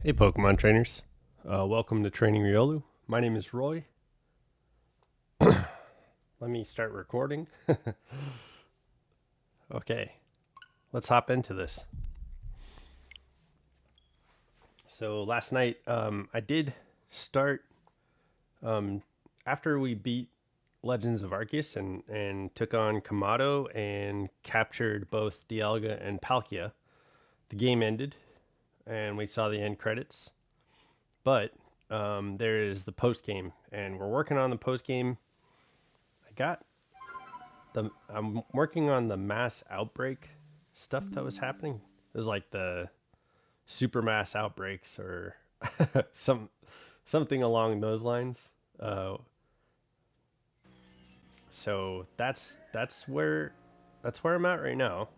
Hey Pokemon trainers, welcome to Training Riolu. My name is Roy. Let me start recording. Okay, let's hop into this. So last night I did start, after we beat Legends of Arceus and took on Kamado and captured both Dialga and Palkia. The game ended and we saw the end credits. But there is the post game, and we're working on the post game. I'm working on the mass outbreak stuff that was happening. It was like the super mass outbreaks or something along those lines. Uh, so that's where I'm at right now.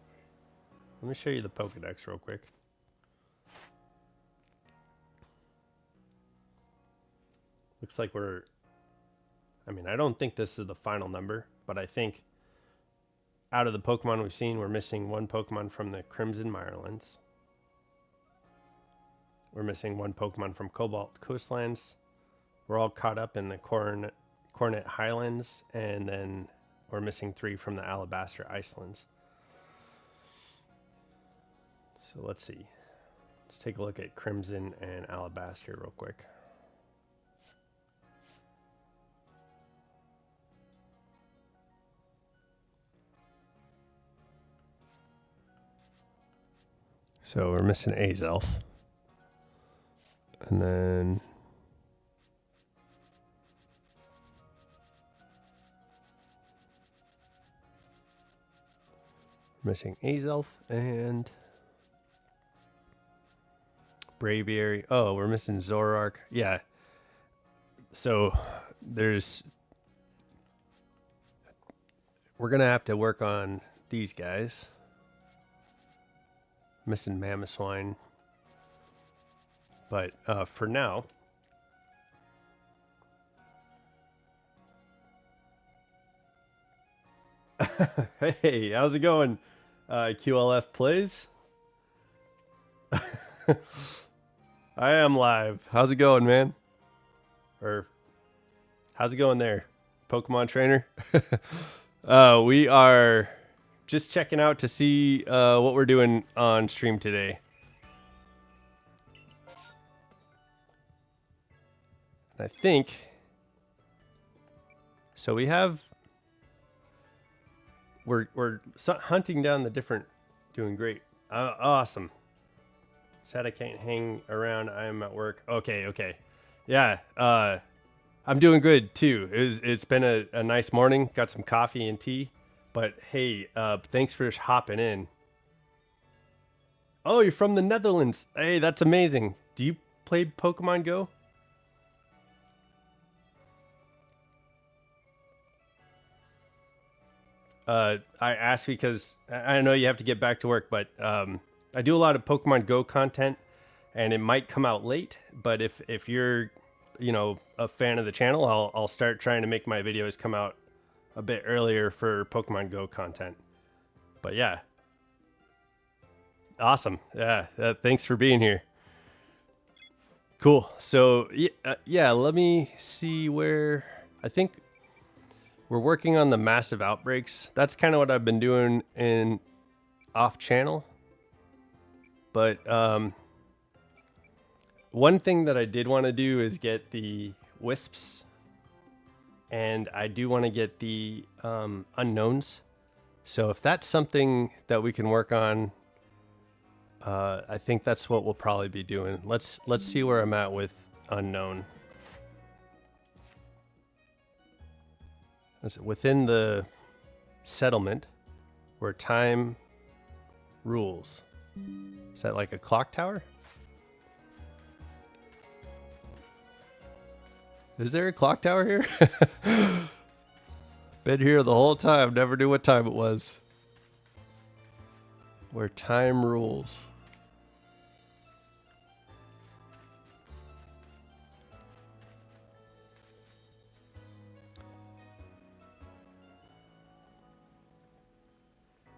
Let me show you the Pokedex real quick. Looks like I don't think this is the final number, but I think out of the Pokemon we've seen, we're missing one Pokemon from the Crimson Mirelands. We're missing one Pokemon from Cobalt Coastlands. We're all caught up in the Coronet Highlands, and then we're missing 3 from the Alabaster Icelands. So let's see. Let's take a look at Crimson and Alabaster real quick. So we're missing Azelf. And then missing Azelf and Braviary. Oh, we're missing Zoroark. Yeah. So we're going to have to work on these guys. Missing Mamoswine. But for now, hey, how's it going? QLF plays. I am live. How's it going, man? Or how's it going there, Pokemon trainer? We are just checking out to see what we're doing on stream today. I think so. We're hunting down the different. Doing great. Awesome. Sad I can't hang around. I'm at work. Okay. Yeah. I'm doing good too. It's been a nice morning. Got some coffee and tea. But hey, thanks for hopping in. Oh, you're from the Netherlands. Hey, that's amazing. Do you play Pokemon Go? I ask because I know you have to get back to work, but I do a lot of Pokemon Go content, and it might come out late. But if you're, a fan of the channel, I'll start trying to make my videos come out a bit earlier for Pokemon Go content. But yeah, awesome. Yeah, thanks for being here. Cool. So yeah, let me see where I think we're working on the massive outbreaks. That's kind of what I've been doing in off channel. But one thing that I did want to do is get the wisps, and I do want to get the unknowns. So if that's something that we can work on, I think that's what we'll probably be doing. Let's see where I'm at with unknown. Within the settlement where time rules. Is that like a clock tower? Is there a clock tower here? Been here the whole time. Never knew what time it was. Where time rules.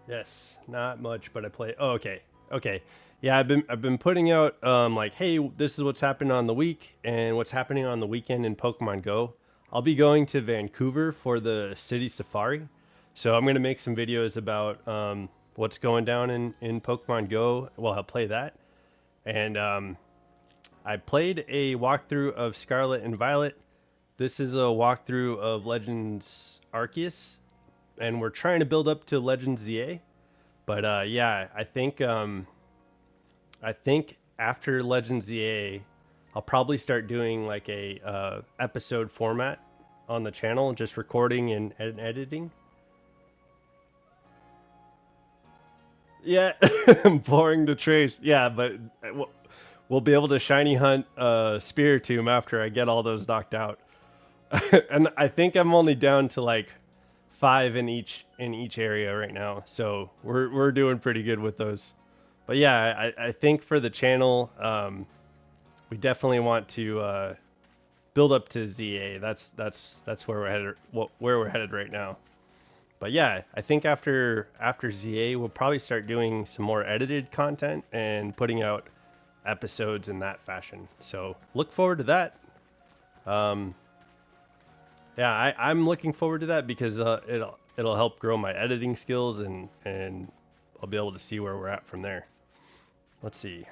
Yes, not much, but I play. Oh, okay. Okay. Yeah, I've been putting out like, hey, this is what's happening on the week and what's happening on the weekend in Pokemon Go. I'll be going to Vancouver for the city safari. So I'm gonna make some videos about what's going down in Pokemon Go. Well, I'll play that. And I played a walkthrough of Scarlet and Violet. This is a walkthrough of Legends Arceus, and we're trying to build up to Legends ZA. But yeah, I think after Legends ZA, I'll probably start doing like a episode format on the channel, just recording and editing. Yeah, boring to trace. Yeah, but we'll be able to shiny hunt Spiritomb after I get all those knocked out. And I think I'm only down to like 5 in each area right now, so we're doing pretty good with those. But yeah, I think for the channel, we definitely want to build up to ZA. That's where we're headed. Where we're headed right now. But yeah, I think after ZA, we'll probably start doing some more edited content and putting out episodes in that fashion. So look forward to that. Yeah, I'm looking forward to that because it'll help grow my editing skills and I'll be able to see where we're at from there. Let's see.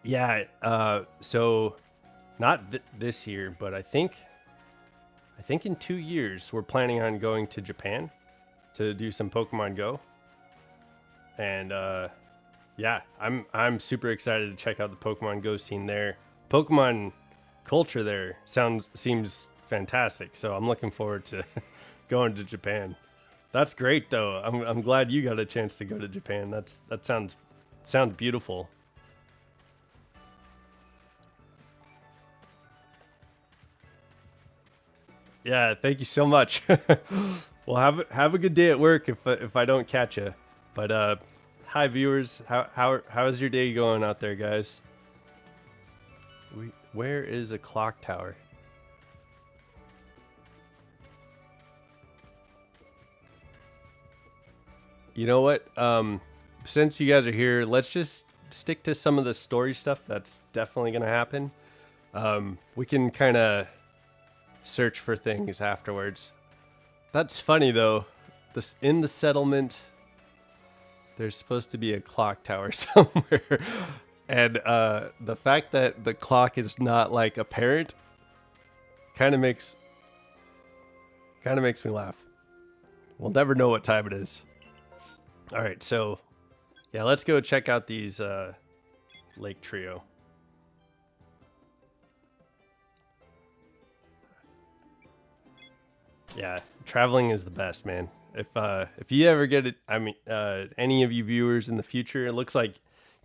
Yeah, so not this year, but I think in 2 years we're planning on going to Japan to do some Pokemon Go. And yeah, I'm super excited to check out the Pokemon Go scene there. Pokemon culture there seems fantastic, so I'm looking forward to going to Japan. That's great though. I'm glad you got a chance to go to Japan. That sounds beautiful. Yeah, thank you so much. Well, have a good day at work if I don't catch you. But hi viewers, how's your day going out there, guys? Where is a clock tower? You know what? Since you guys are here, let's just stick to some of the story stuff that's definitely gonna happen. We can kind of search for things afterwards. That's funny though. In the settlement, there's supposed to be a clock tower somewhere, and the fact that the clock is not like apparent kind of makes me laugh. We'll never know what time it is. All right, so yeah, let's go check out these Lake Trio. Yeah, traveling is the best, man. If you ever get it, I mean, any of you viewers in the future, it looks like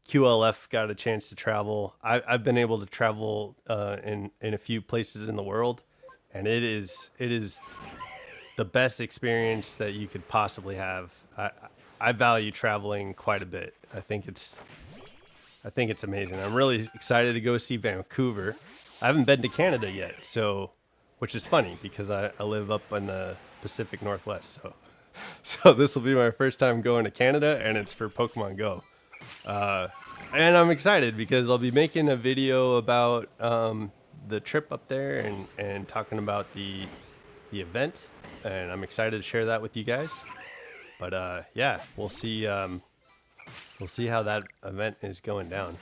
QLF got a chance to travel. I've been able to travel in a few places in the world, and it is the best experience that you could possibly have. I value traveling quite a bit. I think it's amazing. I'm really excited to go see Vancouver. I haven't been to Canada yet, so which is funny because I live up in the Pacific Northwest, so this will be my first time going to Canada, and it's for Pokemon Go. And I'm excited because I'll be making a video about the trip up there and talking about the event, and I'm excited to share that with you guys. But yeah, we'll see how that event is going down.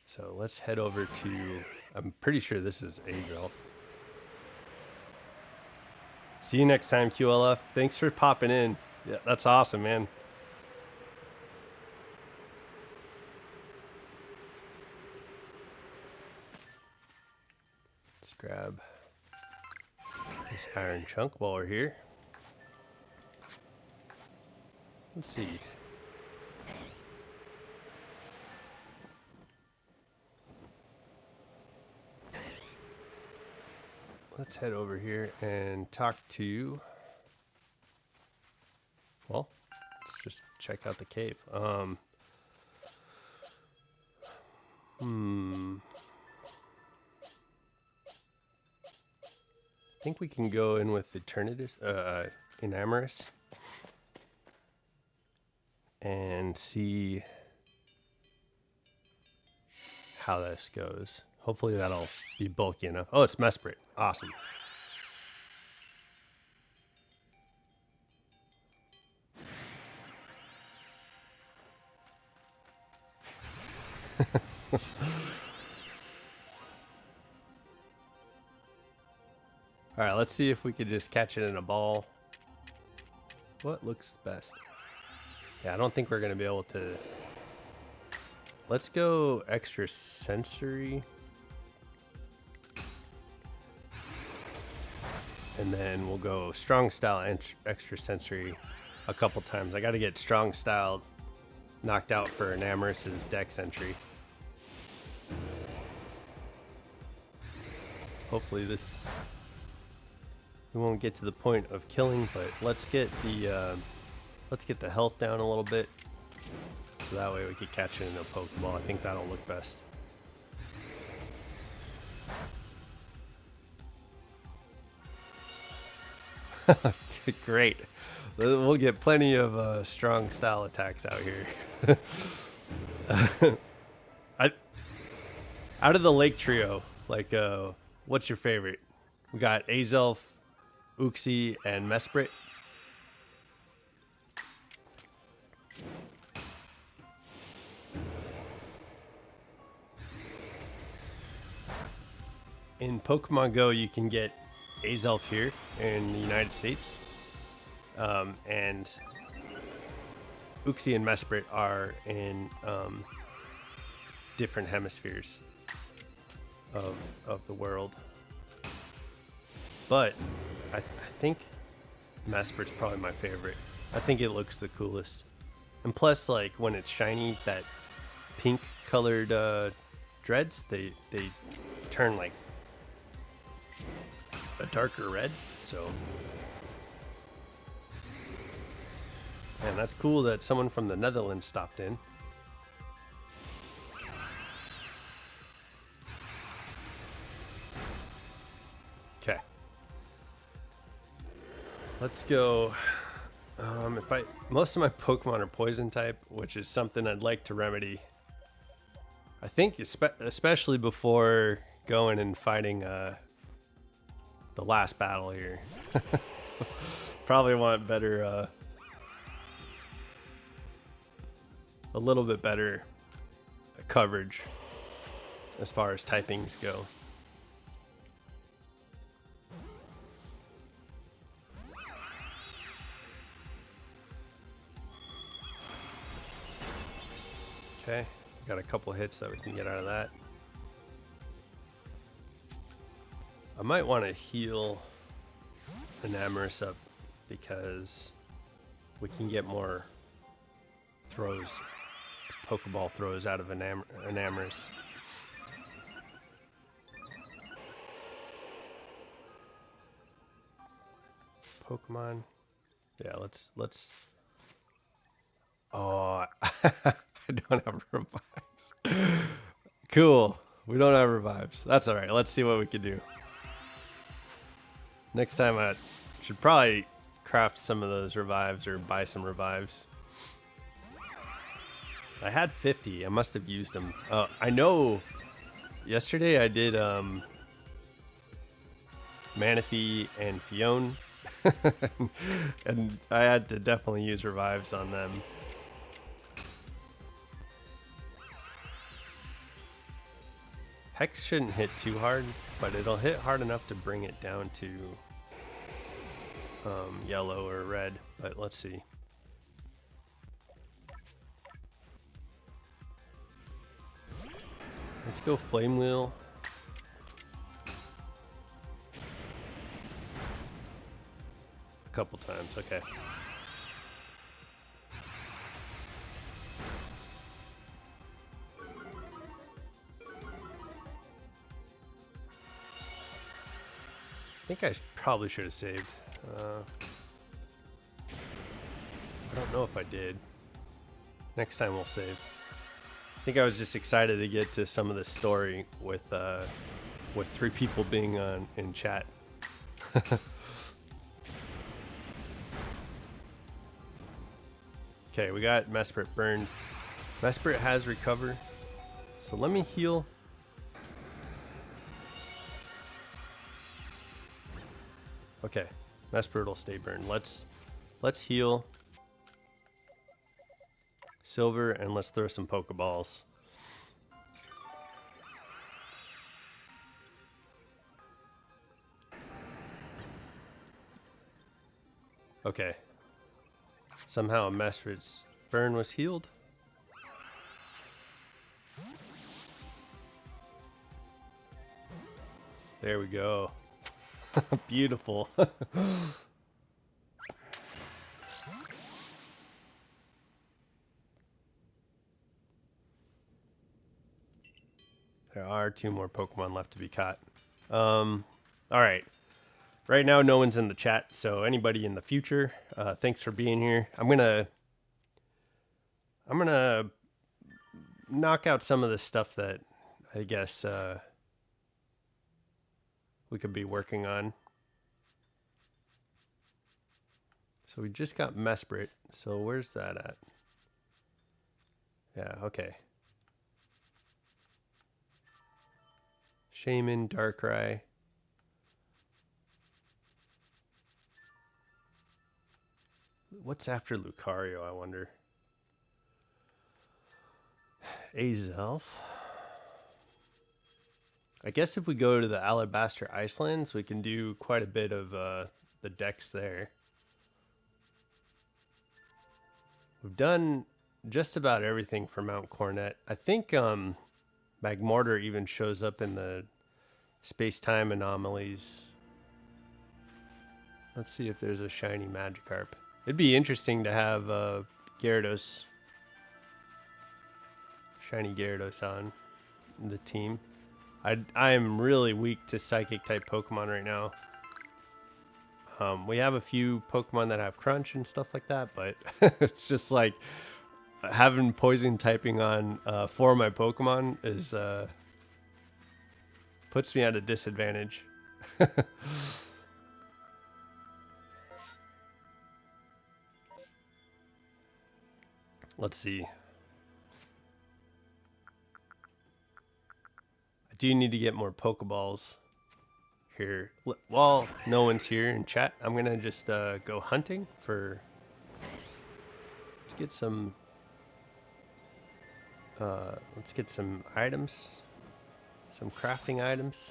So let's head over to, I'm pretty sure this is Azelf. See you next time, QLF. Thanks for popping in. Yeah, that's awesome, man. Let's grab this iron chunk while we're here. Let's see. Let's head over here and talk to, well, let's just check out the cave. I think we can go in with Eternatus, Enamorous. and see how this goes. Hopefully that'll be bulky enough. Oh, it's Mesprit. Awesome. All right, let's see if we could just catch it in a ball. What looks best? Yeah, I don't think we're going to be able to. Let's go extra sensory. And then we'll go strong style and extra sensory a couple times. I got to get strong style knocked out for Enamous's dex entry. Hopefully this, we won't get to the point of killing, but let's get the health down a little bit, so that way we can catch it in a Pokeball. I think that'll look best. Great. We'll get plenty of strong style attacks out here. Out of the Lake Trio, like, what's your favorite? We got Azelf, Uxie, and Mesprit. In Pokemon Go, you can get Azelf here in the United States, and Uxie and Mesprit are in different hemispheres of the world. But I think Mesprit's probably my favorite. I think it looks the coolest, and plus, like, when it's shiny, that pink colored dreads, they turn like a darker red. So, and that's cool that someone from the Netherlands stopped in. Okay, let's go. Most of my Pokemon are poison type, which is something I'd like to remedy. I think especially before going and fighting the last battle here. Probably want better, a little bit better coverage as far as typings go. Okay, got a couple hits that we can get out of that. I might want to heal Enamorus up because we can get more throws, Pokeball throws out of Enamorus. Pokemon. Yeah, let's. Oh, I don't have revives. Cool. We don't have revives. That's all right. Let's see what we can do. Next time I should probably craft some of those revives or buy some revives. I had 50. I must have used them. I know yesterday I did Manaphy and Fione. And I had to definitely use revives on them. Hex shouldn't hit too hard, but it'll hit hard enough to bring it down to yellow or red, but let's see. Let's go Flame Wheel. A couple times, okay. I think I probably should have saved. I don't know if I did. Next time we'll save. I think I was just excited to get to some of the story with 3 people being in chat. Okay, we got Mesprit burned. Mesprit has recovered. So let me heal. Okay, Mesprit will stay burned. Let's heal Silver and let's throw some Pokeballs. Okay. Somehow Mesprit's burn was healed. There we go. Beautiful. There are 2 more Pokemon left to be caught. All right. Right now, no one's in the chat, so anybody in the future, thanks for being here. I'm gonna knock out some of the stuff that I guess we could be working on. So we just got Mesprit. So where's that at? Yeah, okay. Shaman, Darkrai. What's after Lucario, I wonder? Azelf. I guess if we go to the Alabaster Icelands, we can do quite a bit of the decks there. We've done just about everything for Mount Coronet. I think Magmortar even shows up in the space-time anomalies. Let's see if there's a shiny Magikarp. It'd be interesting to have Gyarados, shiny Gyarados on the team. I am really weak to Psychic-type Pokemon right now. We have a few Pokemon that have Crunch and stuff like that, but it's just like having Poison typing on 4 of my Pokemon is puts me at a disadvantage. Let's see. I do need to get more Pokeballs here. While no one's here in chat, I'm gonna just go hunting for. Let's get some. Let's get some items, some crafting items.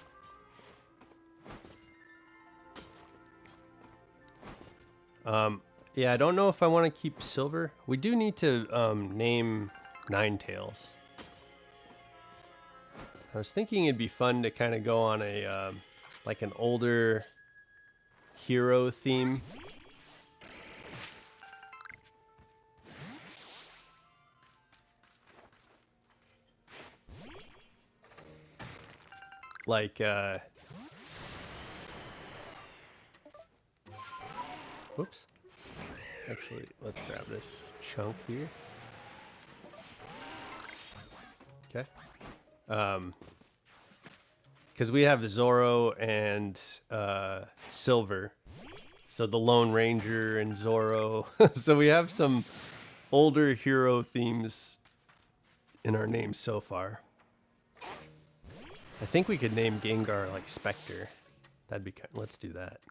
Yeah, I don't know if I want to keep Silver. We do need to name Ninetales. I was thinking it'd be fun to kind of go on a like an older hero theme. Like whoops. Actually, let's grab this chunk here. Okay. Because we have Zoro and Silver. So the Lone Ranger and Zoro. So we have some older hero themes in our names so far. I think we could name Gengar like Spectre. That'd be kind. Let's do that.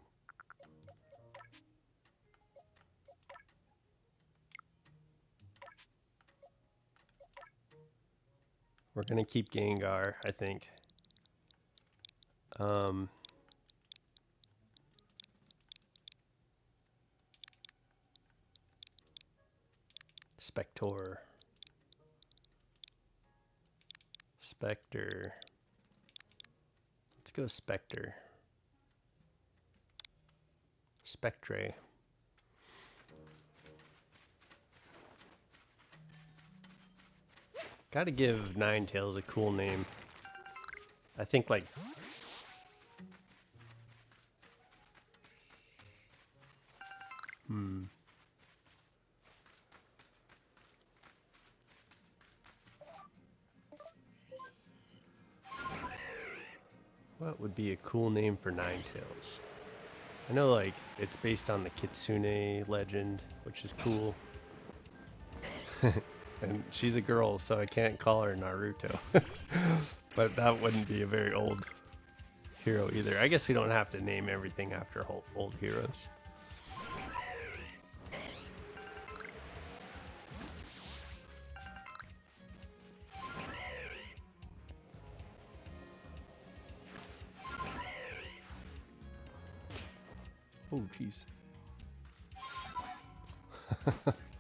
We're gonna keep Gengar, I think. Spector. Spectre. Let's go Spectre. Spectre. Gotta give Ninetales a cool name. I think like... What would be a cool name for Ninetales? I know like it's based on the Kitsune legend, which is cool. And she's a girl, so I can't call her Naruto. But that wouldn't be a very old hero either. I guess we don't have to name everything after old heroes. Oh, jeez.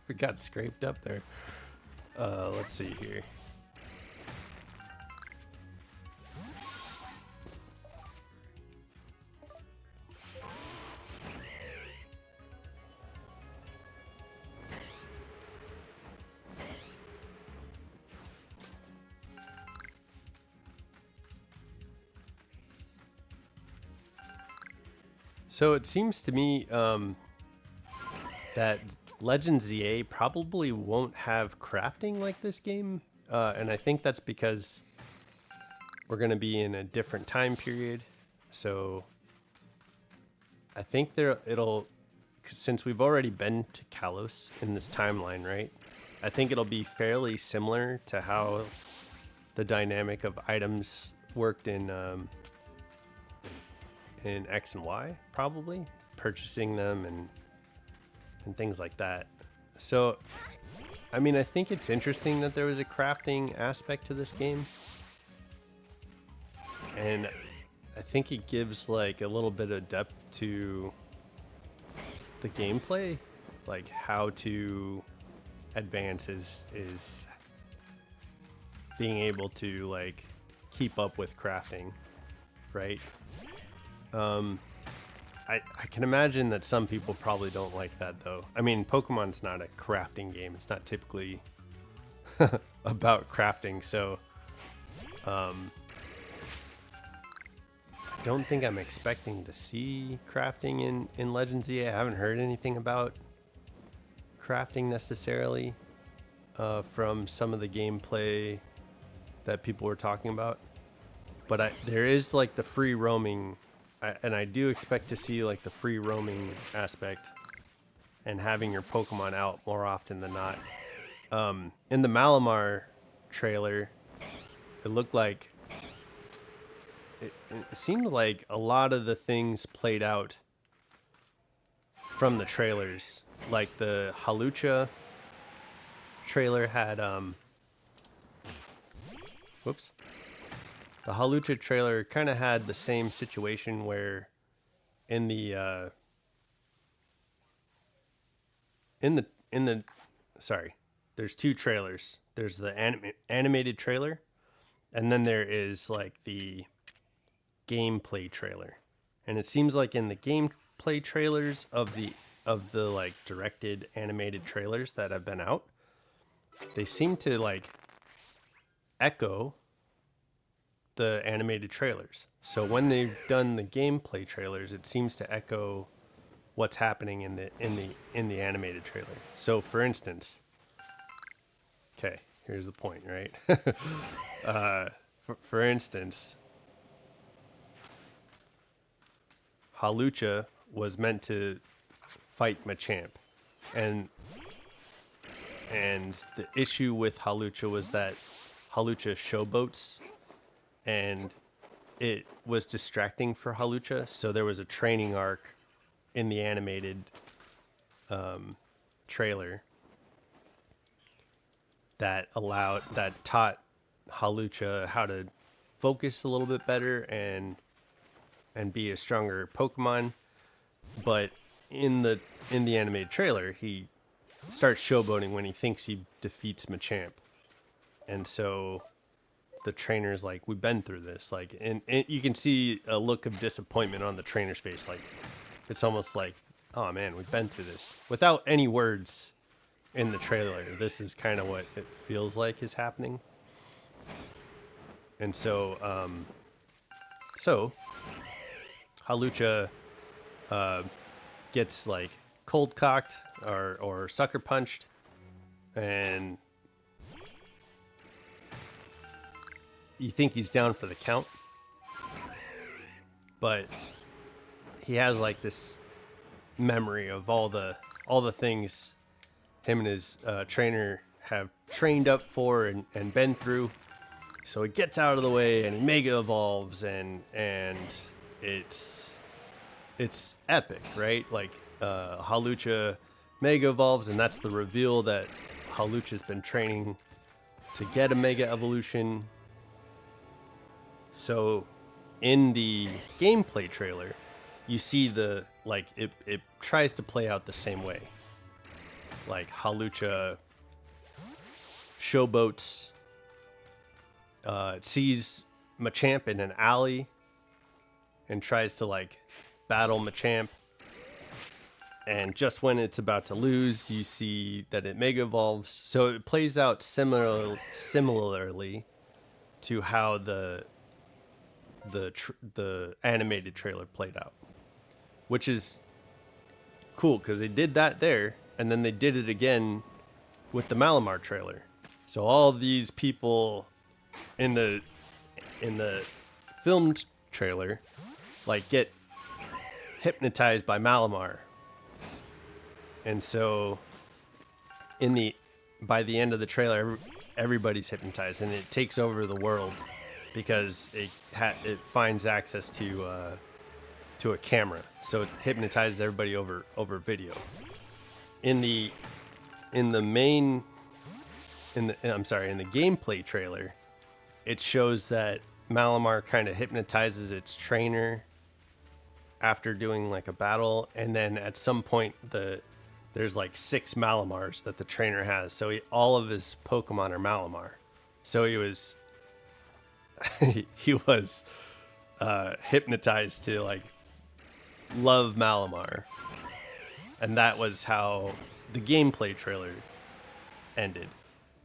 We got scraped up there. Let's see here. So it seems to me that Legends ZA probably won't have crafting like this game, and I think that's because we're going to be in a different time period. So I think since we've already been to Kalos in this timeline, right? I think it'll be fairly similar to how the dynamic of items worked in X and Y, probably purchasing them and things like that. So I mean, I think it's interesting that there was a crafting aspect to this game, and I think it gives like a little bit of depth to the gameplay, like how to advance is being able to like keep up with crafting, right? I can imagine that some people probably don't like that, though. I mean, Pokemon's not a crafting game. It's not typically about crafting, so I don't think I'm expecting to see crafting in Legends ZA. I haven't heard anything about crafting necessarily from some of the gameplay that people were talking about. But there is like the free roaming, and I do expect to see like the free roaming aspect and having your Pokemon out more often than not. In the Malamar trailer, it looked like it seemed like a lot of the things played out from the trailers. Like the Halucha trailer had whoops. The Halucha trailer kind of had the same situation where in the sorry, there's two trailers. There's the animated trailer, and then there is like the gameplay trailer. And it seems like in the gameplay trailers of the like directed animated trailers that have been out, they seem to like echo the animated trailers. So when they've done the gameplay trailers, it seems to echo what's happening in the animated trailer. So for instance, okay, here's the point, right? For instance, Halucha was meant to fight Machamp, and the issue with Halucha was that Halucha showboats, and it was distracting for Halucha. So there was a training arc in the animated trailer that taught Halucha how to focus a little bit better and be a stronger Pokemon. But in the animated trailer, he starts showboating when he thinks he defeats Machamp, and so the trainer's like, we've been through this, like, and you can see a look of disappointment on the trainer's face. Like, it's almost like, oh man, we've been through this without any words in the trailer. This is kind of what it feels like is happening. And so Halucha gets like cold cocked or sucker punched, and you think he's down for the count, but he has like this memory of all the things him and his trainer have trained up for and been through. So it gets out of the way and it mega evolves, and it's epic, right? Like Hawlucha mega evolves, and that's the reveal that Hawlucha's been training to get a mega evolution. So in the gameplay trailer, you see the like it tries to play out the same way. Like Hawlucha showboats, it sees Machamp in an alley and tries to like battle Machamp. And just when it's about to lose, you see that it mega evolves. So it plays out similarly to how the animated trailer played out, which is cool because they did that there, and then they did it again with the Malamar trailer. So all these people in the filmed trailer like get hypnotized by Malamar. And so by the end of the trailer, everybody's hypnotized, and it takes over the world because it finds access to a camera. So it hypnotizes everybody over video. In the gameplay trailer, it shows that Malamar kind of hypnotizes its trainer after doing like a battle, and then at some point there's like 6 Malamars that the trainer has. So all of his Pokemon are Malamar. So he was hypnotized to like love Malamar, and that was how the gameplay trailer ended,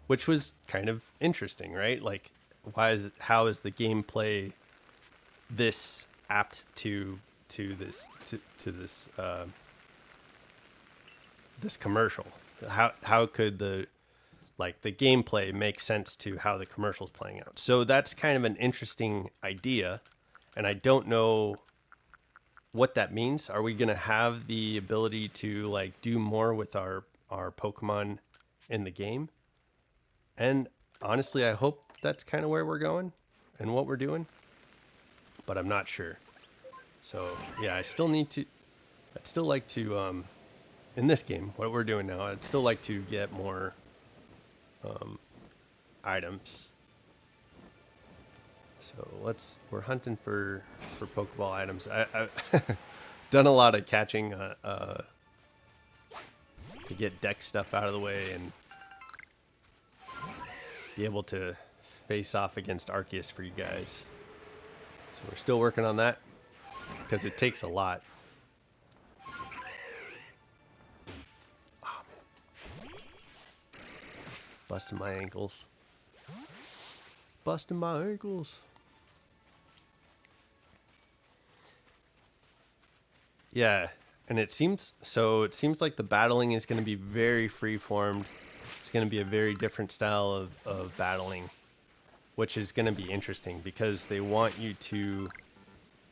which was kind of interesting, right? Like, how is the gameplay this apt to this this commercial? How could the gameplay make sense to how the commercial's playing out? So that's kind of an interesting idea, and I don't know what that means. Are we gonna have the ability to like do more with our Pokemon in the game? And honestly, I hope that's kind of where we're going and what we're doing, but I'm not sure. So yeah, I'd still like to in this game, what we're doing now, I'd still like to get more items. So we're hunting for Pokeball items. I've done a lot of catching to get deck stuff out of the way and be able to face off against Arceus for you guys. So we're still working on that because it takes a lot. Oh, man. Busting my ankles. Busting my ankles. Yeah, and it seems like the battling is going to be very free-formed. It's going to be a very different style of battling, which is going to be interesting because they want you to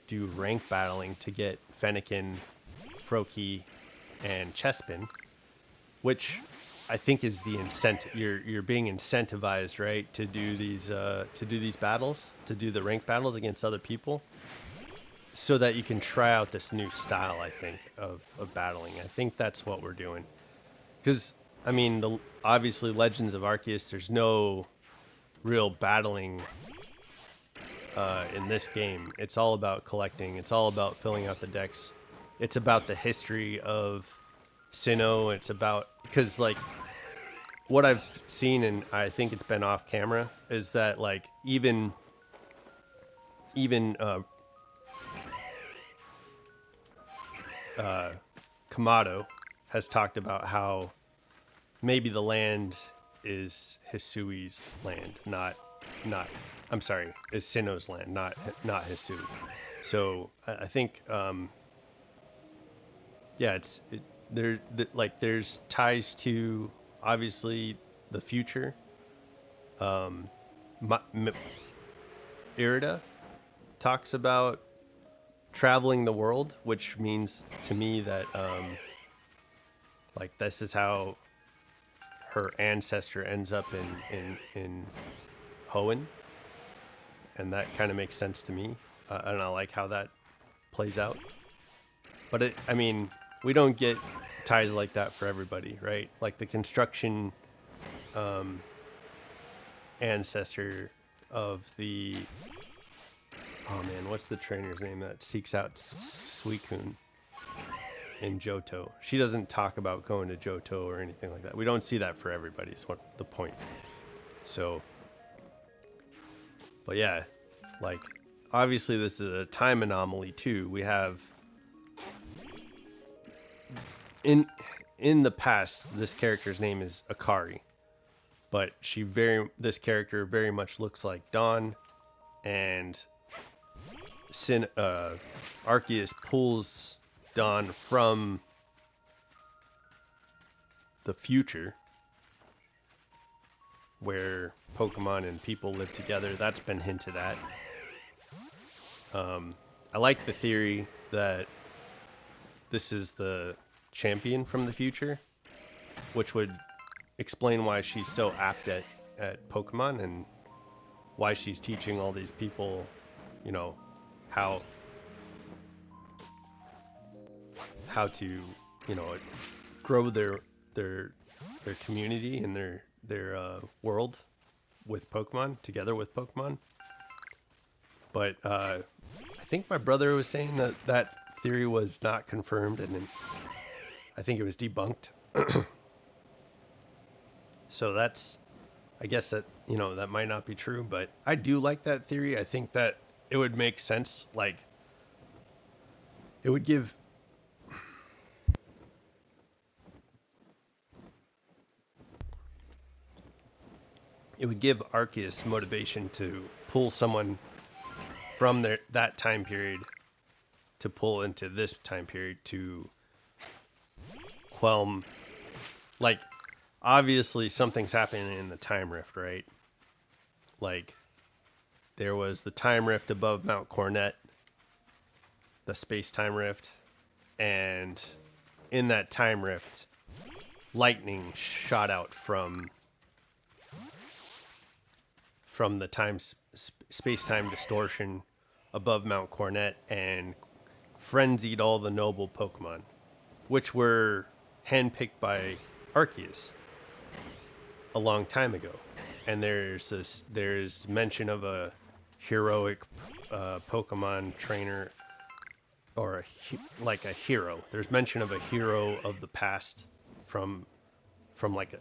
do rank battling to get Fennekin, Froakie, and Chespin, which I think is the incentive. You're being incentivized, right, to do these battles, to do the rank battles against other people, so that you can try out this new style, I think, of battling. I think that's what we're doing. Because, I mean, obviously Legends of Arceus, there's no real battling in this game. It's all about collecting. It's all about filling out the decks. It's about the history of Sinnoh. It's about, because like what I've seen, and I think it's been off camera, is that like even Kamado has talked about how maybe the land is Hisui's land, is Sinnoh's land, not Hisui. So I think there's ties to obviously the future. Irida talks about traveling the world, which means to me that like this is how her ancestor ends up in Hoenn, and that kind of makes sense to me. And I like how that plays out. But I mean, we don't get ties like that for everybody, right? Like the construction ancestor of the, oh man, what's the trainer's name that seeks out Suicune in Johto? She doesn't talk about going to Johto or anything like that. We don't see that for everybody, is what the point. So, but yeah, like obviously this is a time anomaly too. We have in the past, this character's name is Akari, but this character very much looks like Dawn, and Arceus pulls Dawn from the future where Pokemon and people live together. That's been hinted at. I like the theory that this is the champion from the future, which would explain why she's so apt at Pokemon and why she's teaching all these people, you know, how to, you know, grow their community and their world with Pokemon, together with Pokemon. But I think my brother was saying that theory was not confirmed, and I think it was debunked. So that's, I guess that, you know, that might not be true, but I do like that theory. I think that it would make sense. Like, it would give Arceus motivation to pull someone from that time period to pull into this time period to quell, like, obviously something's happening in the time rift, right? Like, there was the time rift above Mount Coronet, the space-time rift, and in that time rift, lightning shot out from the space-time distortion above Mount Coronet and frenzied all the noble Pokemon, which were handpicked by Arceus a long time ago. And there's mention of a heroic Pokemon trainer, or like a hero. There's mention of a hero of the past from like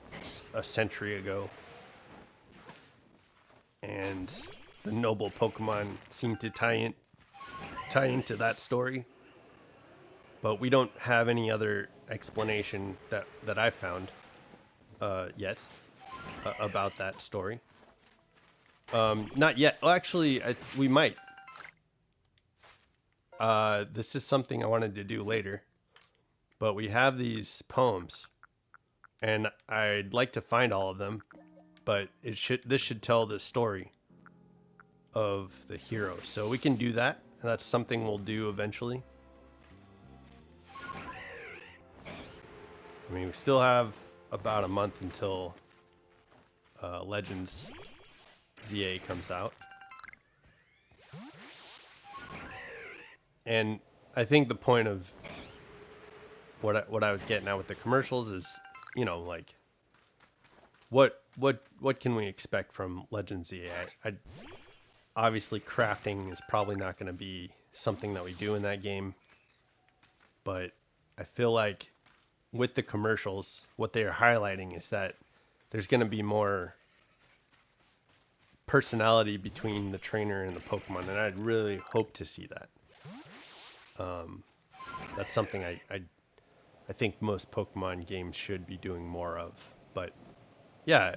a century ago. And the noble Pokemon seem to tie into that story. But we don't have any other explanation that I've found yet about that story. Not yet. Well, actually, we might. This is something I wanted to do later. But we have these poems, and I'd like to find all of them. But this should tell the story of the hero. So we can do that. And that's something we'll do eventually. I mean, we still have about a month until Legends ZA comes out. And I think the point of what I was getting at with the commercials is, you know, like, what can we expect from Legends ZA? Obviously, crafting is probably not going to be something that we do in that game. But I feel like with the commercials, what they are highlighting is that there's going to be more personality between the trainer and the Pokemon, and I'd really hope to see that. That's something I think most Pokemon games should be doing more of. But yeah,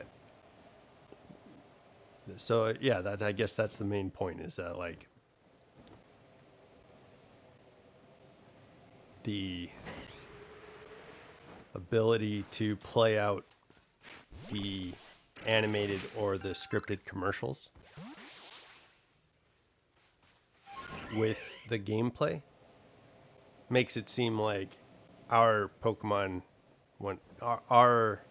so yeah, I guess that's the main point, is that, like, the ability to play out the animated or the scripted commercials with the gameplay makes it seem like our Pokemon, our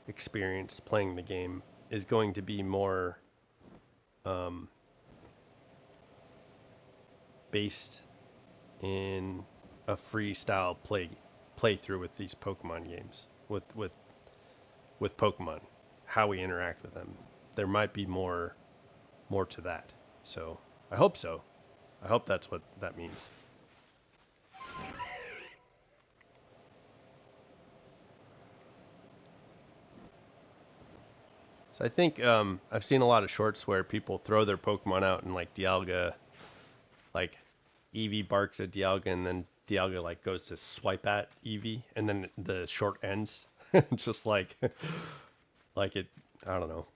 experience playing the game is going to be more based in a freestyle playthrough with these Pokemon games, with Pokemon, how we interact with them. There might be more to that. So I hope so. I hope that's what that means. So I think I've seen a lot of shorts where people throw their Pokemon out and like Dialga, like Eevee barks at Dialga and then Dialga like goes to swipe at Eevee and then the short ends. Just like it, I don't know.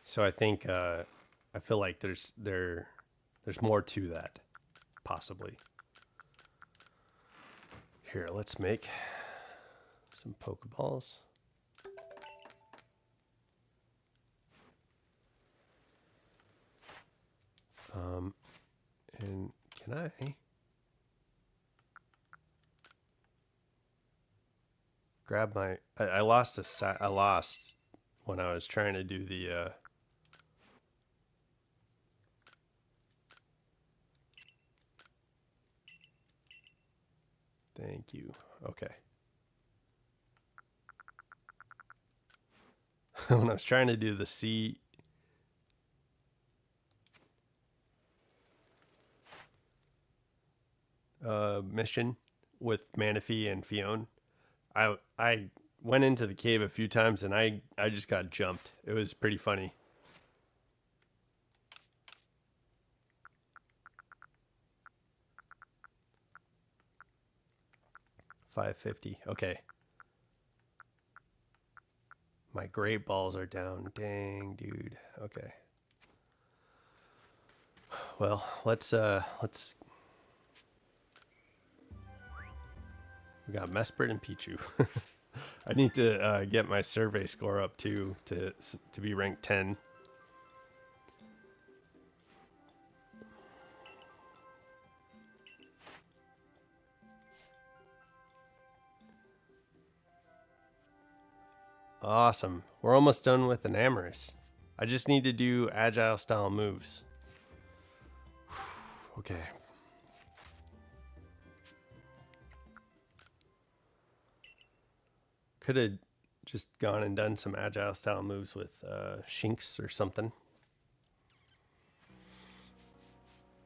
So I think I feel like there's more to that, possibly. Here, let's make some Pokeballs. And can I grab my? I lost I lost when I was trying to do the. Thank you. Okay. When I was trying to do the C mission with Manaphy and Fion, I went into the cave a few times and I just got jumped. It was pretty funny. $550. Okay. My great balls are down. Dang, dude. Okay. Well, let's we got Mesprit and Pichu. I need to get my survey score up too to be ranked 10. Awesome. We're almost done with an Amorous. I just need to do agile style moves. Okay. Could have just gone and done some agile style moves with Shinx or something.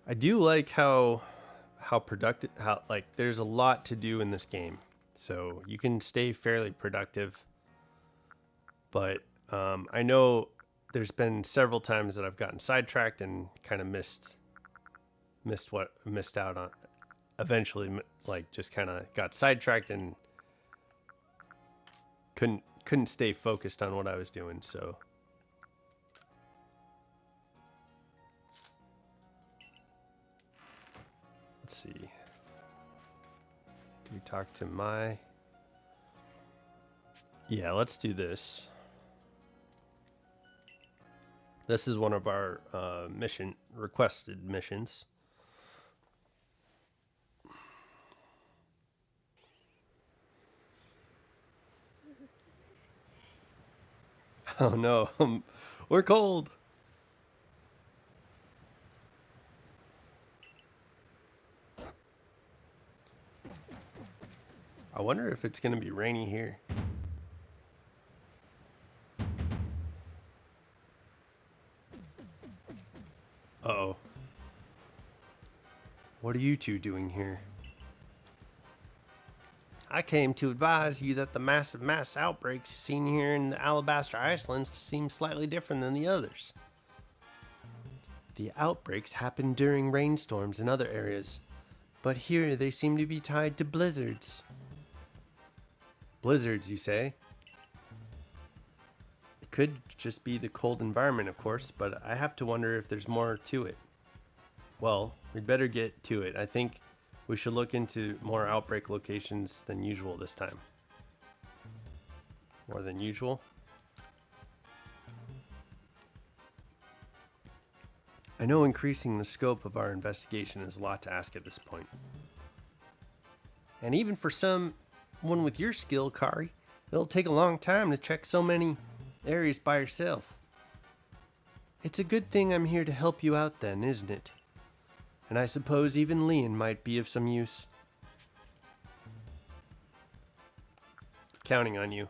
I do like how productive, how like there's a lot to do in this game. So you can stay fairly productive. But I know there's been several times that I've gotten sidetracked and kind of missed out on. Eventually, like just kind of got sidetracked and couldn't stay focused on what I was doing. So let's see. Do we talk to my? Yeah, let's do this. This is one of our requested missions. Oh no, we're cold. I wonder if it's going to be rainy here. Uh-oh. What are you two doing here? I came to advise you that the massive mass outbreaks seen here in the Alabaster Icelands seem slightly different than the others. The outbreaks happen during rainstorms in other areas, but here they seem to be tied to blizzards. Blizzards, you say? It could just be the cold environment, of course, but I have to wonder if there's more to it. Well, we'd better get to it. I think we should look into more outbreak locations than usual this time. More than usual? I know increasing the scope of our investigation is a lot to ask at this point. And even for someone with your skill, Kari, it'll take a long time to check so many areas by yourself. It's a good thing I'm here to help you out then, isn't it? And I suppose even Leon might be of some use. Counting on you.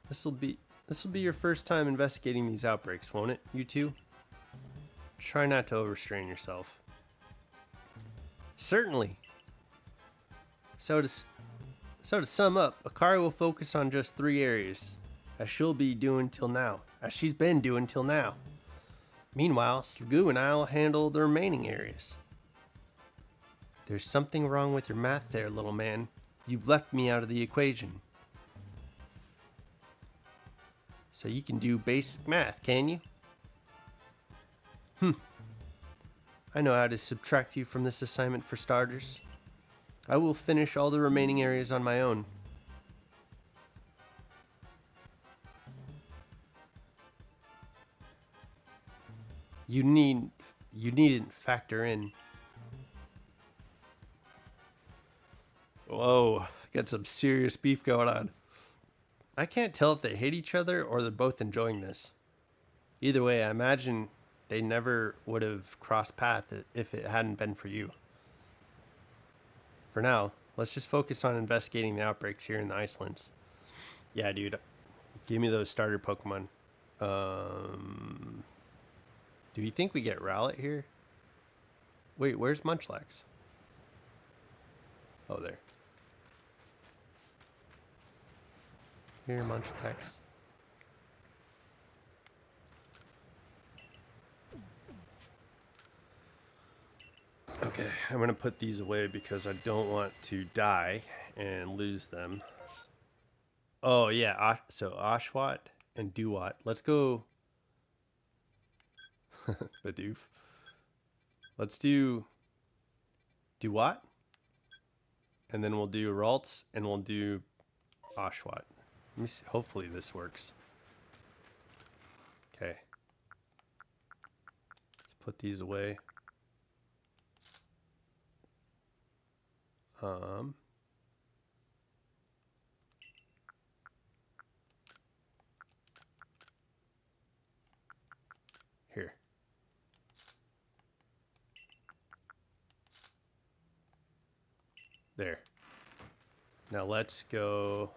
This'll be your first time investigating these outbreaks, won't it, you two? Try not to overstrain yourself. Certainly. So to sum up, Akari will focus on just 3 areas, as she's been doing till now. Meanwhile, Sligu and I'll handle the remaining areas. There's something wrong with your math there, little man. You've left me out of the equation. So you can do basic math, can you? I know how to subtract you from this assignment for starters. I will finish all the remaining areas on my own. You needn't factor in. Whoa, got some serious beef going on. I can't tell if they hate each other or they're both enjoying this. Either way, I imagine they never would have crossed paths if it hadn't been for you. For now, let's just focus on investigating the outbreaks here in the Icelands. Yeah, dude. Give me those starter Pokemon. Do you think we get Rowlet here? Wait, where's Munchlax? Oh, there. Here, Munchlax. Okay, I'm going to put these away because I don't want to die and lose them. Oh, yeah. So Oshawott and Duwat. Let's go. Bidoof. Let's do Duwat. And then we'll do Ralts and we'll do Oshawott. Let me see. Hopefully this works. Okay. Let's put these away. Here. There. Now let's go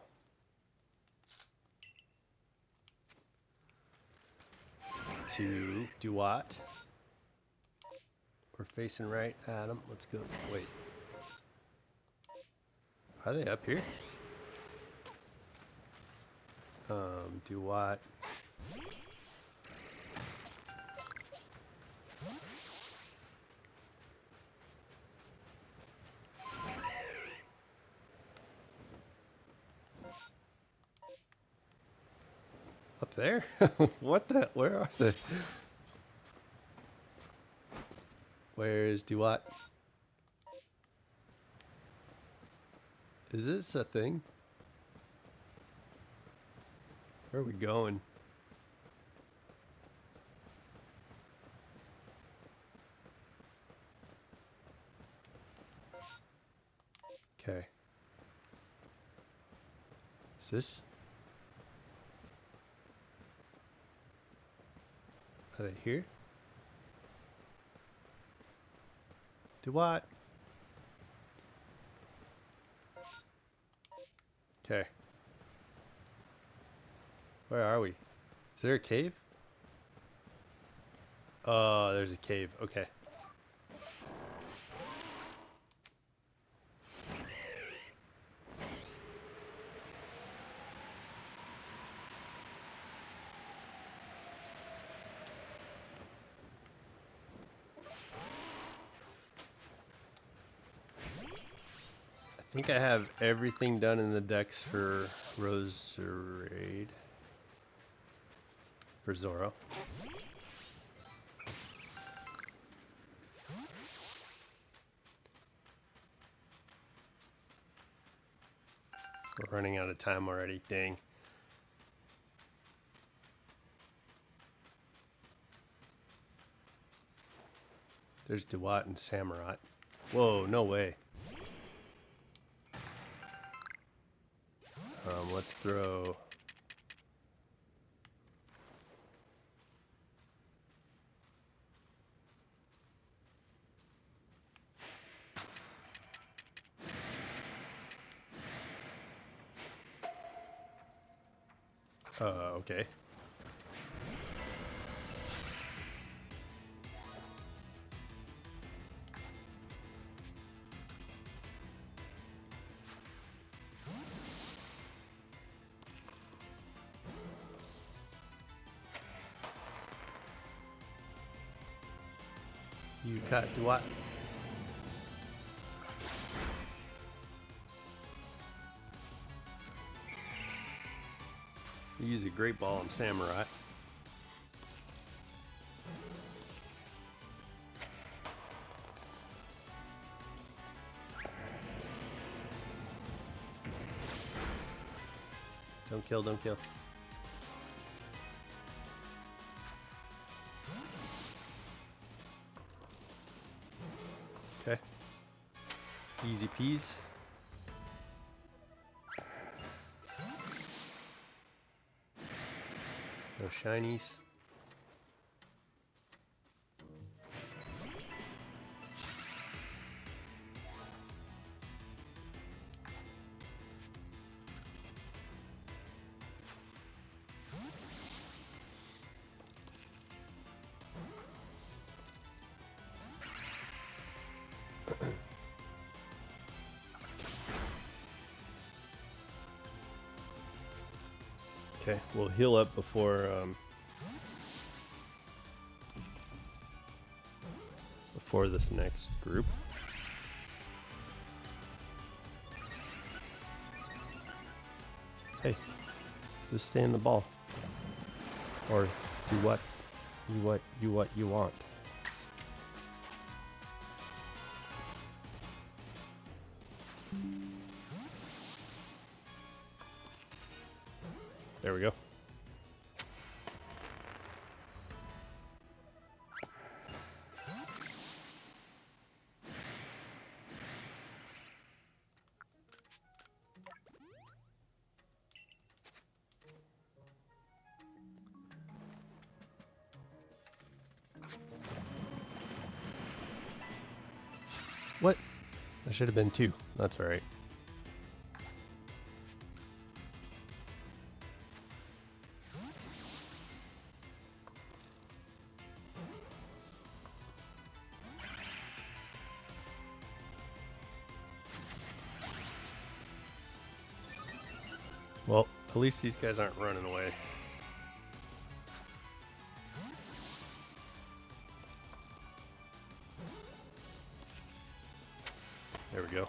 to Duwat. We're facing right at him. Let's go. Wait. Are they up here? Duwat. Up there? What the? Where are they? Where is Duwat? Is this a thing? Where are we going? Okay. Is this? Are they here? Duwat. Okay. Where are we? Is there a cave? Oh, there's a cave. Okay. I think I have everything done in the decks for Roserade. For Zoro. We're running out of time already, dang. There's Dewat and Samurott. Whoa, no way. Let's throw... okay. You cut what? Use a great ball on Samurott. Don't kill, don't kill. Okay. Easy peas. No shinies. Okay, we'll heal up before this next group. Hey, just stay in the ball, or do what you want. There we go. What? There should have been two. That's all right. Well, at least these guys aren't running away. There we go.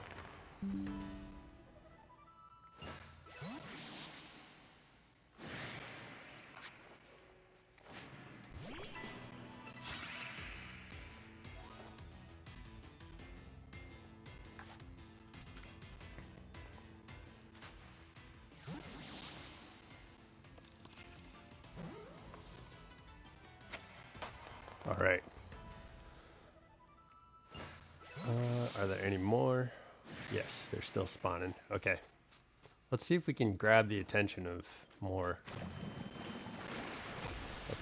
All right. Are there any more? Yes, they're still spawning. Okay. Let's see if we can grab the attention of more.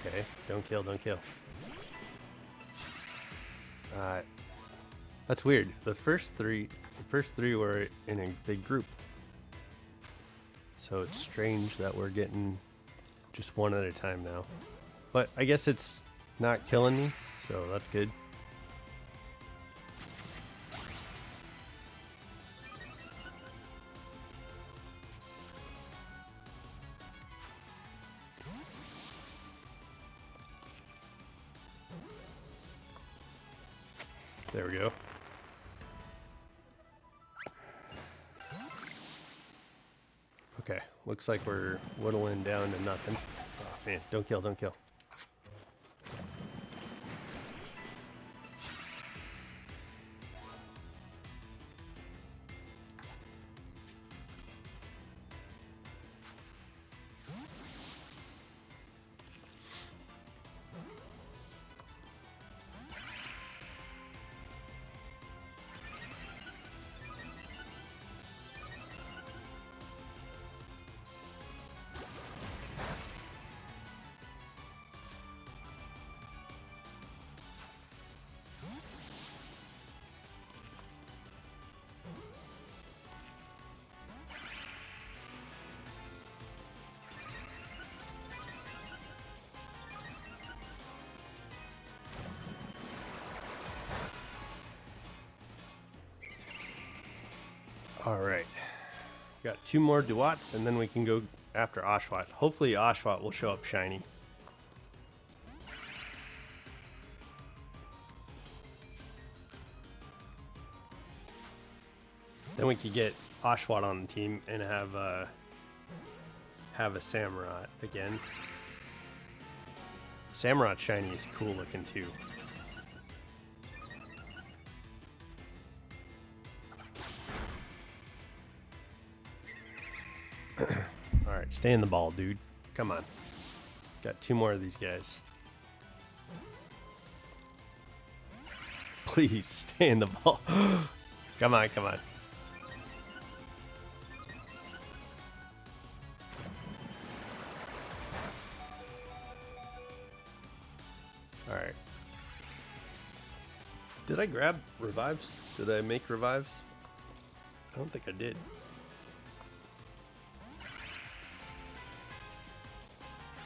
Okay, don't kill, don't kill. That's weird. The first three were in a big group. So it's strange that we're getting just one at a time now. But I guess it's not killing me, so that's good. There we go. Okay, looks like we're whittling down to nothing. Oh man, don't kill, don't kill. All right. Got 2 more Duats, and then we can go after Oshawott. Hopefully Oshawott will show up shiny. Then we could get Oshawott on the team and have a Samurott again. Samurott shiny is cool looking too. Alright, stay in the ball, dude. Come on. Got 2 more of these guys. Please stay in the ball. Come on, come on. Alright. Did I grab revives? Did I make revives? I don't think I did.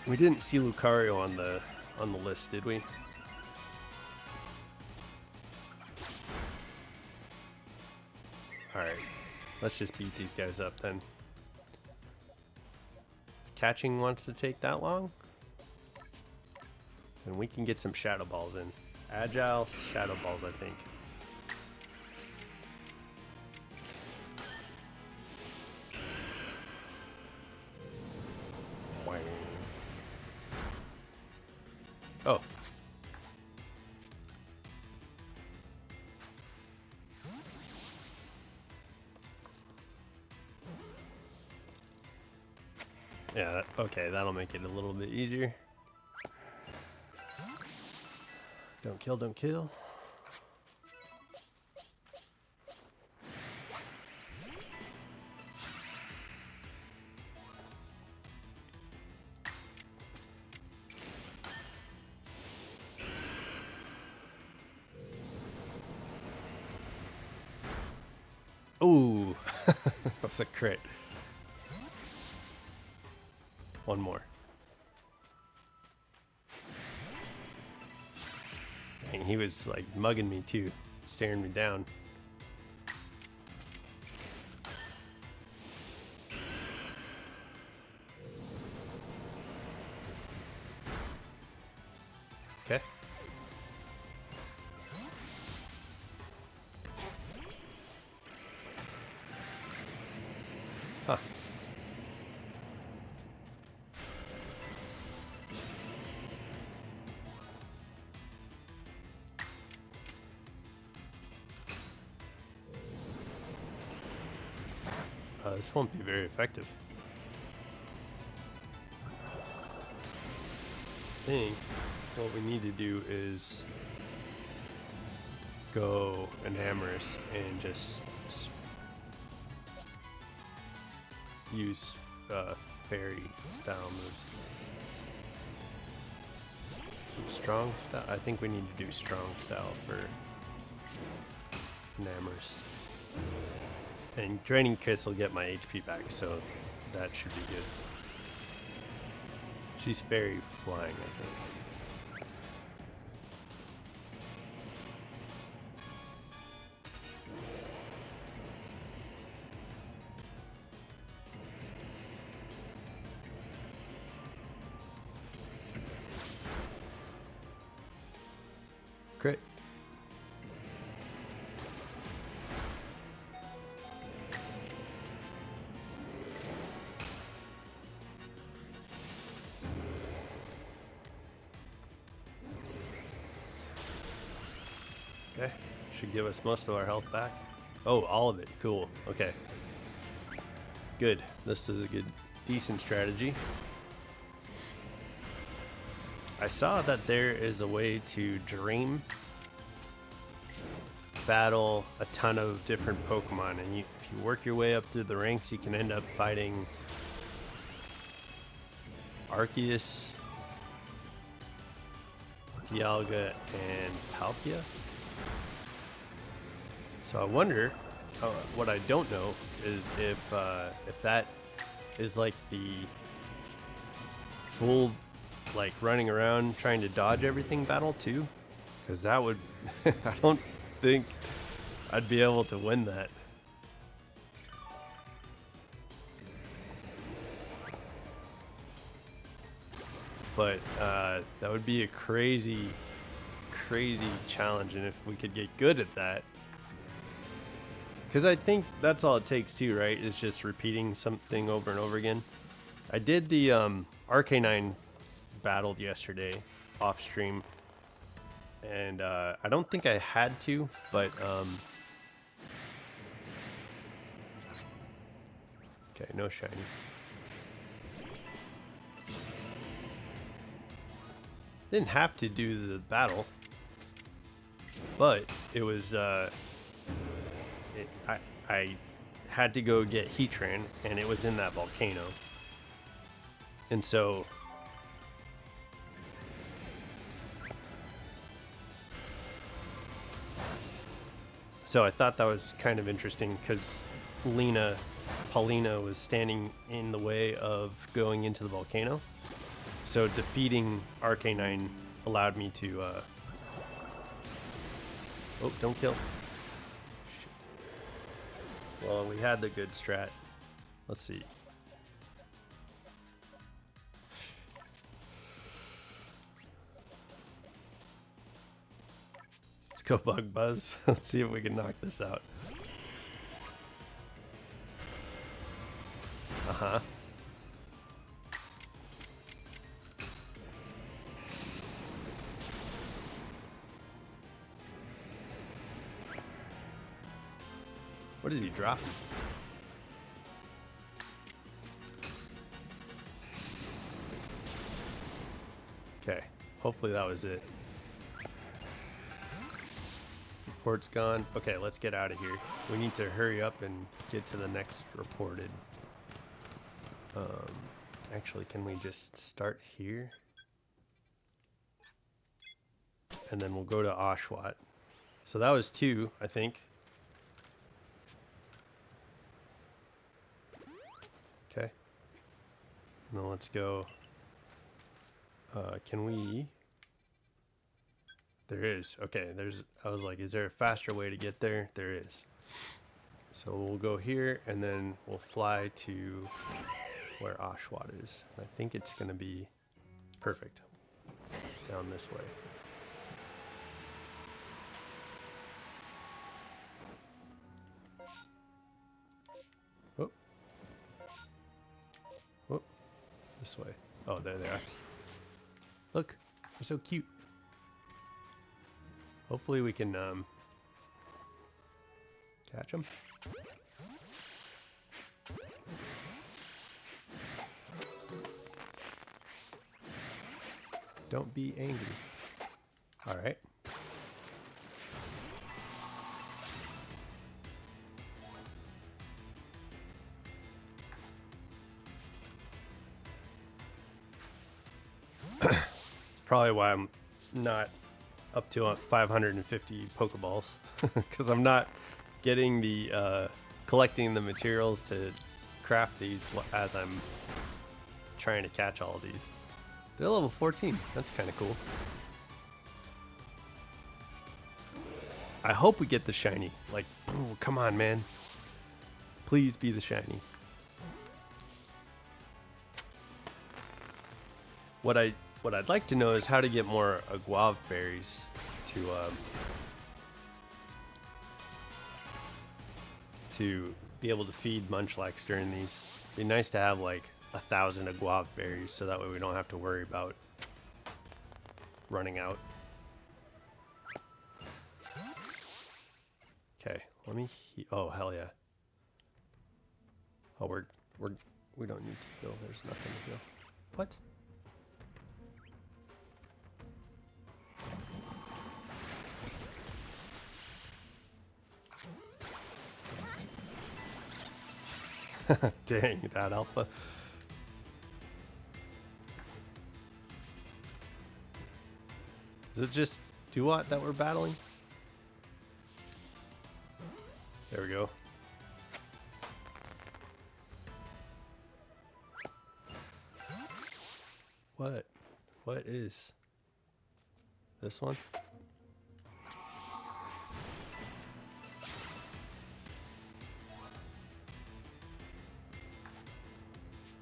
We didn't see Lucario on the list, did we? Alright. Let's just beat these guys up then. Catching wants to take that long? And we can get some Shadow Balls in. Agile Shadow Balls, I think. Oh. Yeah, okay, that'll make it a little bit easier. Don't kill, don't kill. Ooh, that's a crit. One more. Dang, he was like mugging me too, staring me down. Okay. Huh. This won't be very effective. I think what we need to do is go Enamorous and just use fairy style moves. Strong style? I think we need to do strong style for Enamorous. And Draining Kiss will get my HP back, so that should be good. She's fairy flying, I think. Great. Okay, should give us most of our health back. Oh, all of it. Cool. Okay. Good. This is a good, decent strategy. I saw that there is a way to dream battle a ton of different Pokemon, and if you work your way up through the ranks, you can end up fighting Arceus, Dialga, and Palkia. So I wonder, what I don't know is if that is like the full, like running around trying to dodge everything battle too, because that would, I don't think I'd be able to win that. but that would be a crazy challenge, and if we could get good at that, because I think that's all it takes too, right? Is just repeating something over and over again. I did the Arcanine battle yesterday off stream, and I don't think I had to, but okay, no shiny. Didn't have to do the battle, but it was I had to go get Heatran, and it was in that volcano, and so I thought that was kind of interesting because Paulina was standing in the way of going into the volcano. So defeating Arcanine allowed me to oh, don't kill. Shit. Well, we had the good strat. Let's see. Let's go Bug Buzz. Let's see if we can knock this out. Uh-huh. What is he dropping? Okay, hopefully that was it. Report's gone. Okay, let's get out of here. We need to hurry up and get to the next reported. Actually, can we just start here? And then we'll go to Oshawott. So that was 2, I think. Okay. Now let's go. Can we? There is. Okay, I was like, is there a faster way to get there? There is. So we'll go here, and then we'll fly to where Oshawott is. I think it's going to be perfect. Down this way. Whoop. Whoop. This way. Oh, there they are. Look, they're so cute. Hopefully we can catch them. Don't be angry. All right. It's probably why I'm not up to 550 Pokeballs, because I'm not getting the collecting the materials to craft these as I'm trying to catch all of these. They're level 14. That's kind of cool. I hope we get the shiny. Like, come on, man. Please be the shiny. What I'd like to know is how to get more guava berries to be able to feed Munchlax during these. It'd be nice to have like 1,000 guava berries, so that way we don't have to worry about running out. Okay, let me. Oh hell yeah! Oh, we don't need to heal. There's nothing to heal. What? Dang, that alpha. Is it just Duat that we're battling? There we go. What? What is this one?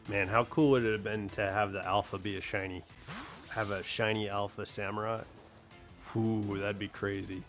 Man, how cool would it have been to have the alpha be a shiny? have a shiny Alpha Samurai. Ooh, that'd be crazy.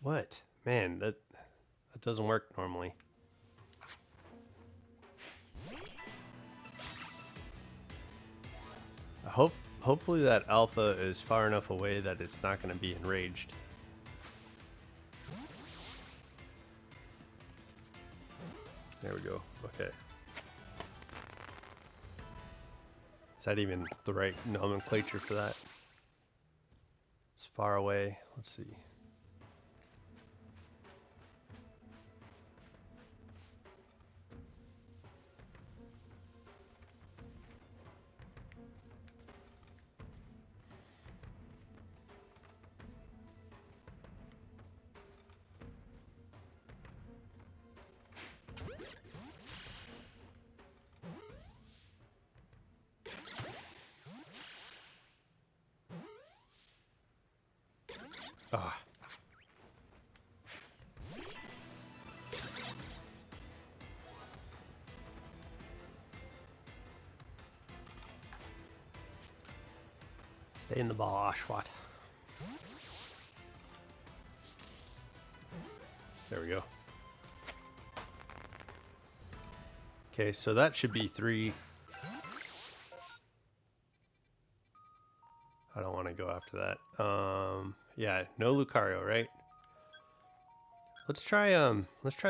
What? Man, that doesn't work normally. Hopefully that alpha is far enough away that it's not going to be enraged. There we go. Okay. Is that even the right nomenclature for that? It's far away. Let's see. Ah. Stay in the ball, Ashwat. There we go. Okay, so that should be 3. I don't want to go after that. Yeah, no Lucario, right? Let's try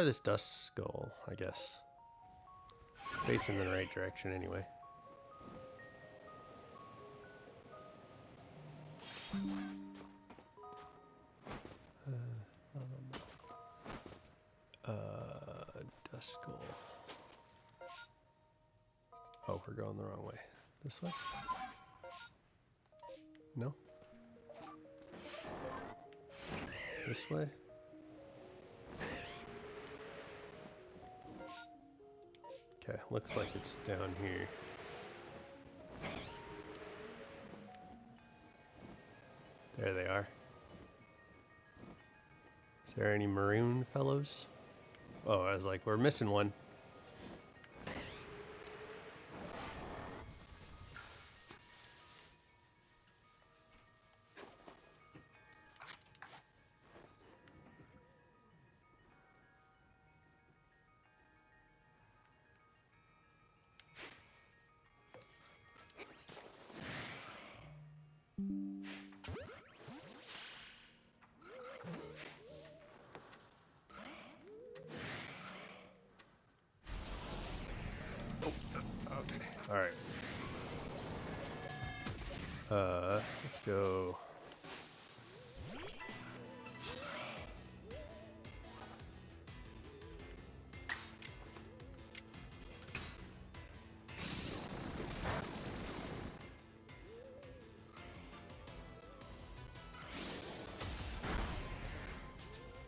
this Dust Skull, I guess. Facing in the right direction anyway. Dust Skull. Oh, we're going the wrong way. This way? No? This way? Okay, looks like it's down here. There they are. Is there any maroon fellows? Oh, I was like, we're missing one. All right. Let's go.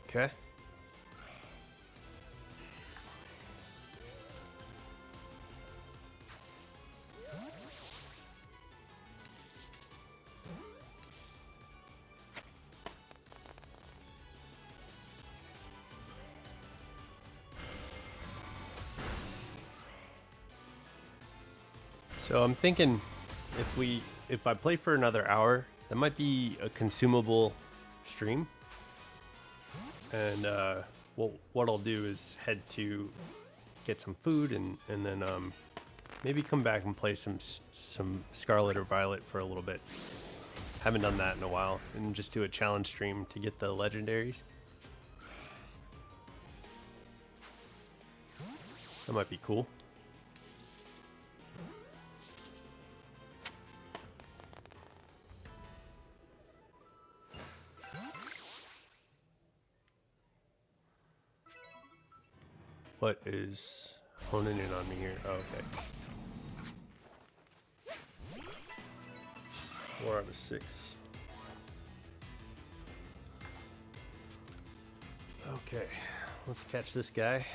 Okay. So I'm thinking if I play for another hour, that might be a consumable stream. And what I'll do is head to get some food and then maybe come back and play some Scarlet or Violet for a little bit. Haven't done that in a while, and just do a challenge stream to get the legendaries. That might be cool. What is honing in on me here? Oh, okay. 4 out of 6. Okay, let's catch this guy.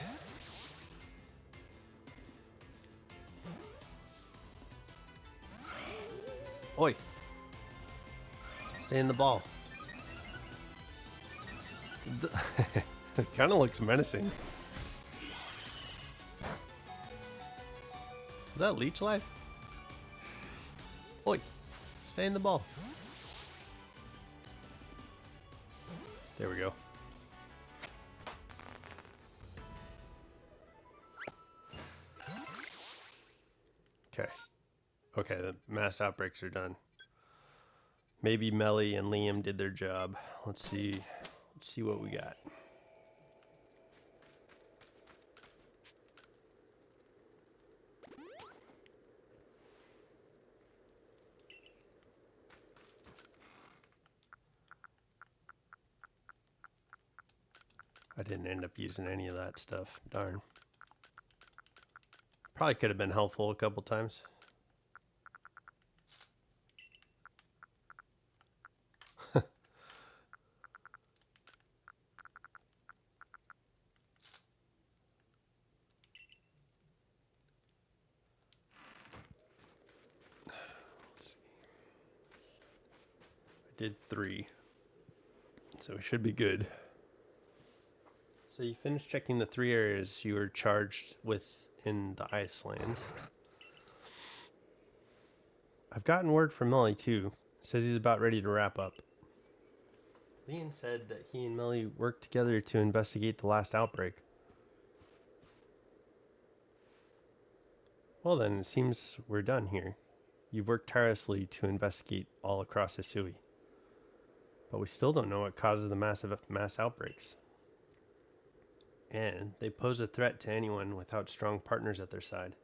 Oi! Stay in the ball. It kind of looks menacing. Is that leech life? Oi! Stay in the ball. There we go. Okay. Okay, the mass outbreaks are done. Maybe Melly and Liam did their job. Let's see what we got. I didn't end up using any of that stuff. Darn. Probably could have been helpful a couple times. Did 3, so we should be good. So you finished checking the 3 areas you were charged with in the Icelands. I've gotten word from Melly too. Says he's about ready to wrap up. Liam said that he and Melly worked together to investigate the last outbreak. Well then, it seems we're done here. You've worked tirelessly to investigate all across Hisui. But we still don't know what causes the mass outbreaks. And they pose a threat to anyone without strong partners at their side.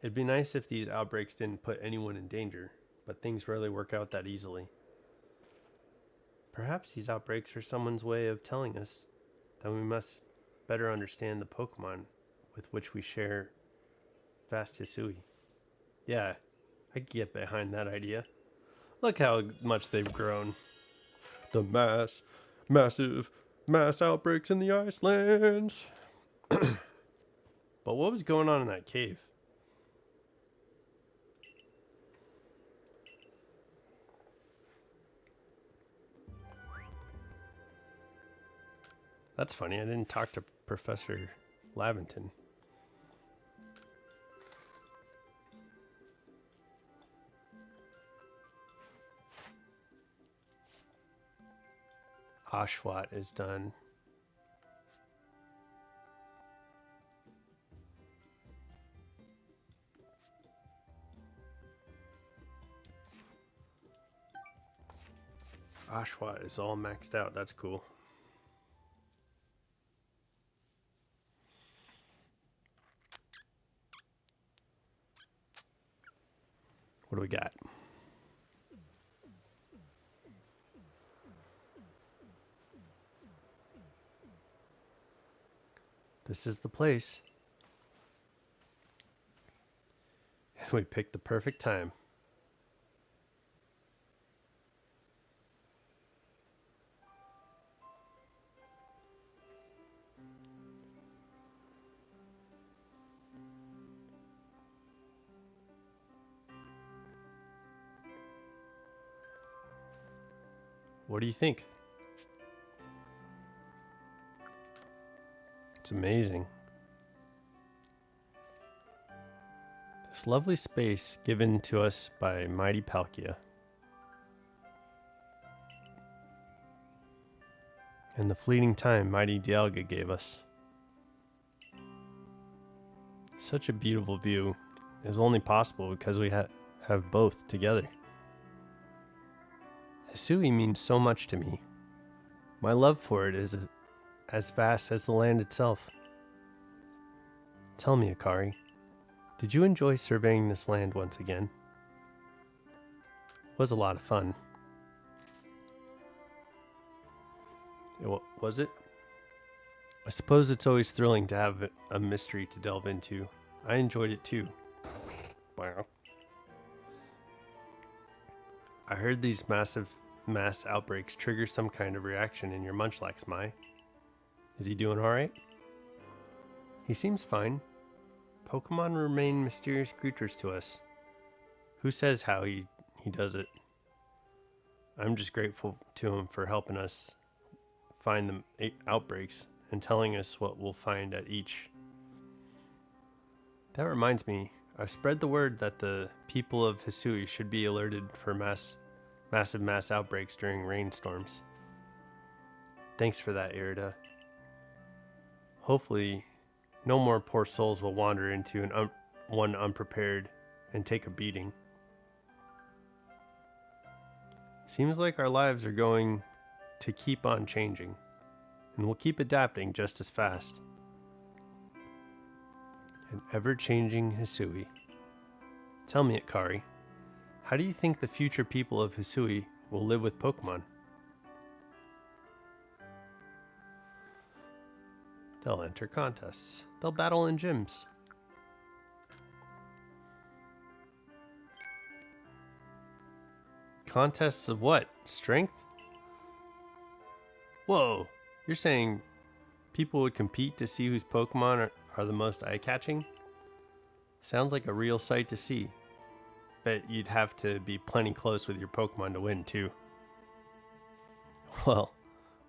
It'd be nice if these outbreaks didn't put anyone in danger, but things rarely work out that easily. Perhaps these outbreaks are someone's way of telling us that we must better understand the Pokemon with which we share vast Hisui. Yeah, I can get behind that idea. Look how much they've grown. The massive mass outbreaks in the Icelands. But what was going on in that cave? That's funny. I didn't talk to Professor Laventon. Ashwat is done. Ashwat is all maxed out. That's cool. What do we got? This is the place. And we picked the perfect time. What do you think? It's amazing. This lovely space given to us by mighty Palkia. And the fleeting time mighty Dialga gave us. Such a beautiful view is only possible because we have both together. Hisui means so much to me. My love for it is as vast as the land itself. Tell me, Akari, did you enjoy surveying this land once again? It was a lot of fun. Was it? I suppose it's always thrilling to have a mystery to delve into. I enjoyed it too. Wow. I heard these mass outbreaks trigger some kind of reaction in your Munchlax, Mai. Is he doing alright? He seems fine. Pokemon remain mysterious creatures to us. Who says how he does it? I'm just grateful to him for helping us find the outbreaks and telling us what we'll find at each. That reminds me, I've spread the word that the people of Hisui should be alerted for massive mass outbreaks during rainstorms. Thanks for that, Irida. Hopefully, no more poor souls will wander into one unprepared and take a beating. Seems like our lives are going to keep on changing, and we'll keep adapting just as fast. An ever-changing Hisui. Tell me, Akari, how do you think the future people of Hisui will live with Pokemon? They'll enter contests. They'll battle in gyms. Contests of what? Strength? Whoa, you're saying people would compete to see whose Pokemon are the most eye-catching? Sounds like a real sight to see. Bet you'd have to be plenty close with your Pokemon to win, too. Well,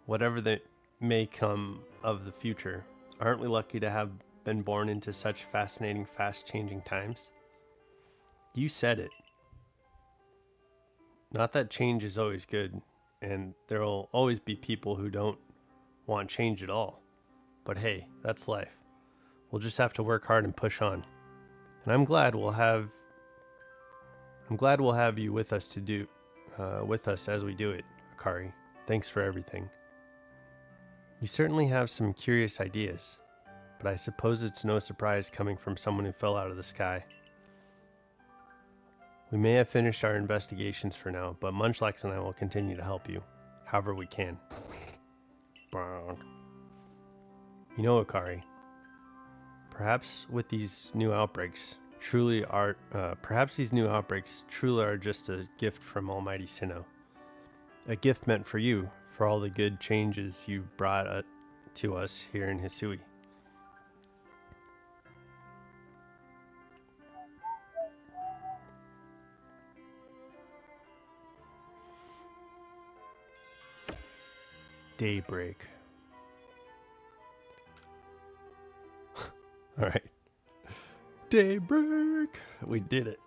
whatever that may come of the future, aren't we lucky to have been born into such fascinating, fast-changing times? You said it. Not that change is always good, and there'll always be people who don't want change at all. But hey, that's life. We'll just have to work hard and push on. And I'm glad we'll have you with us with us as we do it, Akari. Thanks for everything. You certainly have some curious ideas, but I suppose it's no surprise coming from someone who fell out of the sky. We may have finished our investigations for now, but Munchlax and I will continue to help you, however we can. You know, Akari, perhaps these new outbreaks truly are just a gift from Almighty Sinnoh. A gift meant for you, for all the good changes you brought to us here in Hisui. Daybreak. All right. Daybreak. We did it.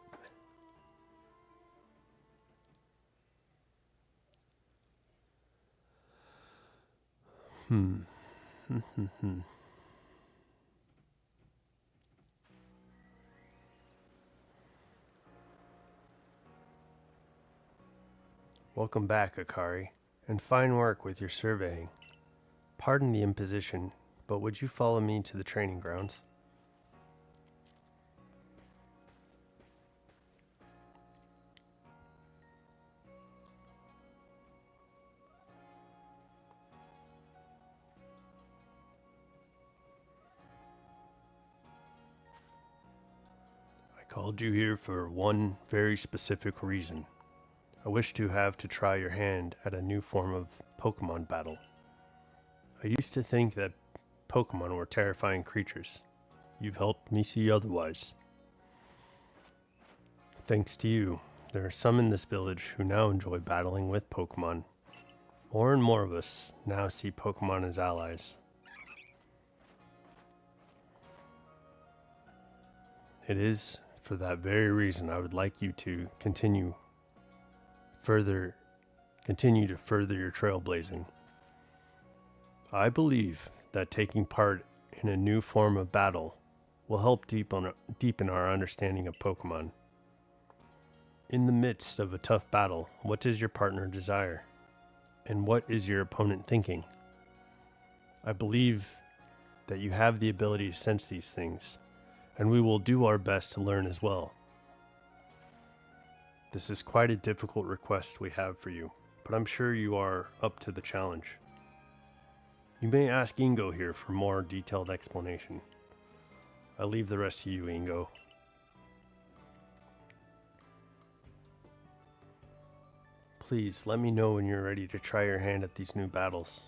Welcome back, Akari, and fine work with your surveying. Pardon the imposition, but would you follow me to the training grounds? I called you here for one very specific reason. I wish to try your hand at a new form of Pokemon battle. I used to think that Pokemon were terrifying creatures. You've helped me see otherwise. Thanks to you, there are some in this village who now enjoy battling with Pokemon. More and more of us now see Pokemon as allies. It is for that very reason I would like you to continue to further your trailblazing. I believe that taking part in a new form of battle will help deepen our understanding of Pokemon. In the midst of a tough battle, what does your partner desire? And what is your opponent thinking? I believe that you have the ability to sense these things, and we will do our best to learn as well. This is quite a difficult request we have for you, but I'm sure you are up to the challenge. You may ask Ingo here for more detailed explanation. I'll leave the rest to you, Ingo. Please, let me know when you're ready to try your hand at these new battles.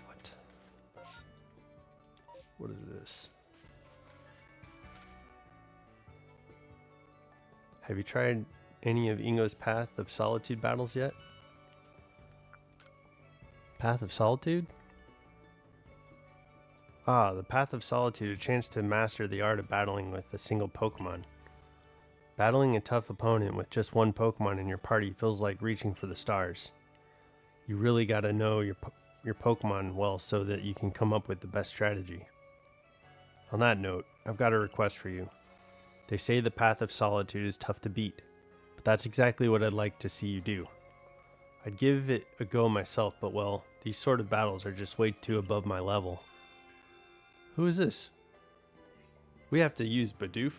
What? What is this? Have you tried any of Ingo's Path of Solitude battles yet? Path of Solitude? Ah, the Path of Solitude, a chance to master the art of battling with a single Pokemon. Battling a tough opponent with just one Pokemon in your party feels like reaching for the stars. You really gotta know your Pokemon well so that you can come up with the best strategy. On that note, I've got a request for you. They say the Path of Solitude is tough to beat, but that's exactly what I'd like to see you do. I'd give it a go myself, but well, these sort of battles are just way too above my level. Who is this? We have to use Bidoof?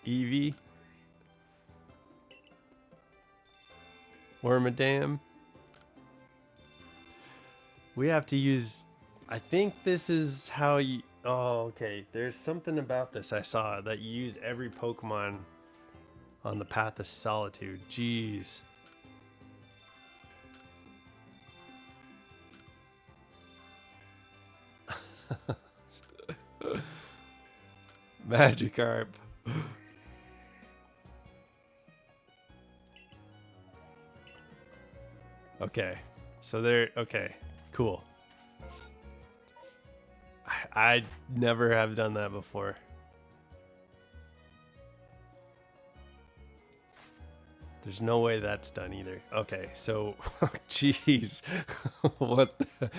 Eevee? Wormadam? We have to use... I think this is how you... Oh, okay. There's something about this I saw that you use every Pokemon on the Path of Solitude. Jeez. Magikarp. Okay. So there, okay. Cool. I never have done that before. There's no way that's done either. Okay, so, jeez. What the?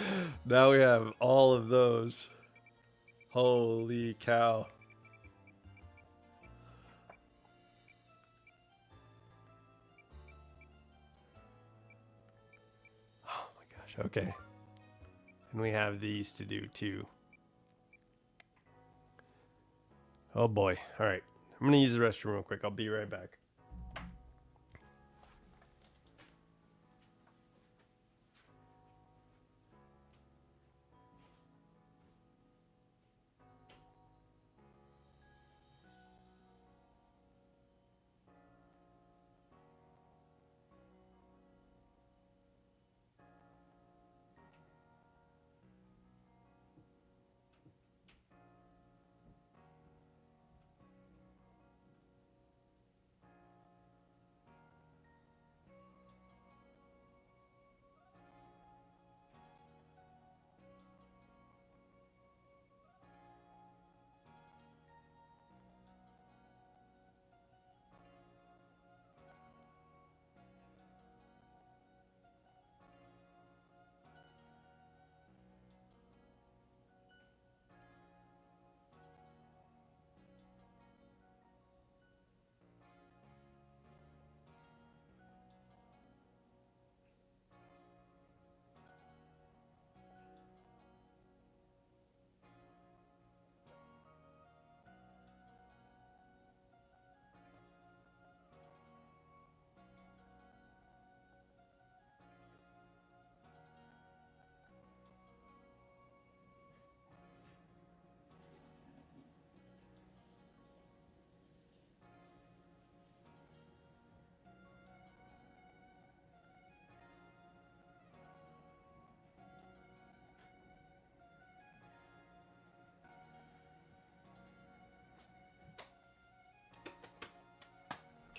Now we have all of those. Holy cow. Oh my gosh, okay. And we have these to do too. Oh boy. All right. I'm going to use the restroom real quick. I'll be right back.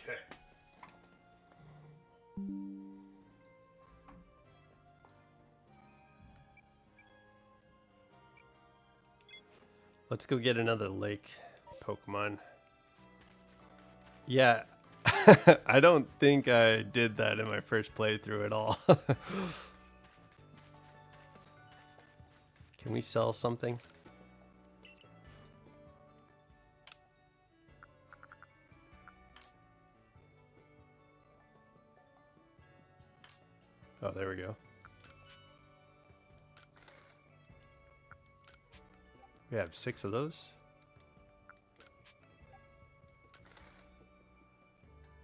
Okay. Let's go get another lake Pokemon. Yeah, I don't think I did that in my first playthrough at all. Can we sell something? Oh, there we go. We have 6 of those.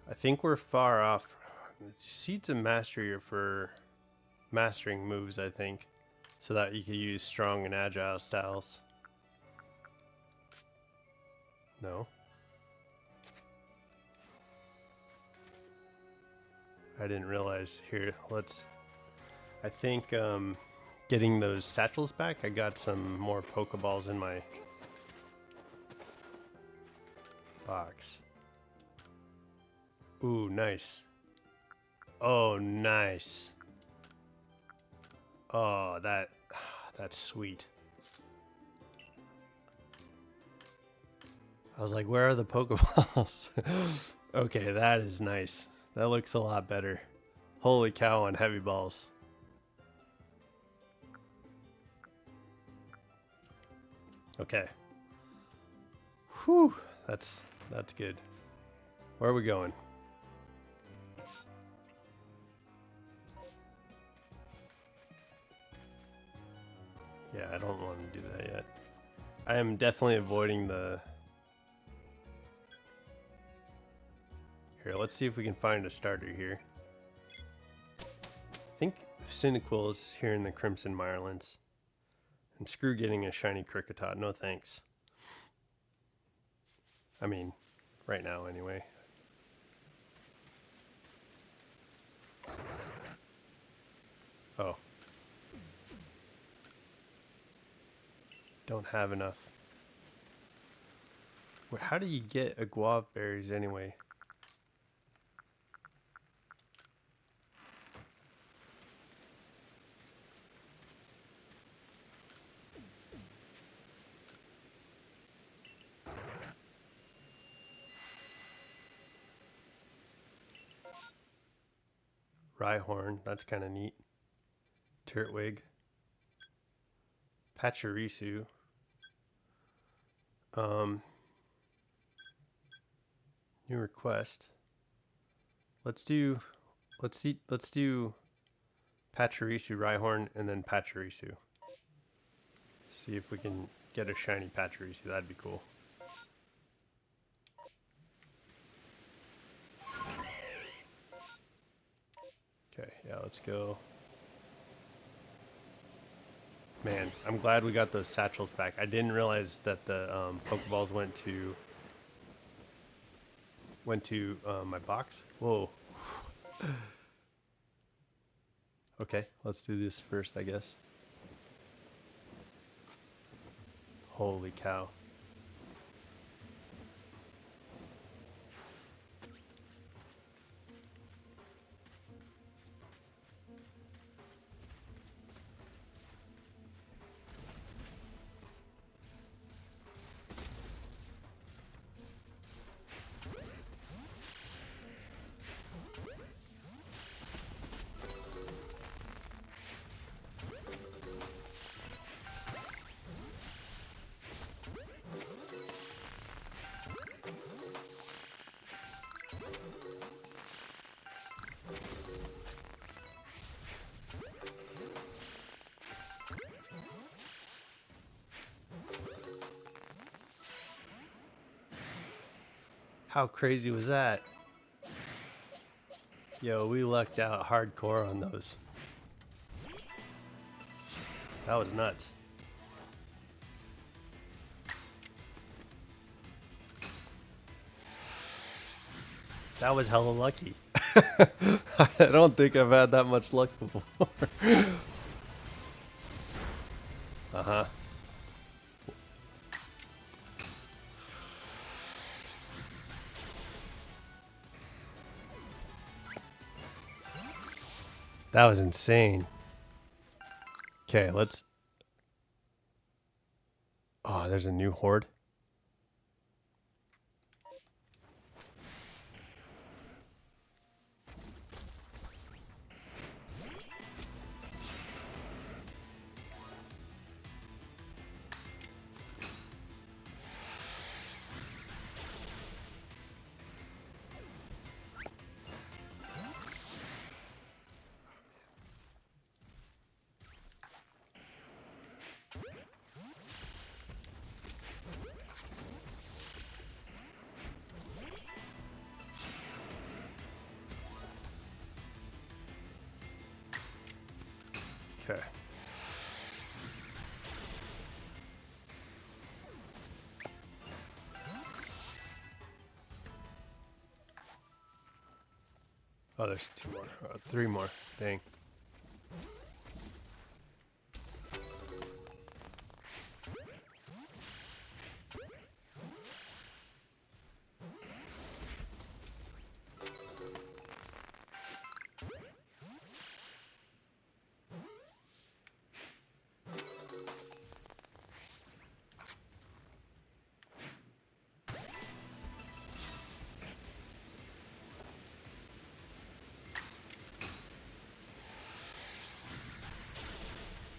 I think we're far off Seeds of Mastery are for mastering moves, I think, so that you can use strong and agile styles. No. I didn't realize. Here, let's... I think getting those satchels back, I got some more Pokeballs in my box. Ooh, nice. Oh, nice. Oh, that's sweet. I was like, where are the Pokeballs? Okay, that is nice. That looks a lot better. Holy cow on heavy balls. Okay. Whew, that's good. Where are we going? Yeah, I don't want to do that yet. I am definitely avoiding the... Here, let's see if we can find a starter here. I think Cyndaquil is here in the Crimson Mirelands. And screw getting a shiny Kricketot, no thanks. I mean, right now anyway. Oh. Don't have enough. Wait, how do you get a guava berries anyway? Rhyhorn, that's kind of neat. Turtwig. Pachirisu. New request. Let's do Pachirisu, Rhyhorn, and then Pachirisu. See if we can get a shiny Pachirisu. That'd be cool. Okay, yeah, let's go. Man, I'm glad we got those satchels back. I didn't realize that the Pokeballs went to my box. Whoa. Okay, let's do this first, I guess. Holy cow. How crazy was that? Yo, we lucked out hardcore on those. That was nuts. That was hella lucky. I don't think I've had that much luck before. Uh-huh. That was insane. Okay, let's... Oh, there's a new horde. Okay. Oh, there's 2 more. 3 more. Dang.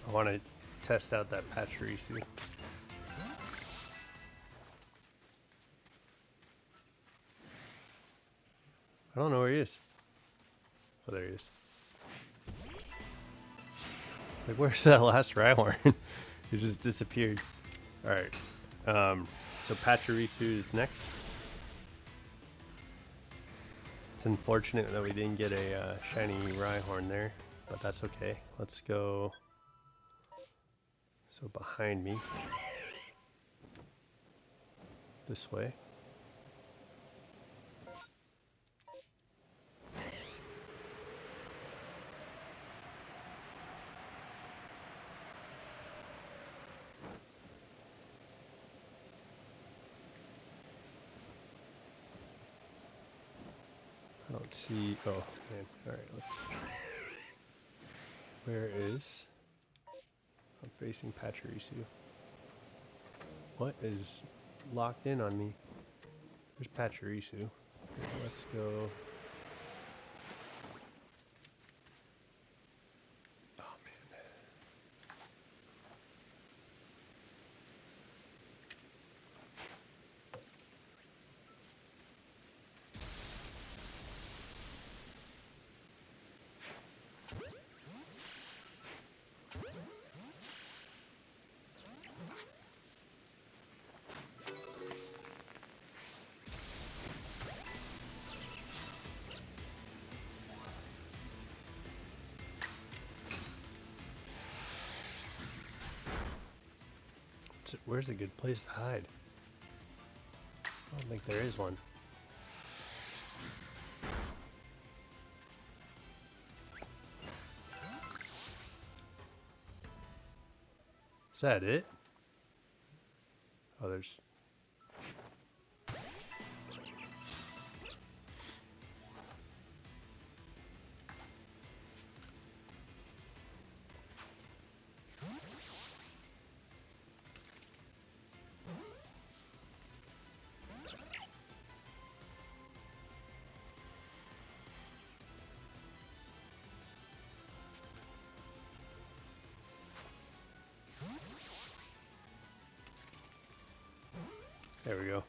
I want to test out that Pachirisu. I don't know where he is. Oh, there he is. Like, where's that last Rhyhorn? He just disappeared. Alright. So Pachirisu is next. It's unfortunate that we didn't get a shiny Rhyhorn there, but that's okay. Let's go. So behind me. This way. I don't see. Oh, man. Alright, let's. Where is. I'm facing Pachirisu. What is locked in on me? There's Pachirisu. Let's go. Oh, man. Where's a good place to hide? I don't think there is one. Is that it? Oh, there's... There we go.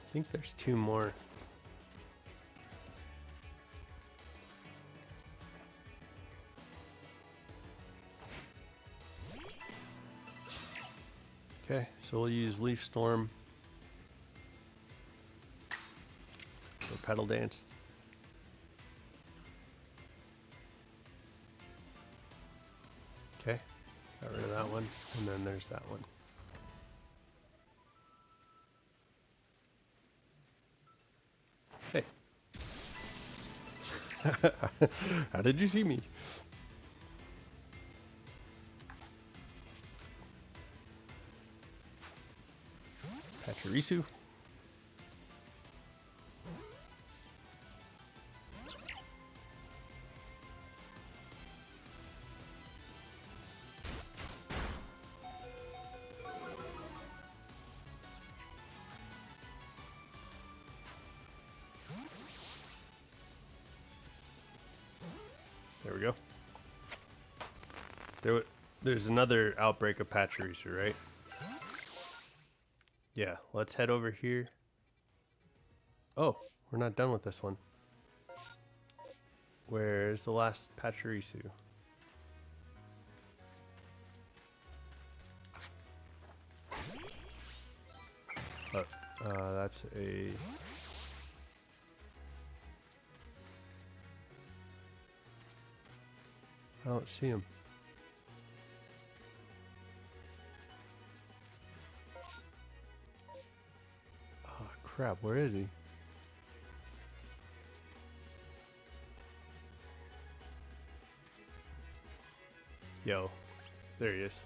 I think there's 2 more. Okay, so we'll use Leaf Storm or Petal Dance. Okay, got rid of that one, and then there's that one. Hey. How did you see me? Pachirisu. There we go. There's another outbreak of Pachirisu, right? Yeah, let's head over here. Oh, we're not done with this one. Where's the last Pachirisu? Oh, that's a... I don't see him. Oh, crap. Where is he? Yo, there he is.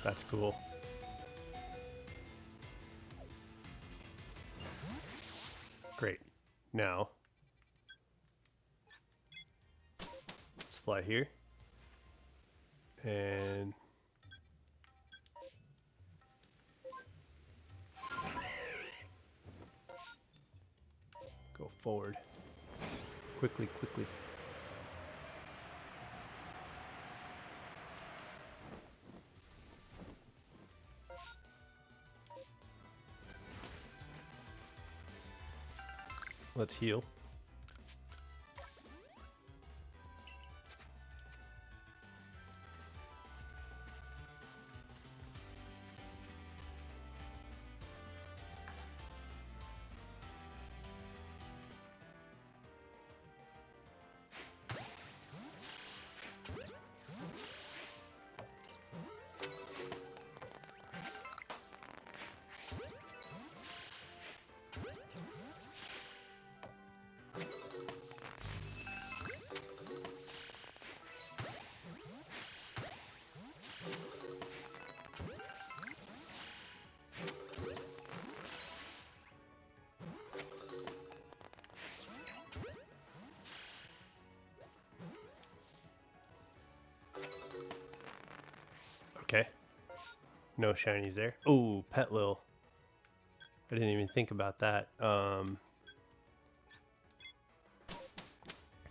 That's cool. Great. Now, let's fly here. And go forward. Quickly, quickly. Let's heal. Okay. No shinies there. Oh, Petlil. I didn't even think about that.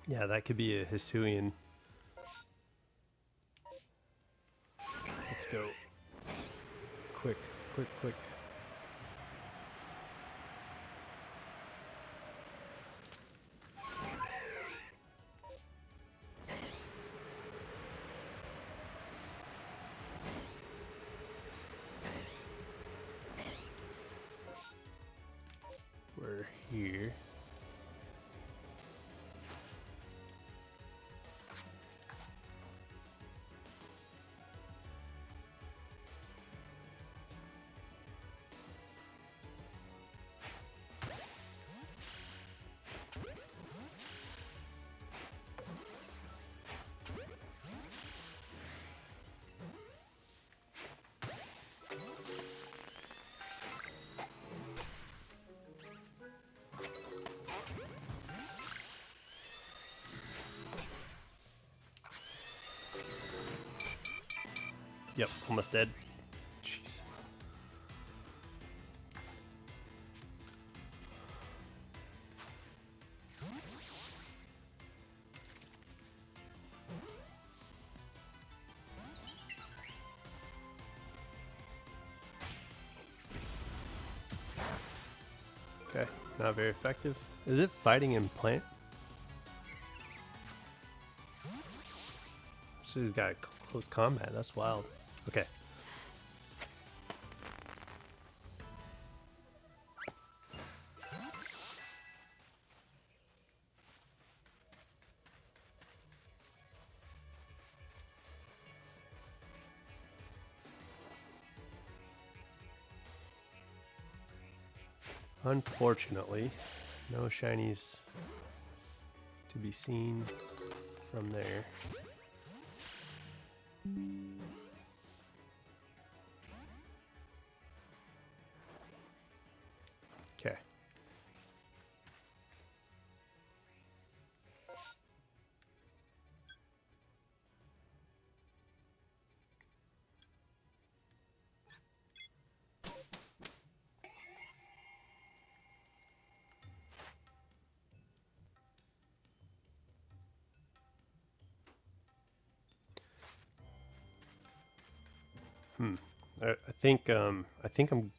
Yeah, that could be a Hisuian. Let's go. Quick, quick, quick. We're here. Yep, almost dead. Jeez. Okay, not very effective. Is it fighting in plant? This has got close combat. That's wild. Okay. Unfortunately, no shinies to be seen from there. Okay. I think I'm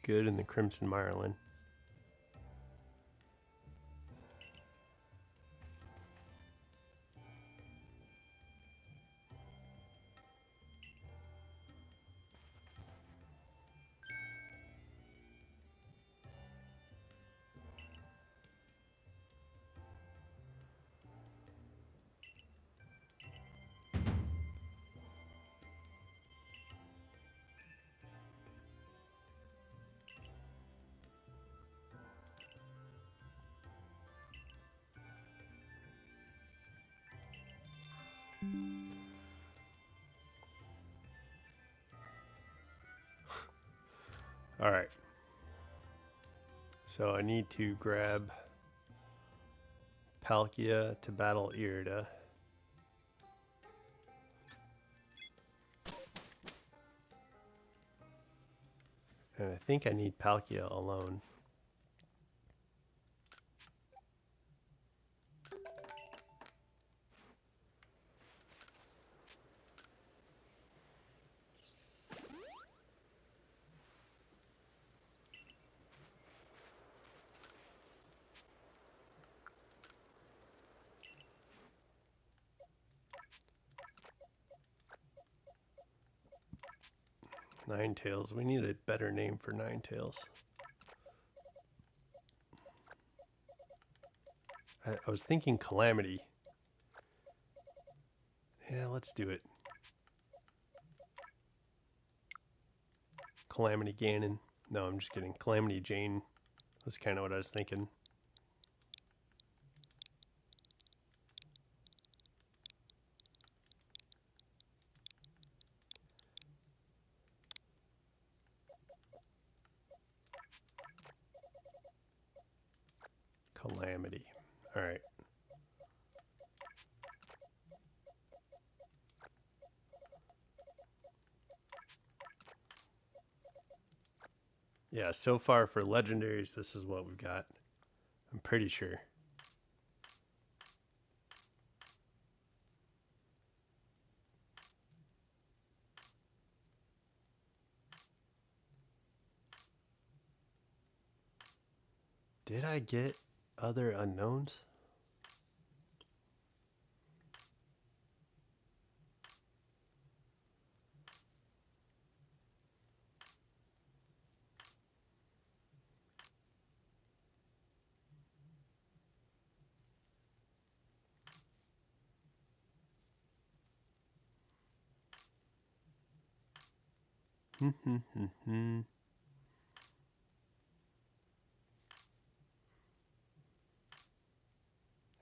good in the Crimson Marlin. All right. So I need to grab Palkia to battle Irida. And I think I need Palkia alone. Ninetales. We need a better name for Ninetales. I was thinking Calamity. Yeah, let's do it. Calamity Ganon. No, I'm just kidding. Calamity Jane was kind of what I was thinking. Calamity. All right. Yeah, so far for legendaries, this is what we've got. I'm pretty sure. Did I get other unknowns?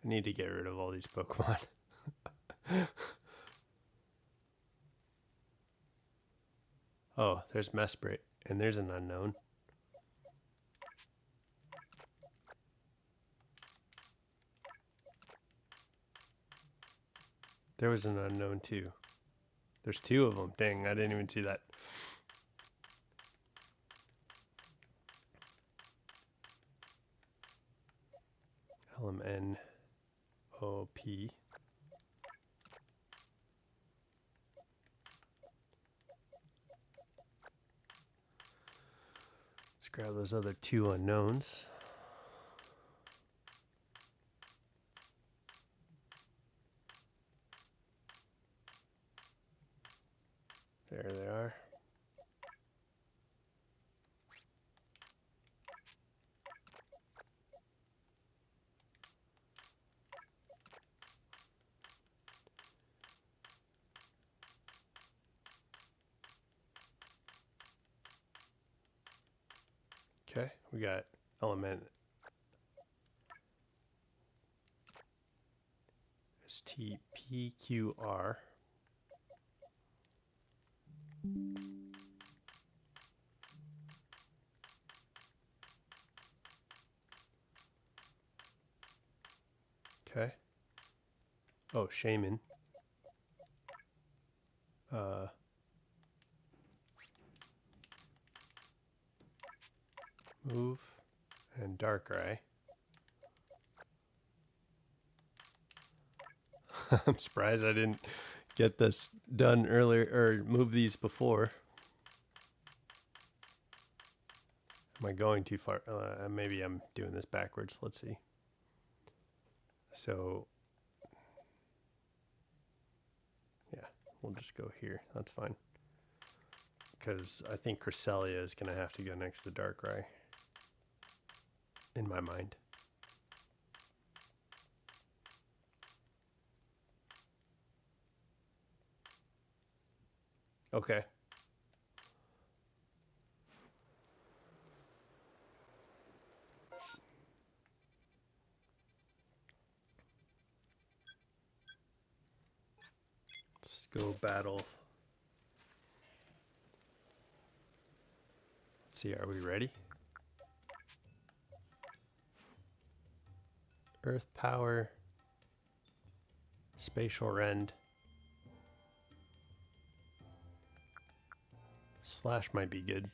I need to get rid of all these Pokemon. Oh, there's Mesprit, and there's an unknown. There was an unknown too. There's two of them. Dang, I didn't even see that. LMNOP. Let's grab those other two unknowns. There they are. Okay, we got element STPQR. Okay. Oh, Shaman. Move and Darkrai. I'm surprised I didn't get this done earlier or move these before. Am I going too far? Maybe I'm doing this backwards. Let's see. So, yeah, we'll just go here. That's fine. Because I think Cresselia is going to have to go next to Darkrai. In my mind. Okay. Let's go battle. Let's see, are we ready? Earth Power. Spatial Rend. Slash might be good.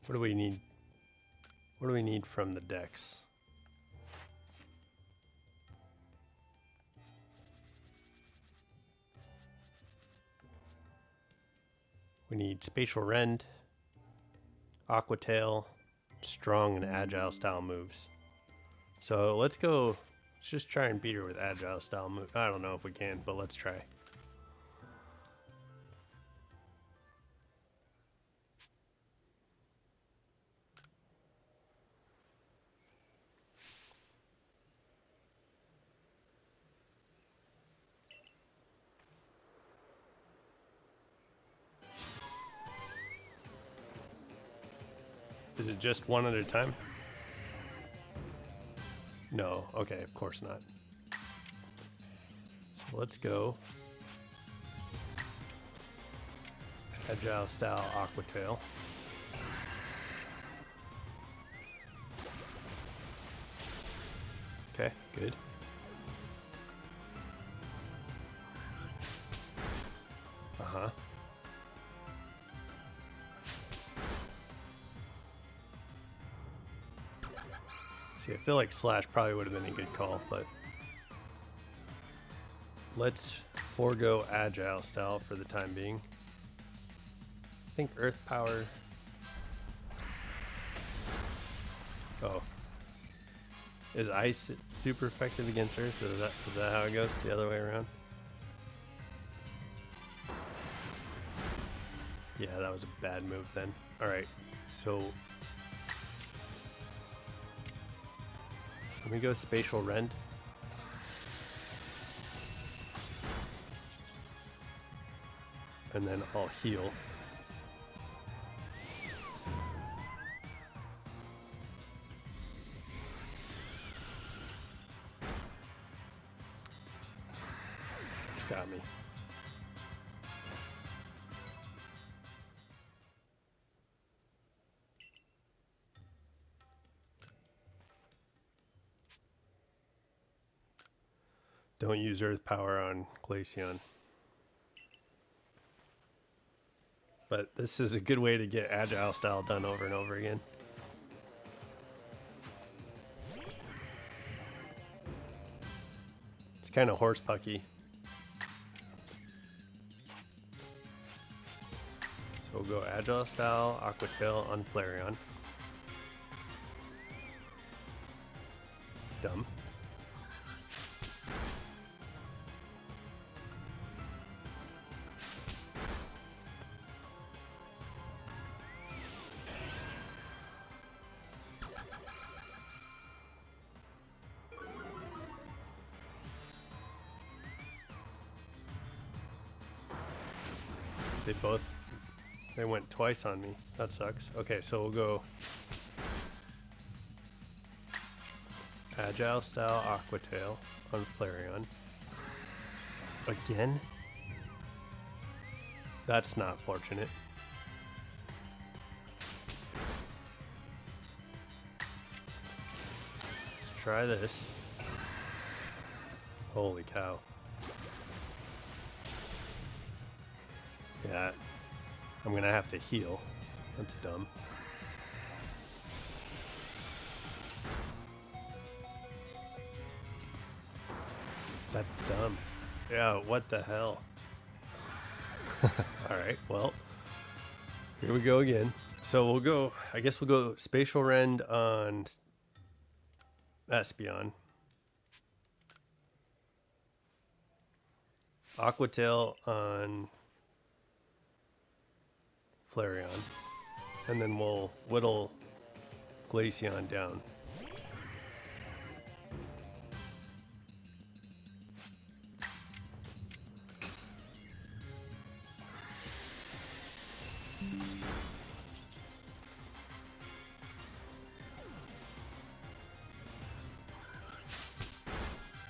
What do we need? What do we need from the decks? We need Spatial Rend, Aqua Tail, strong and agile style moves. So let's go. Let's just try and beat her with agile style moves. I don't know if we can, but let's try. Is it just one at a time? No. Okay, of course not. So let's go. Agile style Aqua Tail. Okay, good. Uh-huh. See, I feel like Slash probably would have been a good call, but let's forego Agile style for the time being. I think Earth Power. Oh. Is Ice super effective against Earth? Or is that how it goes? The other way around? Yeah, that was a bad move then. Alright, so let me go Spatial Rend. And then I'll heal. Got me. Don't use Earth Power on Glaceon. But this is a good way to get Agile style done over and over again. It's kind of horse pucky. So we'll go Agile style, Aqua Tail on Flareon. Dumb. They went twice on me. That sucks. Okay, so we'll go Agile style Aqua Tail on Flareon. Again? That's not fortunate. Let's try this. Holy cow. Yeah. I'm gonna have to heal. That's dumb. That's dumb. Yeah, what the hell? All right, well, here we go again. So we'll go, I guess we'll go Spatial Rend on Espeon. Aquatail on Flareon. And then we'll whittle Glaceon down.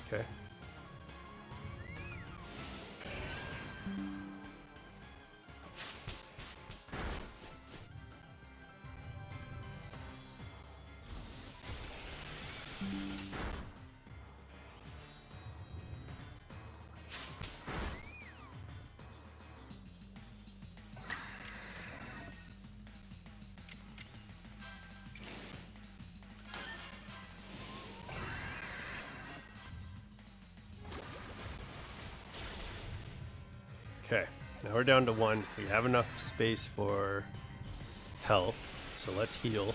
Okay. Okay, now we're down to 1. We have enough space for health, so let's heal.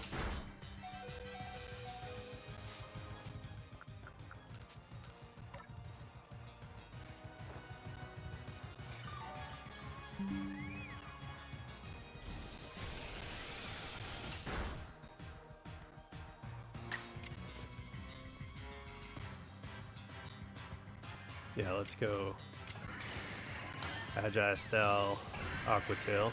Yeah, let's go Agile Style Aquatail.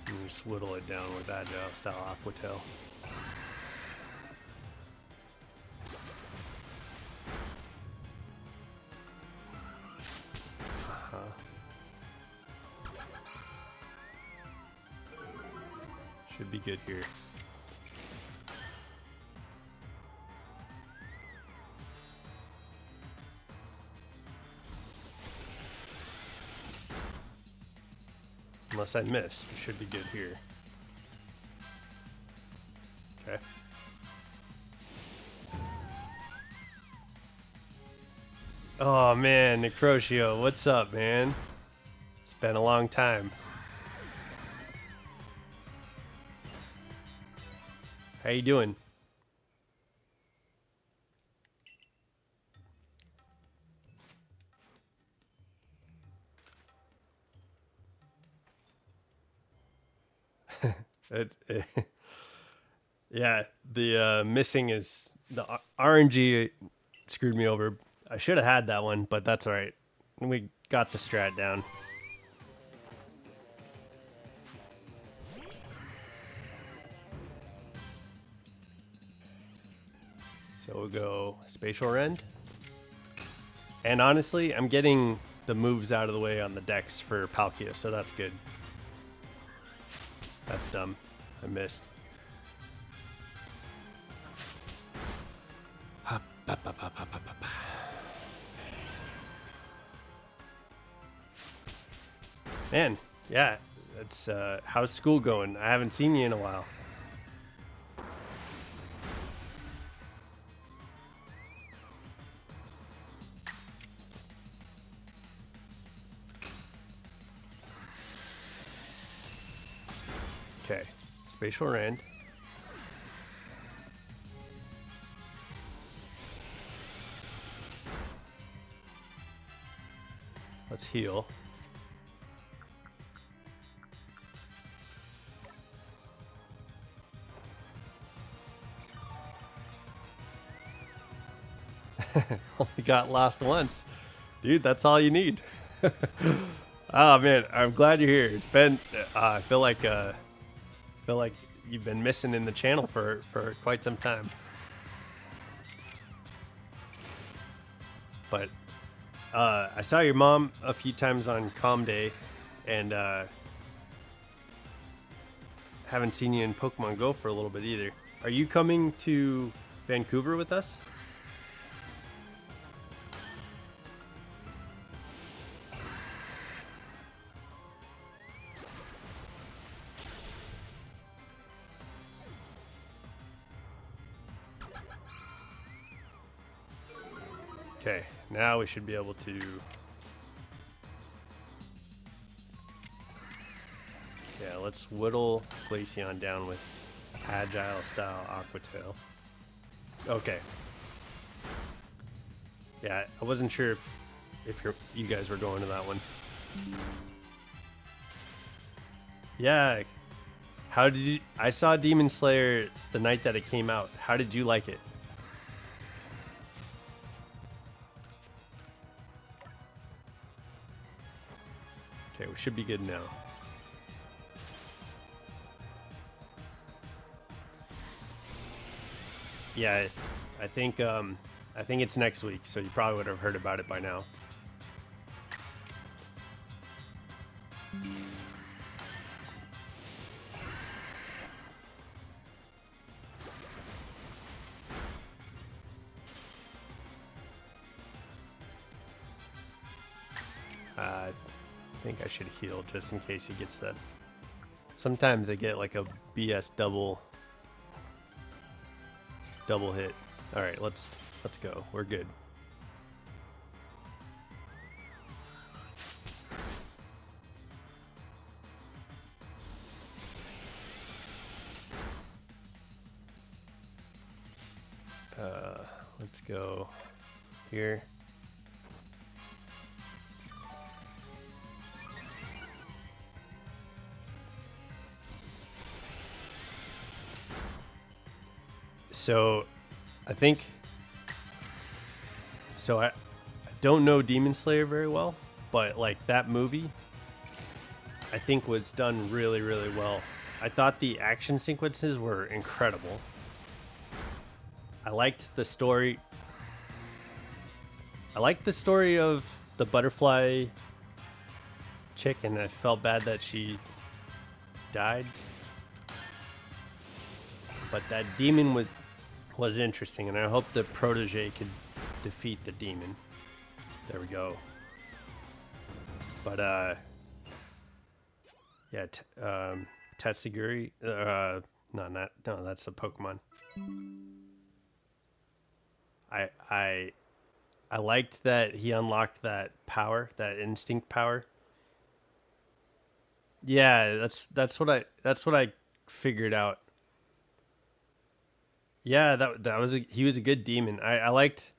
And just whittle it down with Agile Style Aquatail. Should be good here. Unless I miss, it should be good here. Okay. Oh man, Necrotio, what's up, man? It's been a long time. How you doing? Yeah, the missing is the RNG screwed me over. I should have had that one, but that's all right. We got the strat down. So we'll go Spatial Rend. And honestly, I'm getting the moves out of the way on the decks for Palkia, so that's good. That's dumb. I missed. Man, yeah, it's how's school going? I haven't seen you in a while. Okay, Spatial Rend. Let's heal. Only got lost once. Dude, that's all you need. Oh man, I'm glad you're here. It's been I feel like you've been missing in the channel for quite some time. But I saw your mom a few times on Com Day, and haven't seen you in Pokemon Go for a little bit either. Are you coming to Vancouver with us? Okay, now we should be able to. Yeah, let's whittle Glaceon down with Agile style Aqua Tail. Okay. Yeah, I wasn't sure if you guys were going to that one. Yeah. How did you? I saw Demon Slayer the night that it came out. How did you like it? Okay, we should be good now. Yeah, I think it's next week, so you probably would have heard about it by now. I think I should heal just in case he gets that. Sometimes I get like a BS double hit. All right, let's go. We're good. Let's go here. So, I don't know Demon Slayer very well, but like that movie, I think was done really, really well. I thought the action sequences were incredible. I liked the story. I liked the story of the butterfly chick, and I felt bad that she died. But that demon was interesting, and I hope the protege could defeat the demon. There we go. But yeah, Tatsugiri. No, that's a Pokemon. I liked that he unlocked that power, that instinct power. Yeah, that's what I figured out. Yeah, he was a good demon. I liked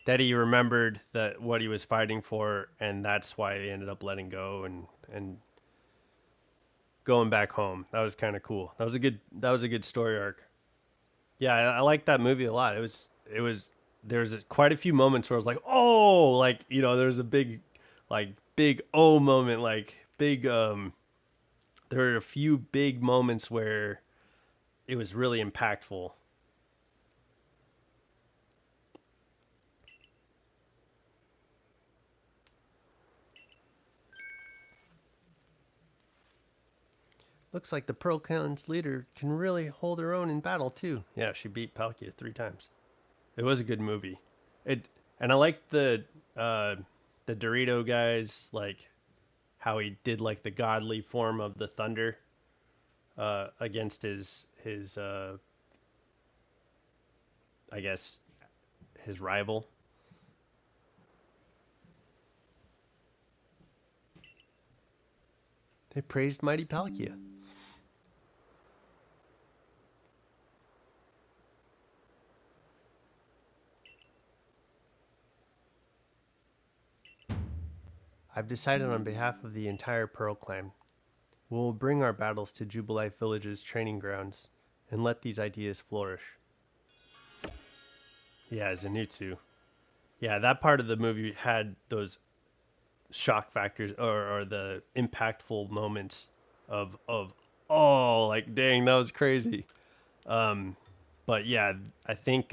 that he remembered that what he was fighting for, and that's why he ended up letting go and going back home. That was kind of cool. That was a good story arc. Yeah, I liked that movie a lot. There's quite a few moments where I was like, oh, like, you know, there's a big oh moment, like big there were a few big moments where it was really impactful. Looks like the Pearl Clan's leader can really hold her own in battle too. Yeah, she beat Palkia 3 times. It was a good movie. And I liked the Dorito guys, like how he did like the godly form of the thunder against his I guess his rival. They praised mighty Palkia. I've decided on behalf of the entire Pearl Clan. We will bring our battles to Jubilife Village's training grounds and let these ideas flourish. Yeah, Zenitsu. Yeah, that part of the movie had those shock factors or the impactful moments of oh, like dang, that was crazy. But yeah, I think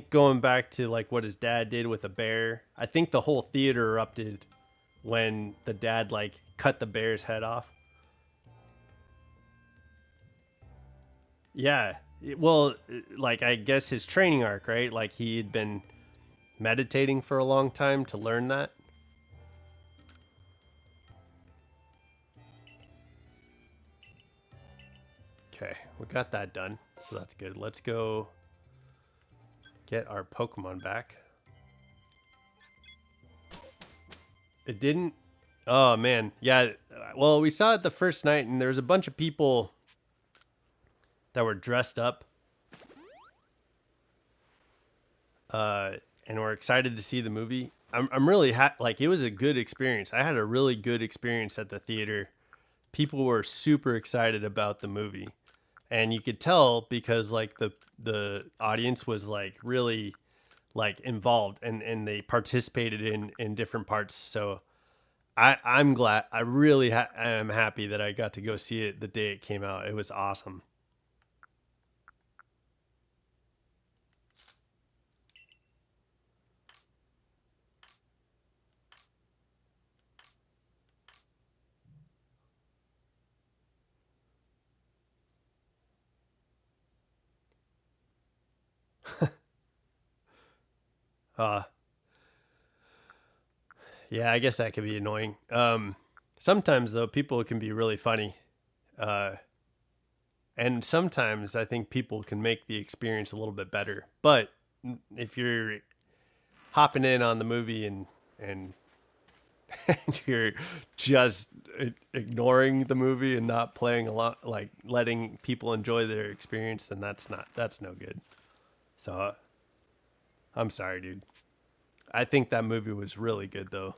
going back to like what his dad did with a bear, I think the whole theater erupted when the dad like cut the bear's head off. Yeah. Well, like I guess his training arc, right? Like he had been meditating for a long time to learn that. Okay, we got that done. So that's good. Let's go get our Pokemon back. It didn't. Oh man, yeah. Well, we saw it the first night, and there was a bunch of people that were dressed up, uh, and were excited to see the movie. I'm really like it was a good experience. I had a really good experience at the theater. People were super excited about the movie, and you could tell because like the audience was like really like involved, and they participated in different parts. So I'm glad. I really am happy that I got to go see it the day it came out. It was awesome. Uh yeah, I guess that could be annoying. Sometimes though, people can be really funny. Uh, and sometimes I think people can make the experience a little bit better. But if you're hopping in on the movie and and you're just ignoring the movie and not playing a lot, like letting people enjoy their experience, then that's no good. So I'm sorry, dude. I think that movie was really good though.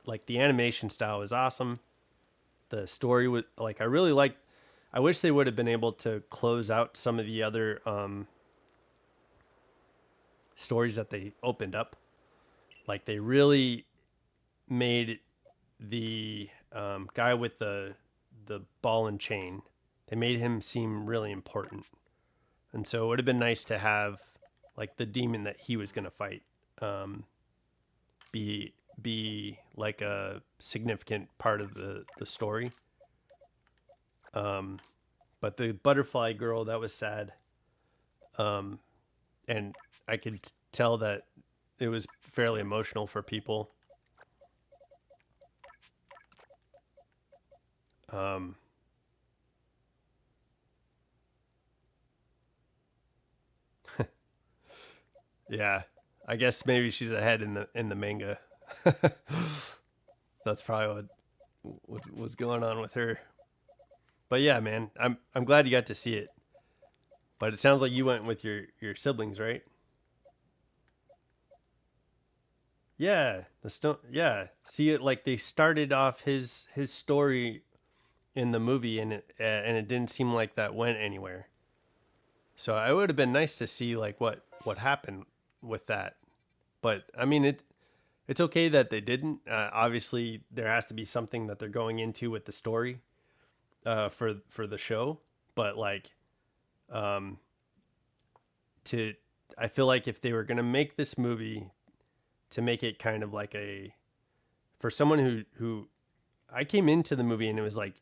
Like the animation style was awesome. The story was like I really liked. I wish they would have been able to close out some of the other stories that they opened up. Like they really made the guy with the ball and chain. They made him seem really important, and so it would have been nice to have like the demon that he was gonna fight um, be like a significant part of the story. Um, but the butterfly girl, that was sad. Um, and I could tell that it was fairly emotional for people. Um, yeah, I guess maybe she's ahead in the manga. That's probably what was going on with her. But yeah, man, I'm glad you got to see it. But it sounds like you went with your siblings, right? Yeah, the stone. Yeah, see it like they started off his story in the movie, and it didn't seem like that went anywhere. So it would have been nice to see like what happened with that. But I mean it's okay that they didn't. Obviously, there has to be something that they're going into with the story for the show. But like um, to I feel like if they were gonna make this movie to make it kind of like a for someone who I came into the movie and it was like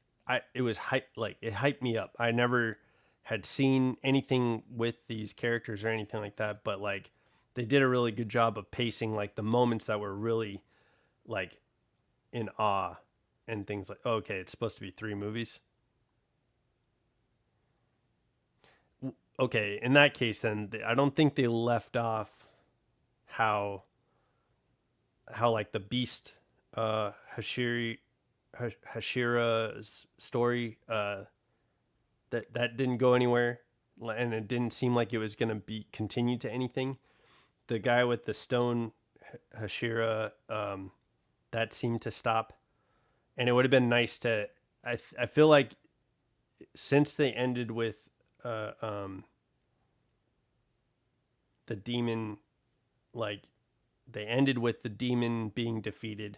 it was hype like it hyped me up. I never had seen anything with these characters or anything like that, but like they did a really good job of pacing like the moments that were really like in awe and things like okay, it's supposed to be three movies. Okay, in that case then I don't think they left off how like the beast Hashira's story that didn't go anywhere, and it didn't seem like it was going to be continued to anything. The guy with the stone Hashira, that seemed to stop, and it would have been nice to. I feel like since they ended with uh, um, the demon, like they ended with the demon being defeated,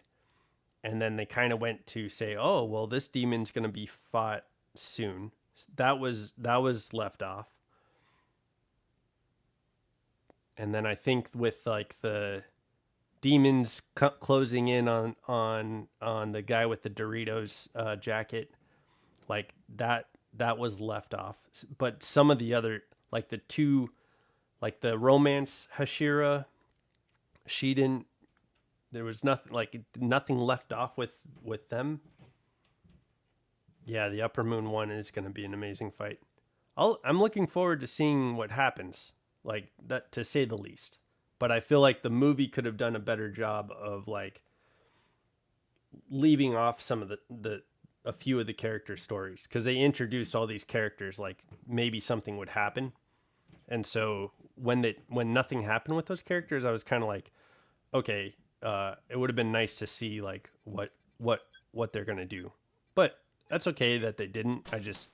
and then they kind of went to say, "Oh, well, this demon's going to be fought soon." That was left off, and then I think with like the demons closing in on the guy with the Doritos jacket, like that was left off. But some of the other like the two like the romance Hashira, she didn't. There was nothing like nothing left off with them. Yeah, the Upper Moon one is going to be an amazing fight. I'm looking forward to seeing what happens, like that to say the least. But I feel like the movie could have done a better job of like leaving off some of the a few of the character stories because they introduced all these characters like maybe something would happen, and so when nothing happened with those characters, I was kind of like, okay, it would have been nice to see like what they're gonna do, but that's okay that they didn't. I just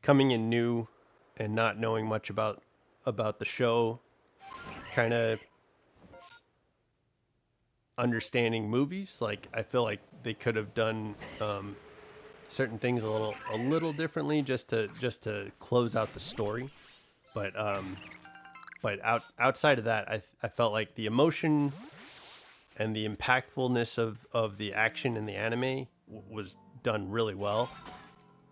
coming in new and not knowing much about the show, kind of understanding movies. Like I feel like they could have done certain things a little differently just to close out the story. But outside of that, I felt like the emotion and the impactfulness of the action in the anime was done really well,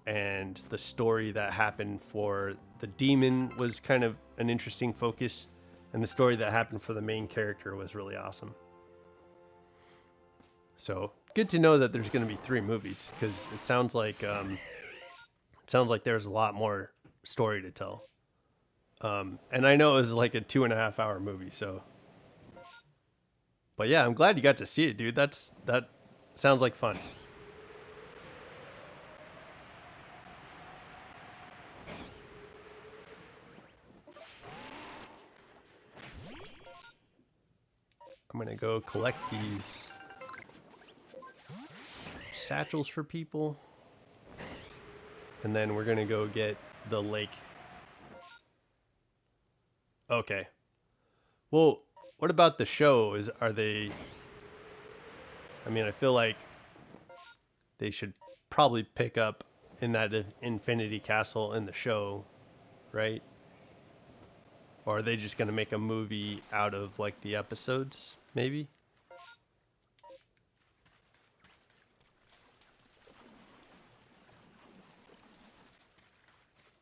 and the story that happened for the demon was kind of an interesting focus, and the story that happened for the main character was really awesome. So good to know that there's going to be 3 movies because it sounds like there's a lot more story to tell. And I know it was like a 2.5 hour movie, so. But yeah, I'm glad you got to see it, dude. That sounds like fun. I'm gonna go collect these satchels for people, and then we're gonna go get the lake. Okay. Well, what about the show? Are they? I mean, I feel like they should probably pick up in that Infinity Castle in the show, right? Or are they just gonna make a movie out of like the episodes, maybe?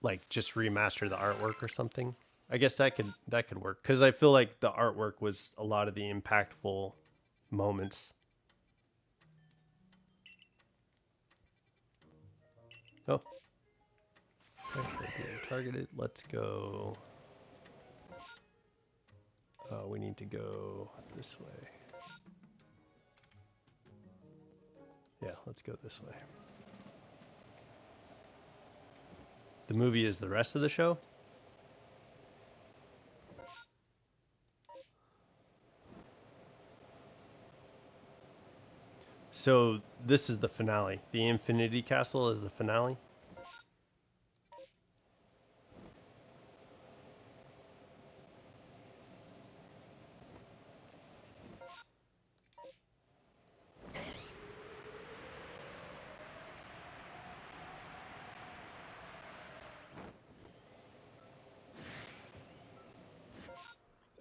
Like just remaster the artwork or something. I guess that could work because I feel like the artwork was a lot of the impactful moments. Oh, okay, being targeted. Let's go. We need to go this way. Yeah, let's go this way. The movie is the rest of the show? So this is the finale. The Infinity Castle is the finale?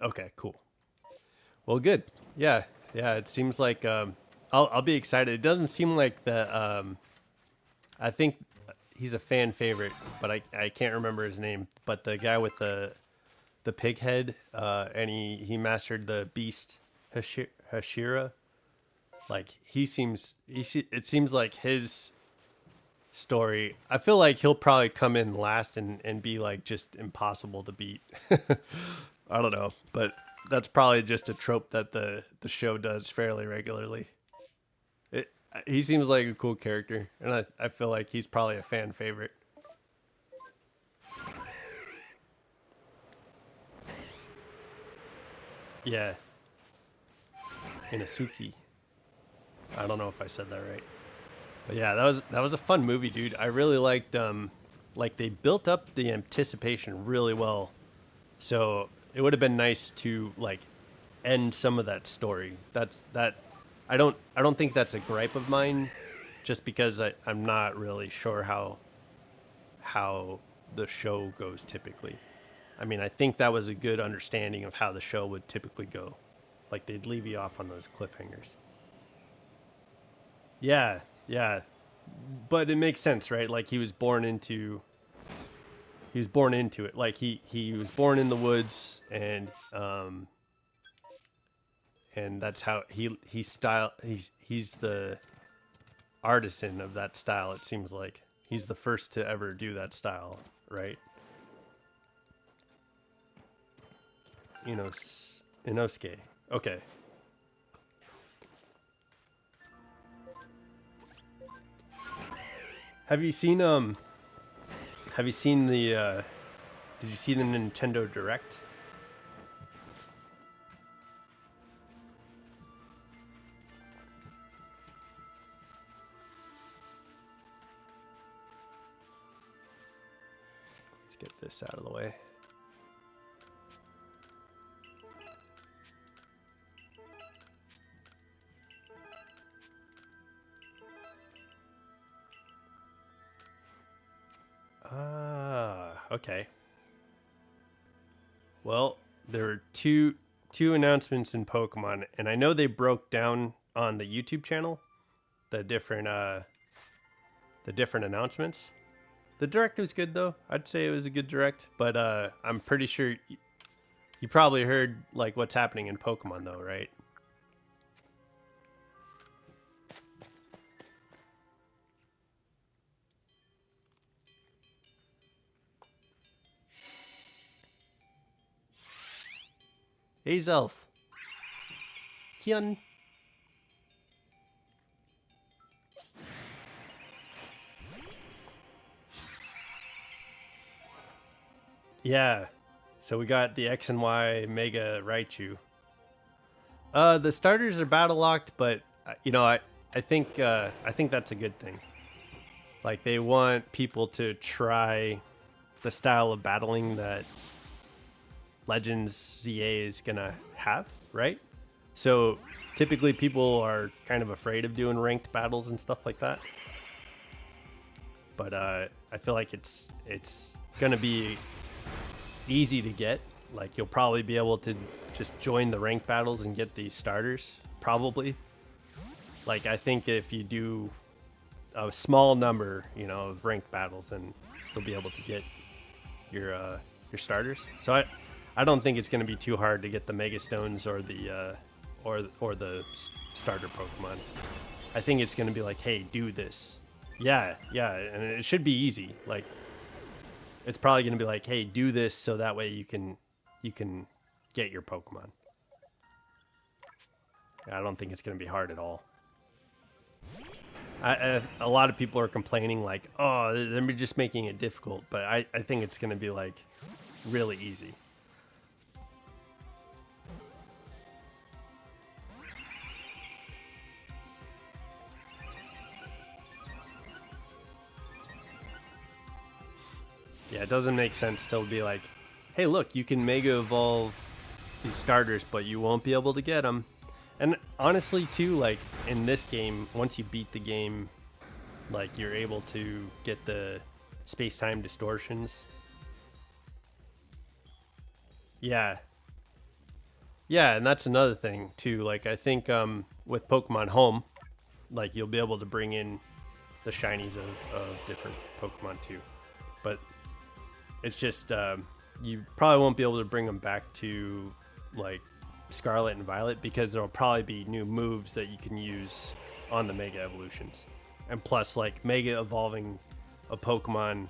Okay, cool. Well, good. Yeah, yeah. It seems like I'll be excited. It doesn't seem like the I think he's a fan favorite, but I can't remember his name. But the guy with the pig head, and he mastered the beast Hashira. Like it seems like his story. I feel like he'll probably come in last and be like just impossible to beat. I don't know, but that's probably just a trope that the show does fairly regularly. He seems like a cool character, and I feel like he's probably a fan favorite. Yeah, Inasuki. I don't know if I said that right, but yeah, that was a fun movie, dude. I really liked like they built up the anticipation really well. So it would have been nice to like end some of that story. That I don't think that's a gripe of mine, just because I'm not really sure how the show goes typically. I mean, I think that was a good understanding of how the show would typically go. Like they'd leave you off on those cliffhangers. Yeah, yeah, but it makes sense, right? Like he was born into it. Like he was born in the woods, and that's how he's the artisan of that style. It seems like he's the first to ever do that style, right? Inosuke. Okay. Have you seen Have you seen the? Did you see the Nintendo Direct? Let's get this out of the way. Okay. Well, there were two announcements in Pokemon, and I know they broke down on the YouTube channel the different announcements. The direct was good though. I'd say it was a good direct, but I'm pretty sure you probably heard like what's happening in Pokemon though, right? Hey, Zelf. Hyun. Yeah. So we got the X and Y Mega Raichu. The starters are battle locked, but you know, I think that's a good thing. Like they want people to try the style of battling that Legends ZA is gonna have, right? So typically people are kind of afraid of doing ranked battles and stuff like that. But I feel like it's gonna be easy to get. Like you'll probably be able to just join the ranked battles and get these starters, probably. Like I think if you do a small number, you know, of ranked battles, then you'll be able to get your starters. So I don't think it's going to be too hard to get the Mega Stones or the or the starter Pokemon. I think it's going to be like, hey, do this. Yeah, and it should be easy. Like it's probably going to be like, hey, do this so that way you can get your Pokemon. I don't think it's going to be hard at all. A lot of people are complaining like, oh, they're just making it difficult, but I think it's going to be like really easy. Yeah, it doesn't make sense to be like, hey, look, you can Mega Evolve these starters, but you won't be able to get them. And honestly, too, like in this game, once you beat the game, like you're able to get the space-time distortions. Yeah. Yeah, and that's another thing, too. Like, I think with Pokemon Home, like you'll be able to bring in the shinies of different Pokemon, too. But it's just you probably won't be able to bring them back to like Scarlet and Violet because there'll probably be new moves that you can use on the Mega Evolutions. And plus, like Mega evolving a Pokemon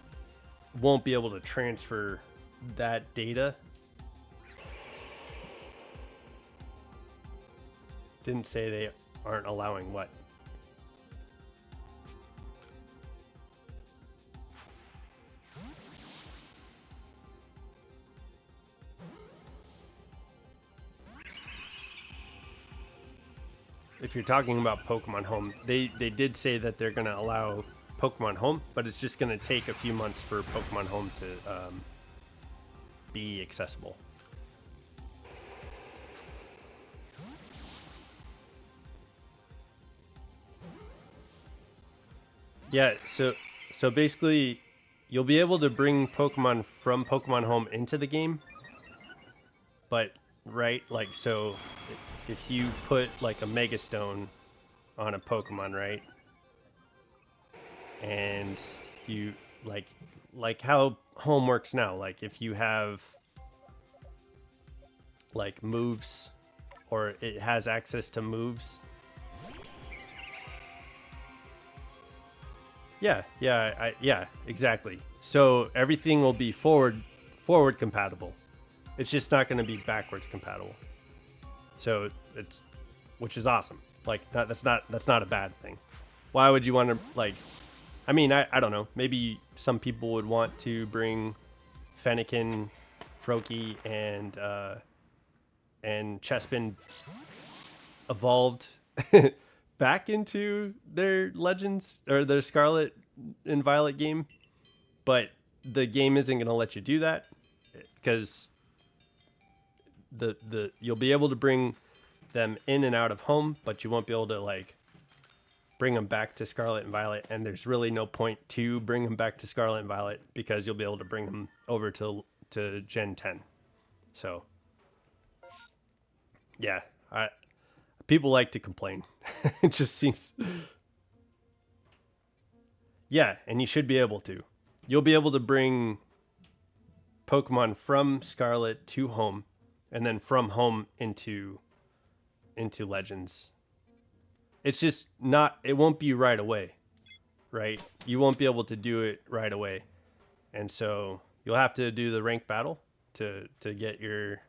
won't be able to transfer that data. Didn't say they aren't allowing what? If you're talking about Pokemon Home, they did say that they're going to allow Pokemon Home, but it's just going to take a few months for Pokemon Home to be accessible. Yeah, so basically, you'll be able to bring Pokemon from Pokemon Home into the game, but right, like so. If you put like a Mega Stone on a Pokemon, right? And you like how Home works now, like if you have like moves or it has access to moves. Yeah, exactly. So everything will be forward compatible. It's just not going to be backwards compatible. So which is awesome. Like that's not a bad thing. Why would you want to like I mean, I don't know. Maybe some people would want to bring Fennekin, Froakie, and Chespin evolved back into their Legends or their Scarlet and Violet game, but the game isn't going to let you do that because the you'll be able to bring them in and out of home, but you won't be able to like bring them back to Scarlet and Violet, and there's really no point to bring them back to Scarlet and Violet because you'll be able to bring them over to Gen 10. So yeah, people like to complain. It just seems. Yeah, and you should be able to. You'll be able to bring Pokemon from Scarlet to home, and then from home into Legends. It's just not. It won't be right away, right? You won't be able to do it right away, and so you'll have to do the ranked battle to get your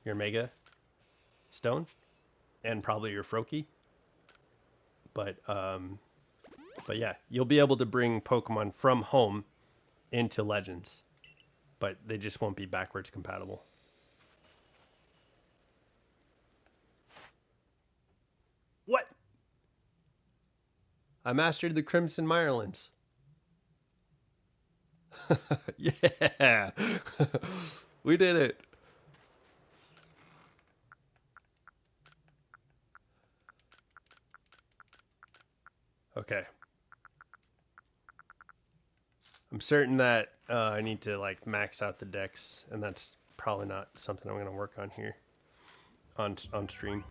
Mega Stone and probably your Froakie. But yeah, you'll be able to bring Pokemon from home into Legends, but they just won't be backwards compatible. What? I mastered the Crimson Mirelins. Yeah. We did it. Okay. I'm certain that I need to like max out the decks, and that's probably not something I'm going to work on here on stream.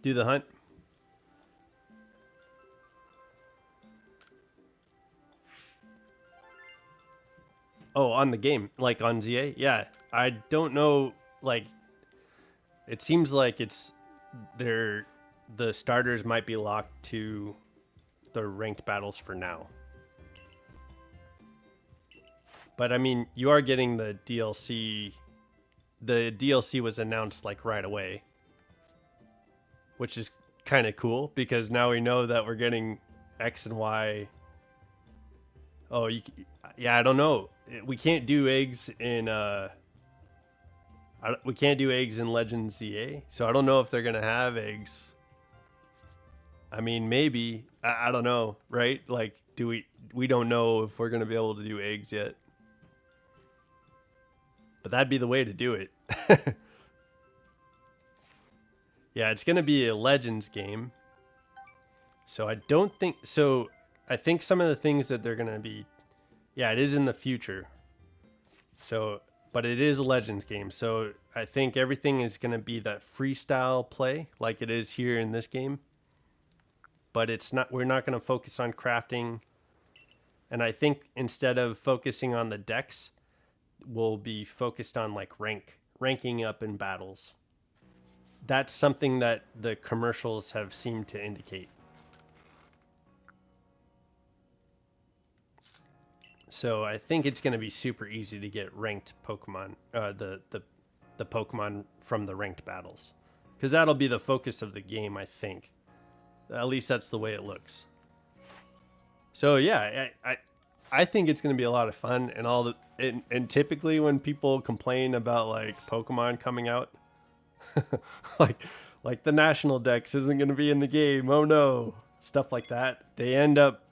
Do the hunt. Oh, on the game, like on ZA? Yeah. I don't know, like it seems like the starters might be locked to the ranked battles for now. But I mean, you are getting the DLC. The DLC was announced like right away, which is kind of cool because now we know that we're getting X and Y. Oh, yeah, I don't know. We can't do eggs in we can't do eggs in Legends ZA, so I don't know if they're gonna have eggs. I mean, maybe. I don't know, right? Like, we don't know if we're gonna be able to do eggs yet. But that'd be the way to do it. Yeah, it's gonna be a Legends game. So I don't think so. I think some of the things that they're gonna be, yeah, it is in the future. So, but it is a Legends game. So I think everything is gonna be that freestyle play, like it is here in this game. But it's not. We're not gonna focus on crafting. And I think instead of focusing on the decks, we'll be focused on like ranking up in battles. That's something that the commercials have seemed to indicate. So I think it's going to be super easy to get ranked Pokemon, the Pokemon from the ranked battles, because that'll be the focus of the game. I think, at least that's the way it looks. So yeah, I think it's going to be a lot of fun, and typically when people complain about like Pokemon coming out, like the national dex isn't going to be in the game. Oh no, stuff like that. They end up.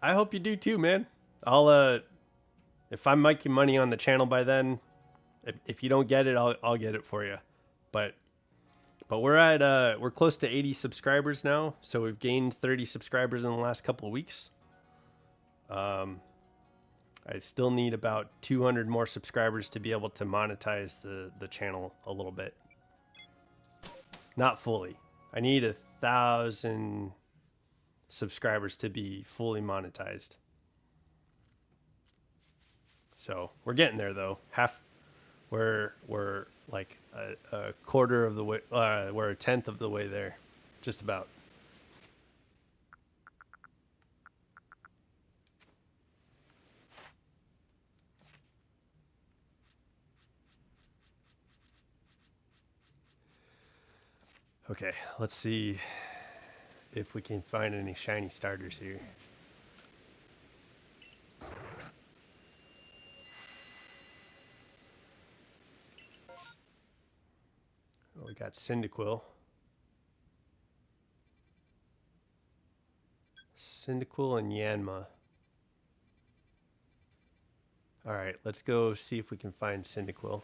I hope you do too, man. I'll if I'm making money on the channel by then, if you don't get it, I'll get it for you. But we're close to 80 subscribers now, so we've gained 30 subscribers in the last couple of weeks. I still need about 200 more subscribers to be able to monetize the channel a little bit. Not fully. I need 1,000 subscribers to be fully monetized. So we're getting there though. We're like a quarter of the way. We're a tenth of the way there, just about. Okay, let's see if we can find any shiny starters here. Oh, we got Cyndaquil. Cyndaquil and Yanma. Alright, let's go see if we can find Cyndaquil.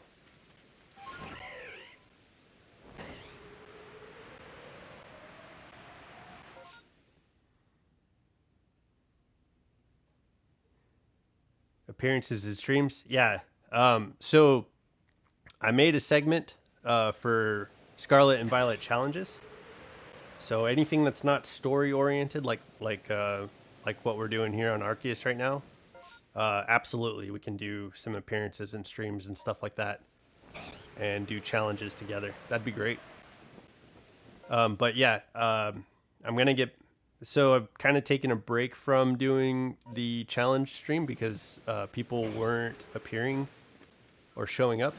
Appearances and streams? Yeah. So I made a segment for Scarlet and Violet challenges. So anything that's not story oriented, like what we're doing here on Arceus right now, absolutely we can do some appearances and streams and stuff like that, and do challenges together. That'd be great. But yeah, I'm gonna get. So I've kind of taken a break from doing the challenge stream because people weren't appearing or showing up.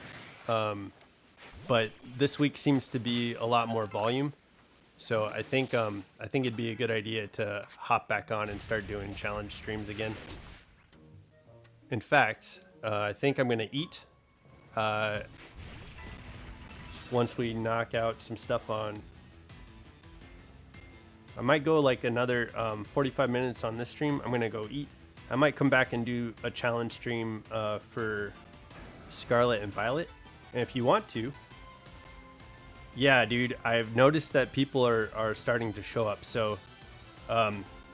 But this week seems to be a lot more volume. So I think it'd be a good idea to hop back on and start doing challenge streams again. In fact, I think I'm gonna eat once we knock out some stuff on. I might go like another 45 minutes on this stream. I'm gonna go eat. I might come back and do a challenge stream for Scarlet and Violet. And if you want to, yeah, dude, I've noticed that people are starting to show up. So,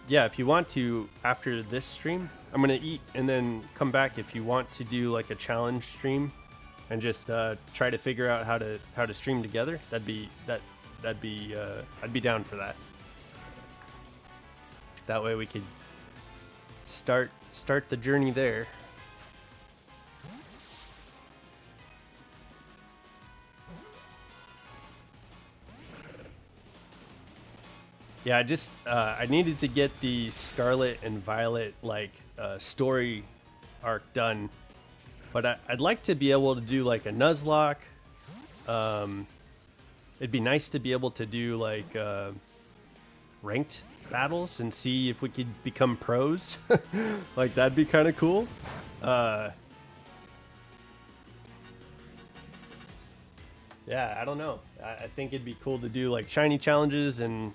yeah, if you want to, after this stream, I'm gonna eat and then come back if you want to do like a challenge stream and just try to figure out how to stream together. I'd be down for that. That way we could start the journey there. Yeah, I needed to get the Scarlet and Violet story arc done, but I'd like to be able to do like a Nuzlocke. It'd be nice to be able to do like ranked battles and see if we could become pros. Like that'd be kind of cool. Yeah, I don't know. I think it'd be cool to do like shiny challenges and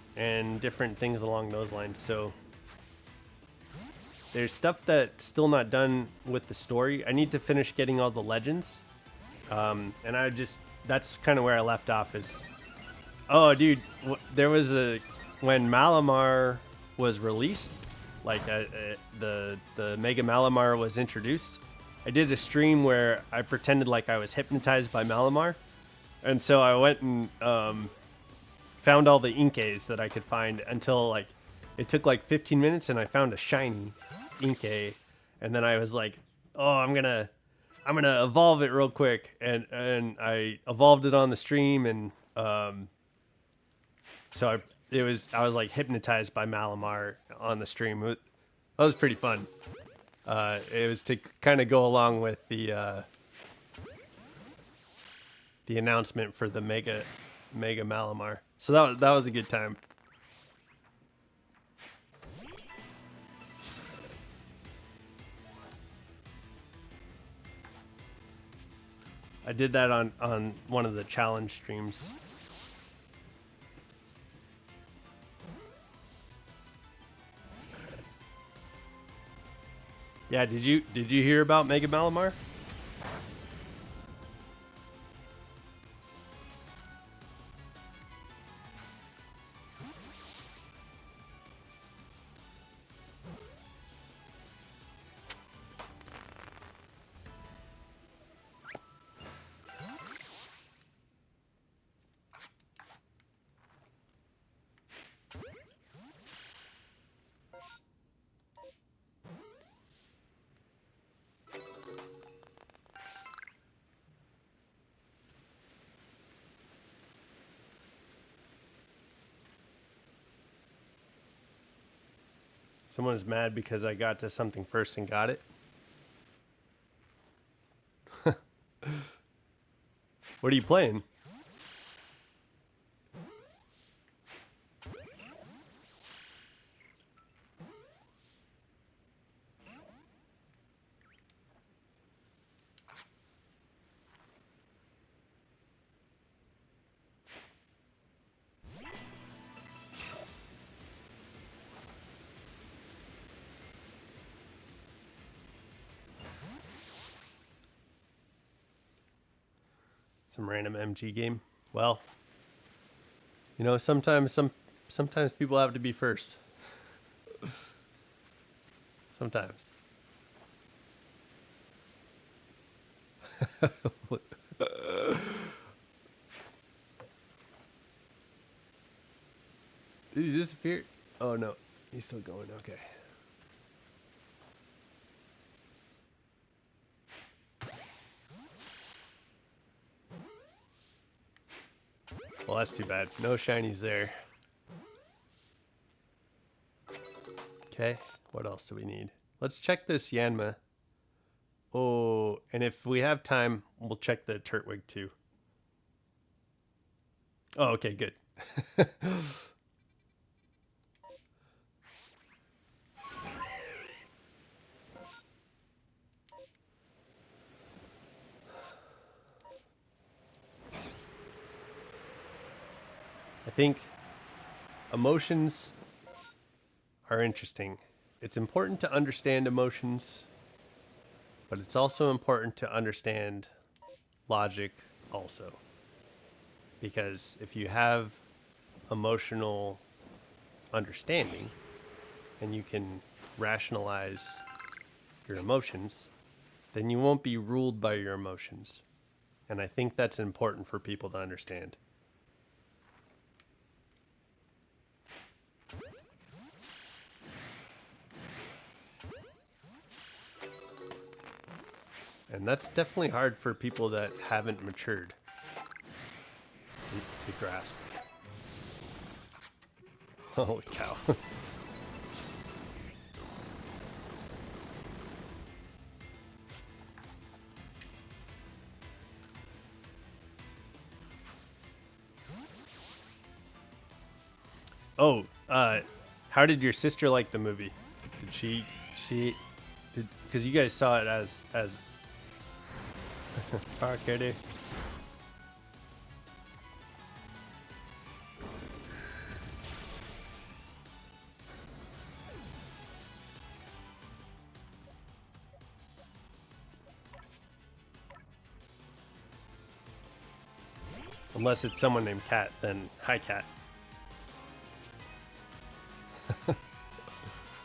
different things along those lines. So there's stuff that's still not done with the story. I need to finish getting all the legends. And that's kind of where I left off is, oh dude, there was when Malamar was released, like the Mega Malamar was introduced, I did a stream where I pretended like I was hypnotized by Malamar. And so I went and found all the Inkays that I could find until like it took like 15 minutes and I found a shiny Inkay. And then I was like, oh, I'm gonna evolve it real quick. And I evolved it on the stream. And so I was like hypnotized by Malamar on the stream. That was pretty fun. It was to kind of go along with the announcement for the Mega Malamar. So that was a good time. I did that on one of the challenge streams. Yeah, did you hear about Mega Malamar? Someone is mad because I got to something first and got it. What are you playing? Some random MG game. Well, you know, sometimes people have to be first. Sometimes. Did he disappear? Oh no, he's still going. Okay. Well, that's too bad. No shinies there. Okay, what else do we need? Let's check this Yanma. Oh, and if we have time, we'll check the Turtwig too. Oh, okay, good. I think emotions are interesting. It's important to understand emotions, but it's also important to understand logic also. Because if you have emotional understanding and you can rationalize your emotions, then you won't be ruled by your emotions. And I think that's important for people to understand. And that's definitely hard for people that haven't matured to grasp. Holy cow. Oh, how did your sister like the movie? Did she because you guys saw it as arcade. Unless it's someone named Cat, then hi Cat.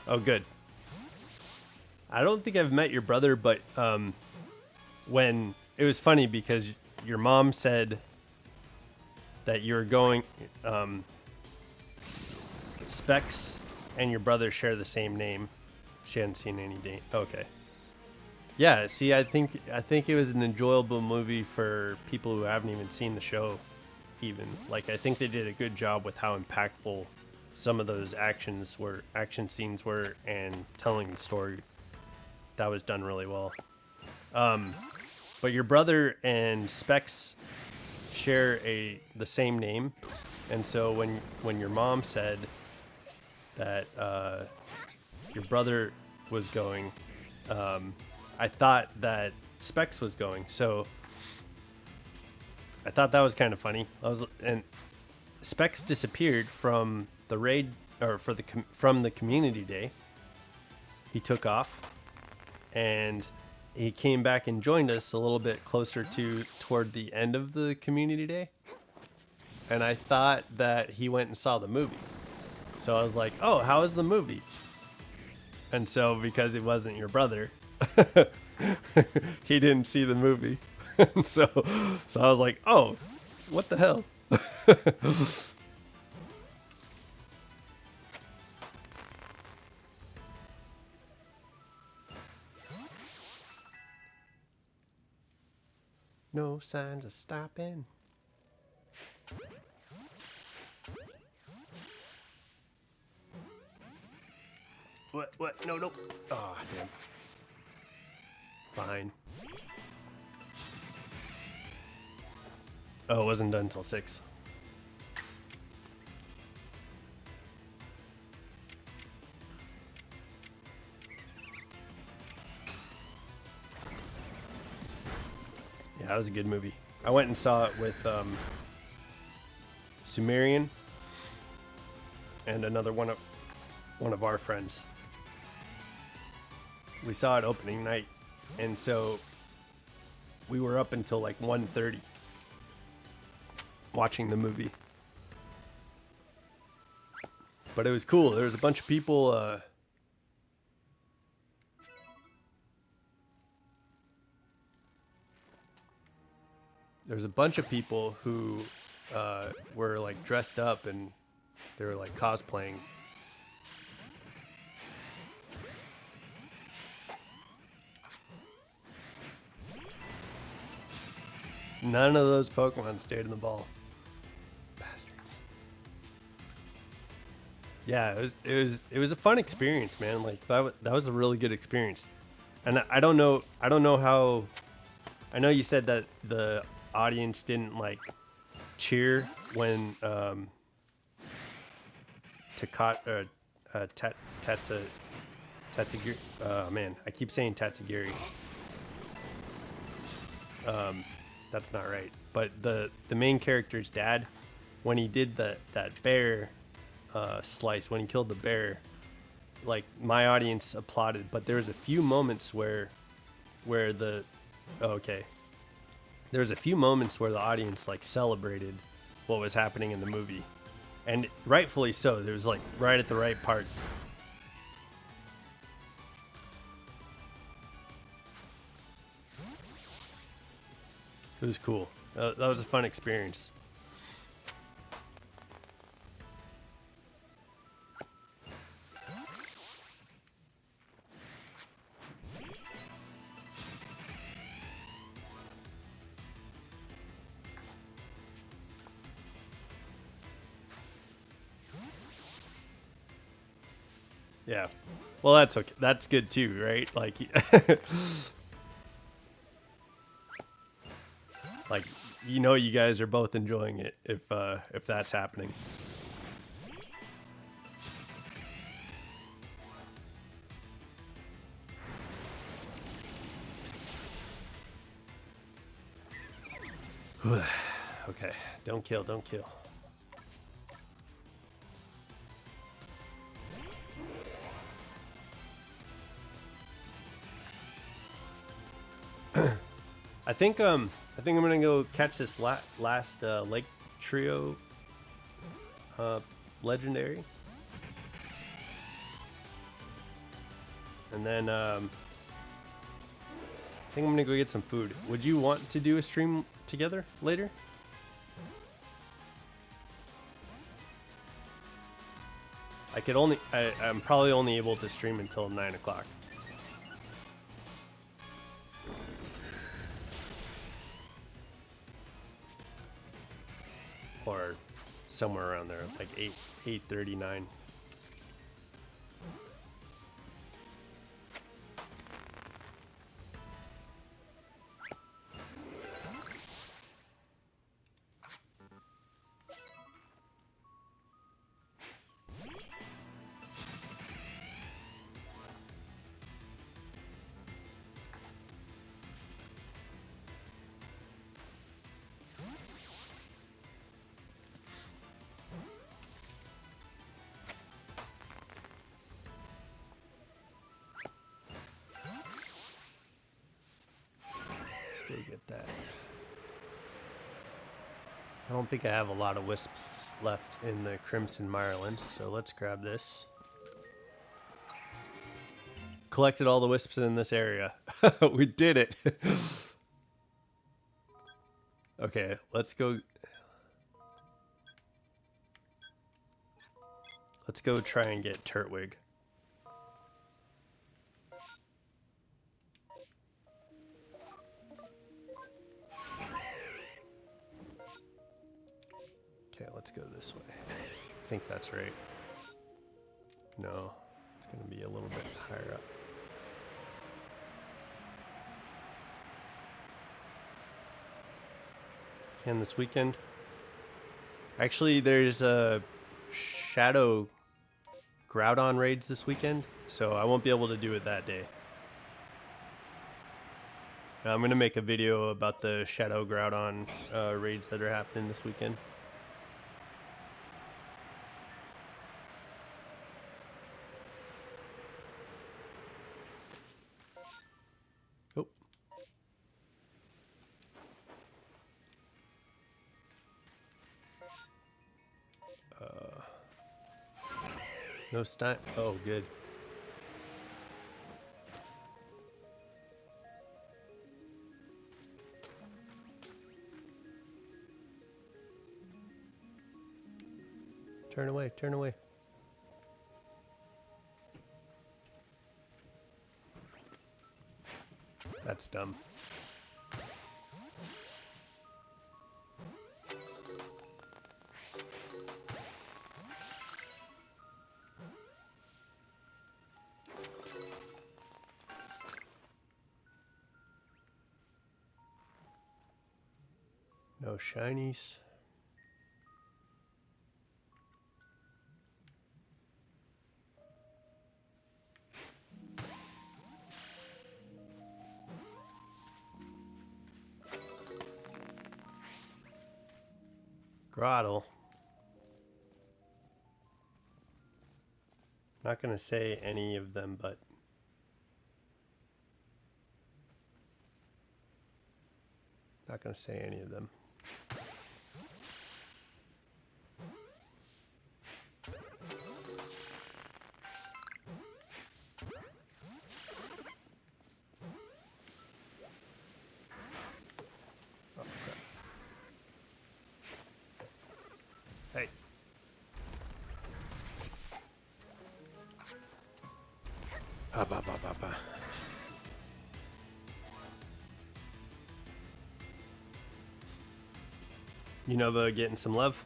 Oh, good. I don't think I've met your brother, but when it was funny because your mom said that you were going, Specs and your brother share the same name. She hadn't seen any date. Okay. Yeah. See, I think it was an enjoyable movie for people who haven't even seen the show. Even like I think they did a good job with how impactful some of those action scenes were, and telling the story. That was done really well. But your brother and Specs share the same name, and so when your mom said that your brother was going, I thought that Specs was going. So I thought that was kind of funny. And Specs disappeared from the raid or from the community day. He took off, and he came back and joined us a little bit closer toward the end of the community day. And I thought that he went and saw the movie. So I was like, "Oh, how was the movie?" And so because it wasn't your brother, he didn't see the movie. And so I was like, "Oh, what the hell?" No signs of stopping. What? No. Oh, damn. Fine. Oh, it wasn't done until 6. Yeah, that was a good movie. I went and saw it with Sumerian and another one of our friends. We saw it opening night, and so we were up until like 1:30, watching the movie. But it was cool. There was a bunch of people. There's a bunch of people who were like dressed up and they were like cosplaying. None of those Pokemon stayed in the ball. Bastards. Yeah, it was a fun experience, man. Like that was a really good experience. And I don't know how. I know you said that the audience didn't like cheer when Tatsugiri. Man, I keep saying Tatsugiri. That's not right. But the main character's dad, when he did that bear slice, when he killed the bear, like my audience applauded. But there was a few moments where the there was a few moments where the audience like celebrated what was happening in the movie, and rightfully so. There was like right at the right parts. It was cool. That was a fun experience. Yeah. Well, that's okay. That's good too, right? Like, like you guys are both enjoying it if that's happening. Okay, don't kill. I think I'm gonna go catch this last Lake Trio legendary, and then I think I'm gonna go get some food. Would you want to do a stream together later? I'm probably only able to stream until 9 o'clock. Or somewhere around there, like 8:39. Go get that. I don't think I have a lot of wisps left in the Crimson Mireland, so let's grab this. Collected all the wisps in this area. We did it. Okay, let's go. Let's go try and get Turtwig. Okay, let's go this way. I think that's right. No, it's gonna be a little bit higher up. Can this weekend? Actually, there's a Shadow Groudon raids this weekend, so I won't be able to do it that day. I'm gonna make a video about the Shadow Groudon raids that are happening this weekend. Oh. No stunt. Oh, good. Turn away, turn away. That's dumb. No shinies. Grottle. Not gonna say any of them, but not gonna say any of them. Oh, crap. Hey. Ba. You know the getting some love?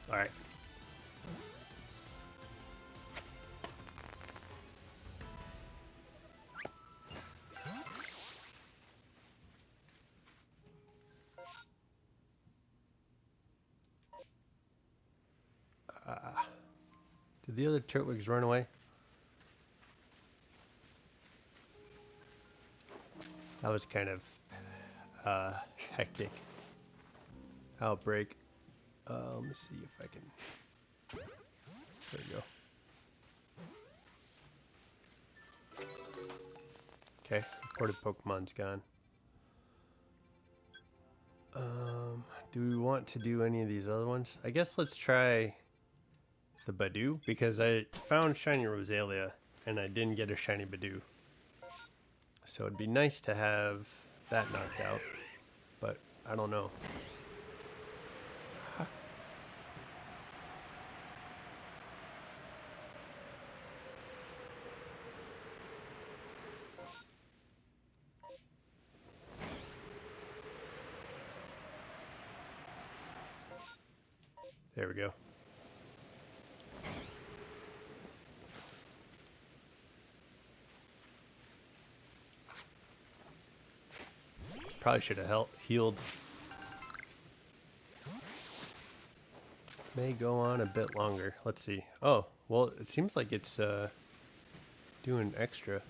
All right. Did the other Turtwigs run away? That was kind of hectic. Outbreak. Let me see if I can. There we go. Okay, reported Pokemon's gone. Do we want to do any of these other ones? I guess let's try the Badoo, because I found shiny Rosalia and I didn't get a shiny Badoo. So it'd be nice to have that knocked out, but I don't know. There we go. Probably should have healed. May go on a bit longer. Let's see. Oh, well, it seems like it's doing extra.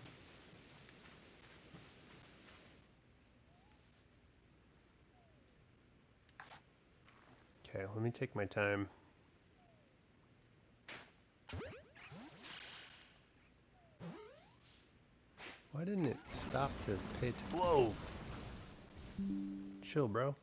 Okay, let me take my time. Why didn't it stop to pay attention? Whoa! Chill, bro.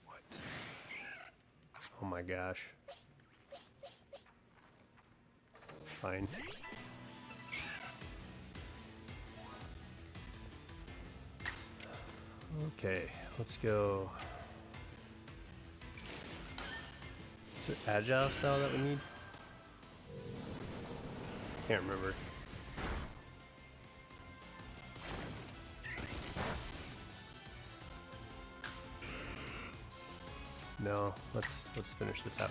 What? Oh my gosh. Fine. Okay, let's go. Is it agile style that we need? Can't remember. No, let's finish this out.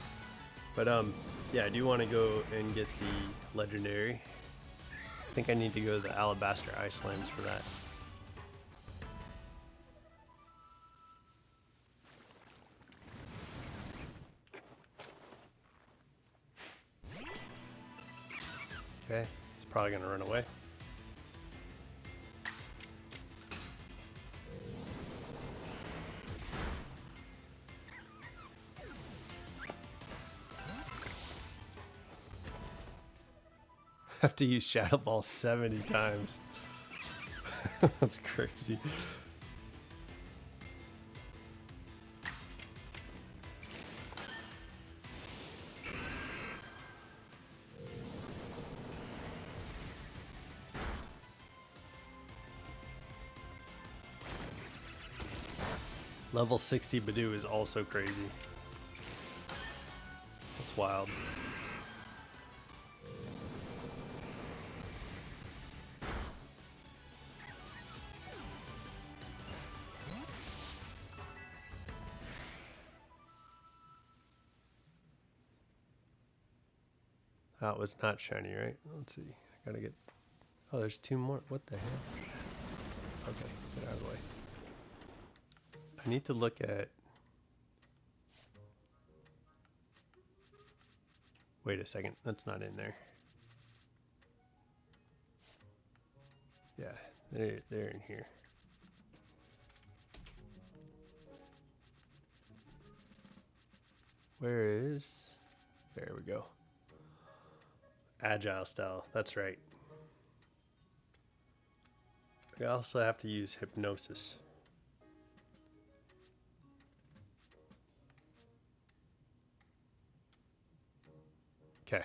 But yeah, I do want to go and get the legendary. I think I need to go to the Alabaster Icelands for that. Okay, he's probably gonna run away. have to use Shadow Ball 70 times. That's crazy. Level 60 Badoo is also crazy. That's wild. That was not shiny, right? Let's see. I gotta get... Oh, there's two more. What the hell? Okay, get out of the way. I need to look at... Wait a second. That's not in there. Yeah, they're in here. Where is... There we go. Agile style. That's right. I also have to use hypnosis. Okay.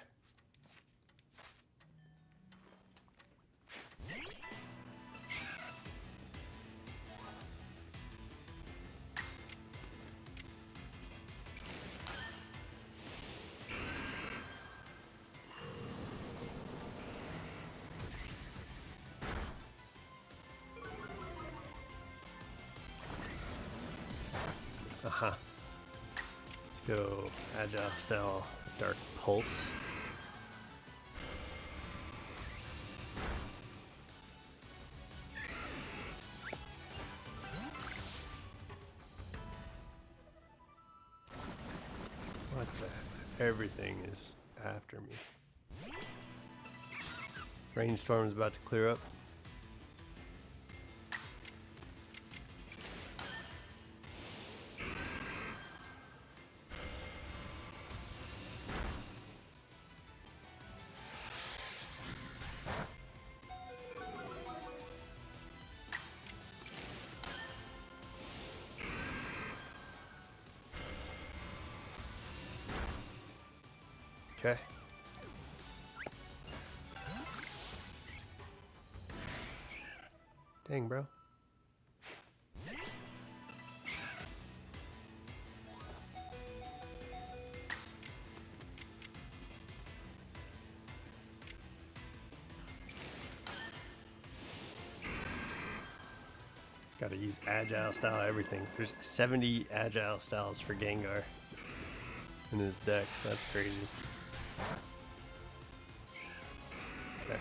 Uh-huh. Let's go Agile Style Dark Pulse. What the... Everything is after me. Rainstorm's about to clear up. Okay. Dang, bro. Gotta use Agile Style everything. There's 70 Agile Styles for Gengar in his decks. That's crazy. Okay.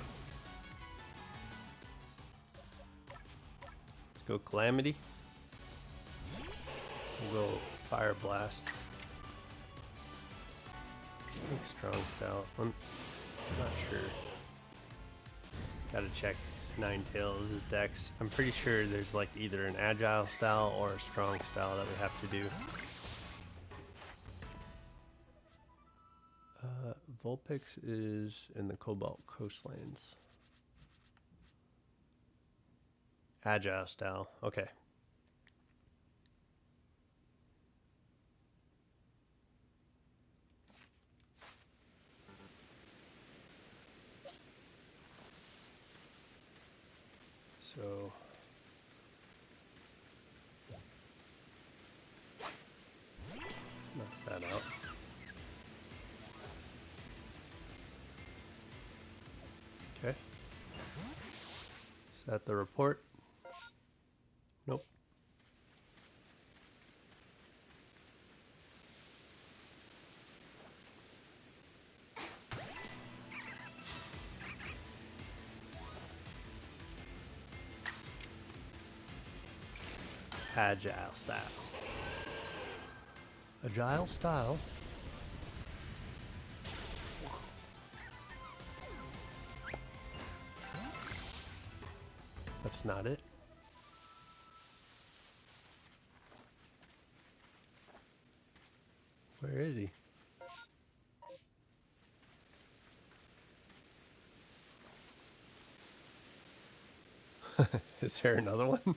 Let's go Calamity. We'll go Fire Blast. I think Strong Style. I'm not sure. Gotta check Ninetales' decks. I'm pretty sure there's like either an Agile Style or a Strong Style that we have to do. Vulpix is in the Cobalt Coastlands. Agile Style. Okay. So let's knock that out. Okay. Is that the report? Nope. Agile Style. Agile Style. That's not it. Where is he? Is there another one?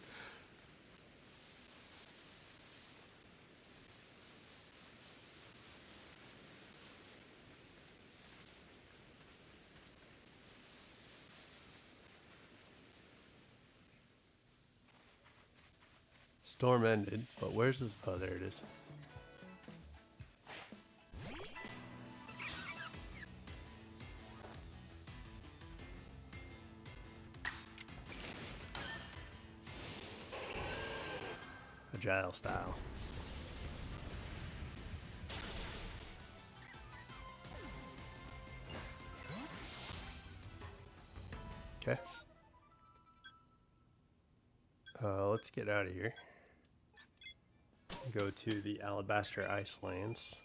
Storm ended, but where's this? Oh, there it is. Agile style. Okay. Let's get out of here. Go to the Alabaster Icelands.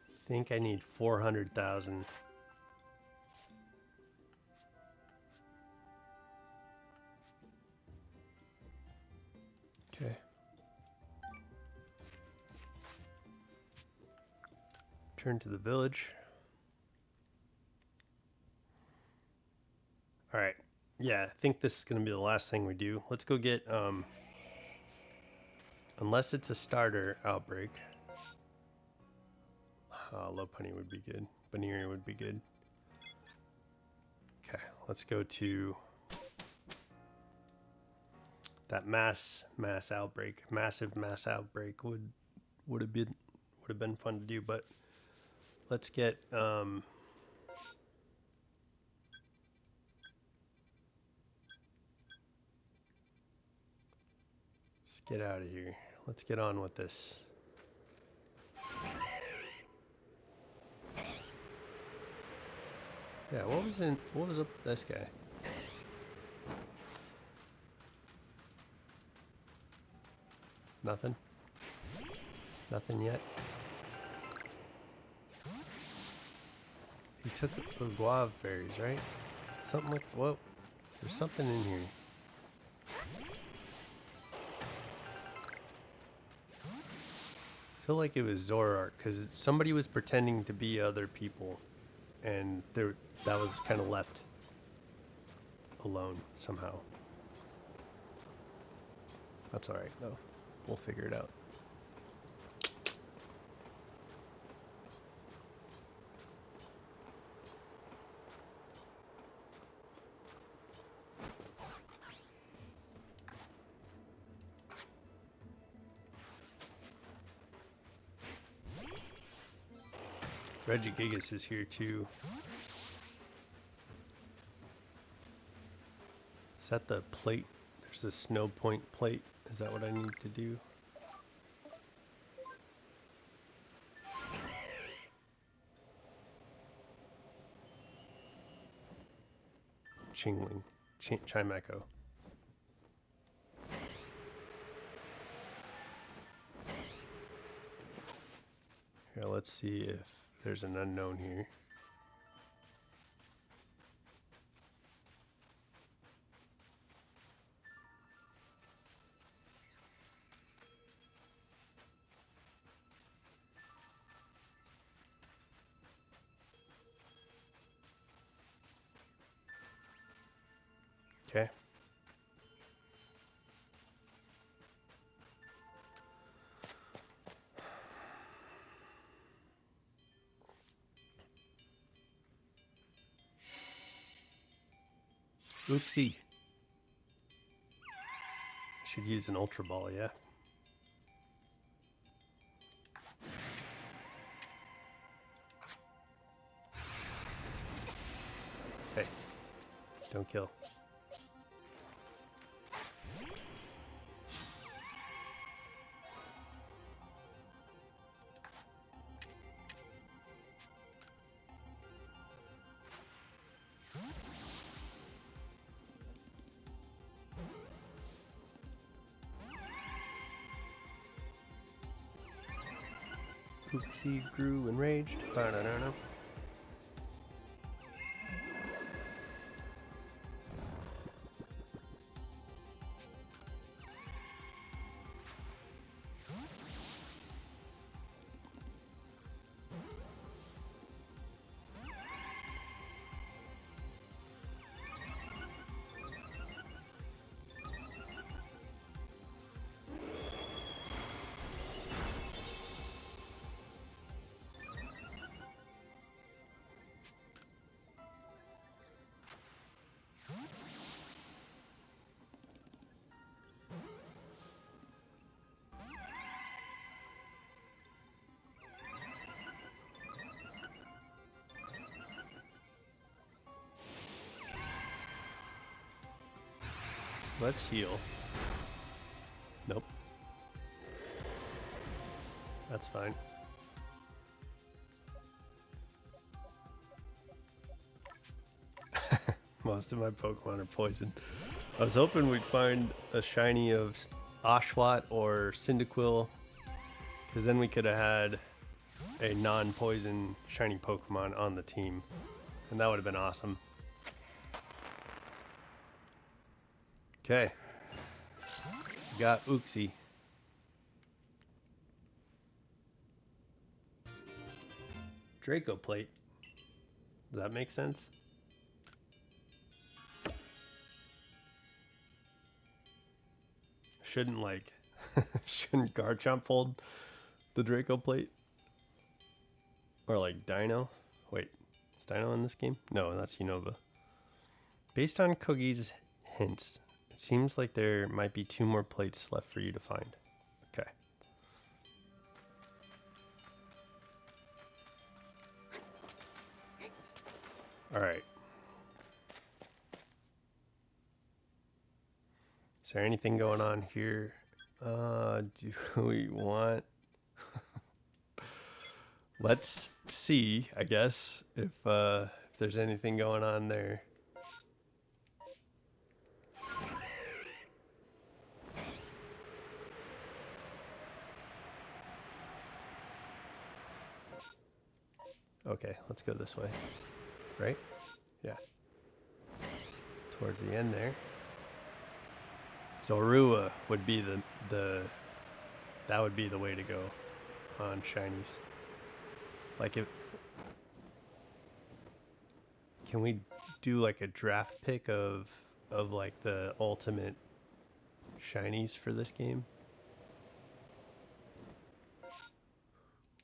I think I need 400,000. Okay. Turn to the village. All right. Yeah, I think this is going to be the last thing we do. Let's go get, unless it's a starter outbreak. Lopunny would be good. Baneri would be good. Okay, let's go to that massive mass outbreak would have been fun to do, but let's get let's get out of here. Let's get on with this. Yeah, what was up with this guy? Nothing? Nothing yet? He took the guava berries, right? Something like, whoa, there's something in here. I feel like it was Zoroark, because somebody was pretending to be other people, and that was kind of left alone somehow. That's alright, though. We'll figure it out. Regigigas is here too. Is that the plate? There's a snow point plate. Is that what I need to do? Chingling. Chimecho. Here, let's see if there's an unknown here. Okay. Oopsie. Should use an Ultra Ball, yeah. Hey, don't kill. Oopsie grew enraged. Ba-da-da-da. Let's heal. Nope. That's fine. Most of my Pokemon are poisoned. I was hoping we'd find a shiny of Oshawott or Cyndaquil, because then we could have had a non-poison shiny Pokemon on the team, and that would have been awesome. Okay. Got Uxie. Draco plate. Does that make sense? Shouldn't shouldn't Garchomp hold the Draco plate? Or like Dino? Wait, is Dino in this game? No, that's Unova. Based on Kogi's hints, it seems like there might be 2 more plates left for you to find. Okay. All right. Is there anything going on here? Do we want... Let's see, I guess, if there's anything going on there. Okay, let's go this way. Right? Yeah. Towards the end there. So Arua would be that would be the way to go on shinies. Like if can we do like a draft pick of like the ultimate shinies for this game?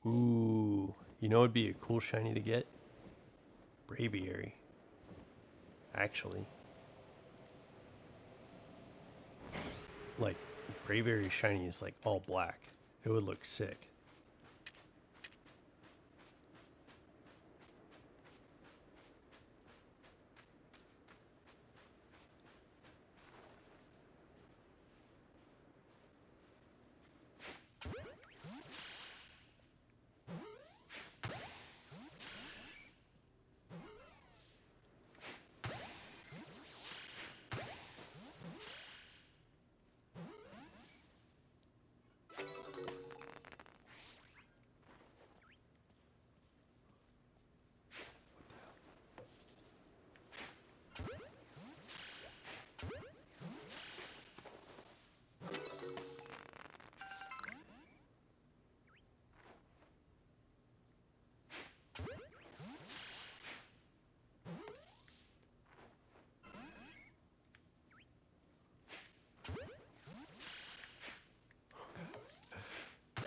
Ooh, you know it'd be a cool shiny to get? Braviary. Actually. Like Braviary shiny is like all black. It would look sick.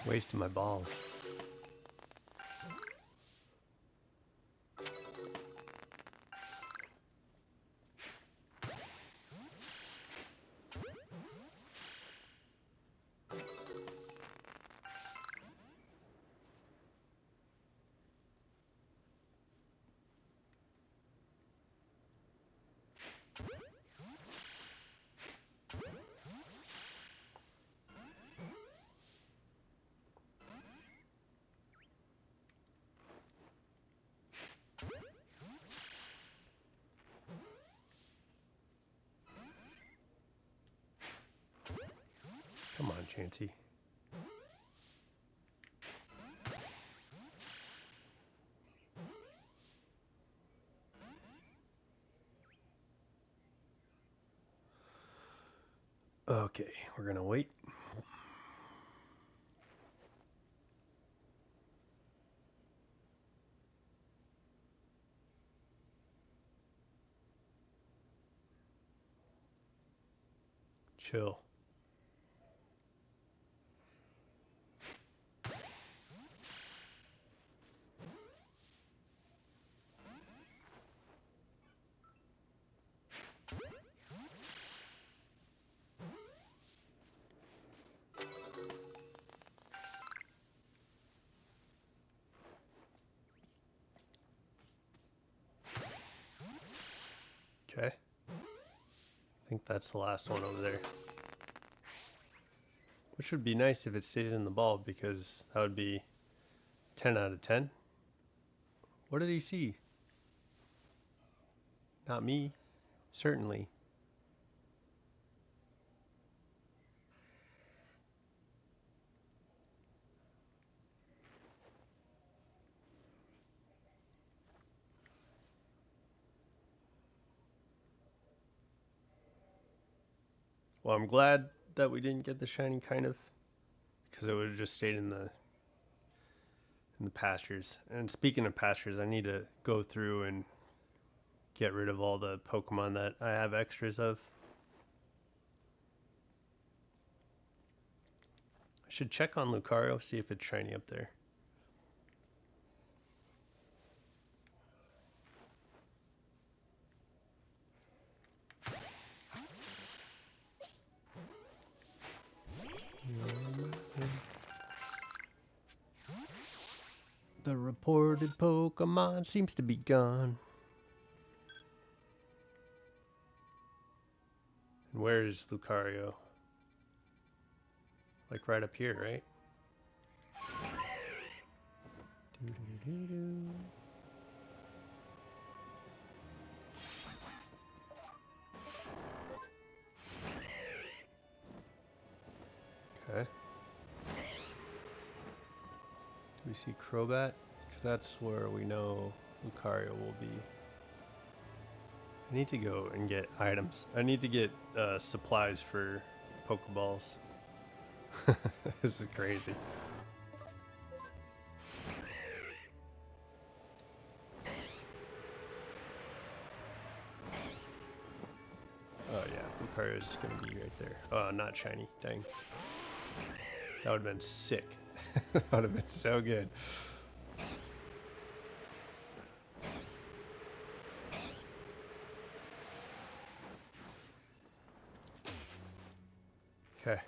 Wasting my balls. Come on, Chansey. Okay, we're gonna wait. Chill. Okay. I think that's the last one over there. Which would be nice if it stayed in the ball, because that would be 10 out of 10. What did he see? Not me. Certainly. Well, I'm glad that we didn't get the shiny, kind of, because it would have just stayed in the pastures. And speaking of pastures, I need to go through and get rid of all the Pokemon that I have extras of. I should check on Lucario, see if it's shiny up there. The reported Pokemon seems to be gone. And where is Lucario? Like right up here, right? Okay. Do we see Crobat? Because that's where we know Lucario will be. I need to go and get items. I need to get supplies for Pokeballs. This is crazy. Oh yeah, Lucario's gonna be right there. Oh, not shiny. Dang. That would have been sick. That would have been so good. Okay.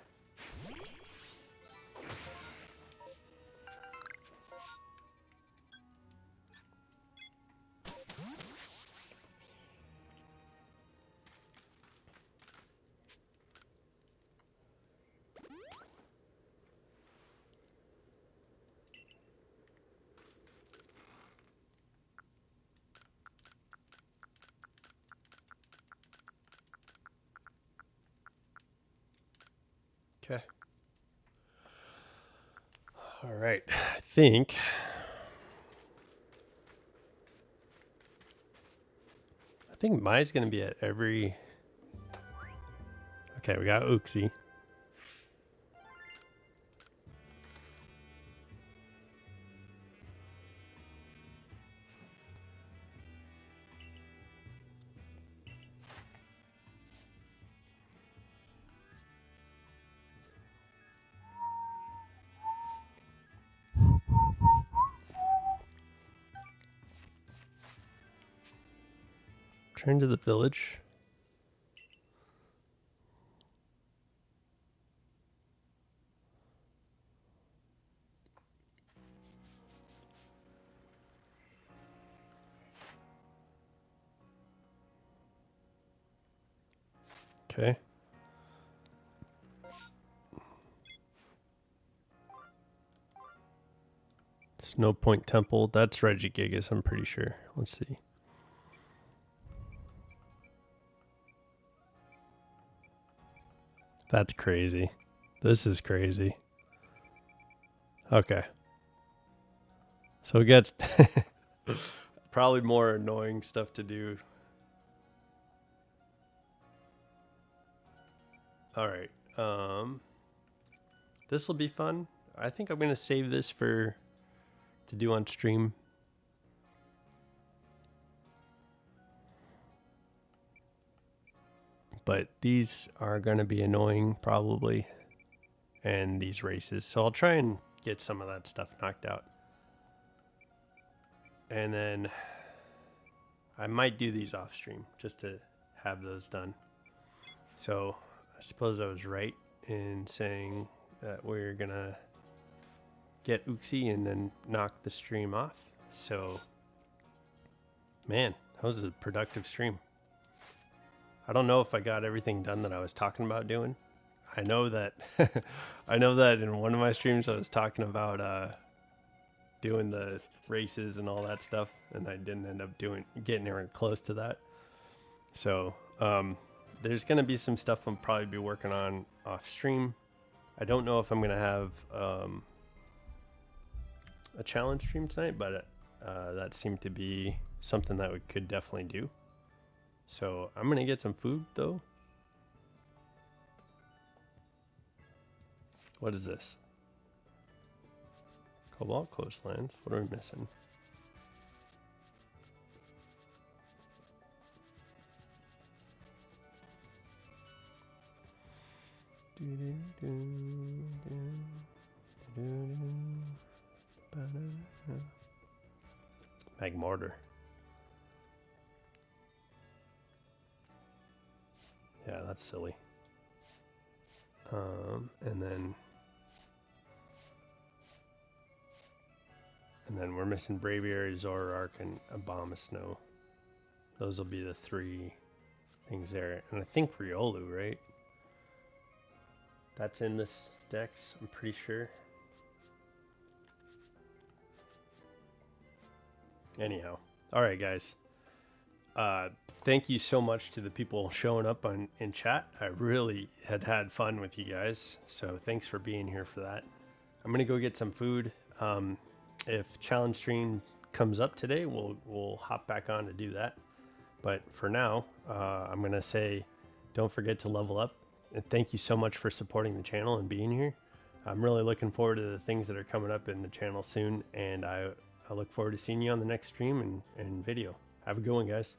Okay. All right. I think mine's going to be at every... Okay, we got Uxie. Turn to the village. Okay. Snow Point Temple. That's Regigigas, I'm pretty sure. Let's see. That's crazy. This is crazy. Okay. So it gets probably more annoying stuff to do. All right. This will be fun. I think I'm gonna save this to do on stream. But these are gonna be annoying probably, and these races. So I'll try and get some of that stuff knocked out. And then I might do these off stream just to have those done. So I suppose I was right in saying that we're gonna get Uxie and then knock the stream off. So, man, that was a productive stream. I don't know if I got everything done that I was talking about doing. I know that I know that in one of my streams I was talking about doing the races and all that stuff, and I didn't end up getting anywhere close to that. So there's gonna be some stuff I'll probably be working on off stream. I don't know if I'm gonna have a challenge stream tonight, but that seemed to be something that we could definitely do. So I'm gonna get some food though. What is this? Cobalt Coastlands. What are we missing? Magmortar. Yeah, that's silly. And then we're missing Braviary, Zoroark, and Abomasnow. Those will be the three things there. And I think Riolu, right? That's in this dex, I'm pretty sure. Anyhow. Alright, guys. Thank you so much to the people showing up in chat. I really had fun with you guys. So thanks for being here for that. I'm going to go get some food. If challenge stream comes up today, we'll hop back on to do that. But for now, I'm going to say don't forget to level up. And thank you so much for supporting the channel and being here. I'm really looking forward to the things that are coming up in the channel soon. And I look forward to seeing you on the next stream and video. Have a good one, guys.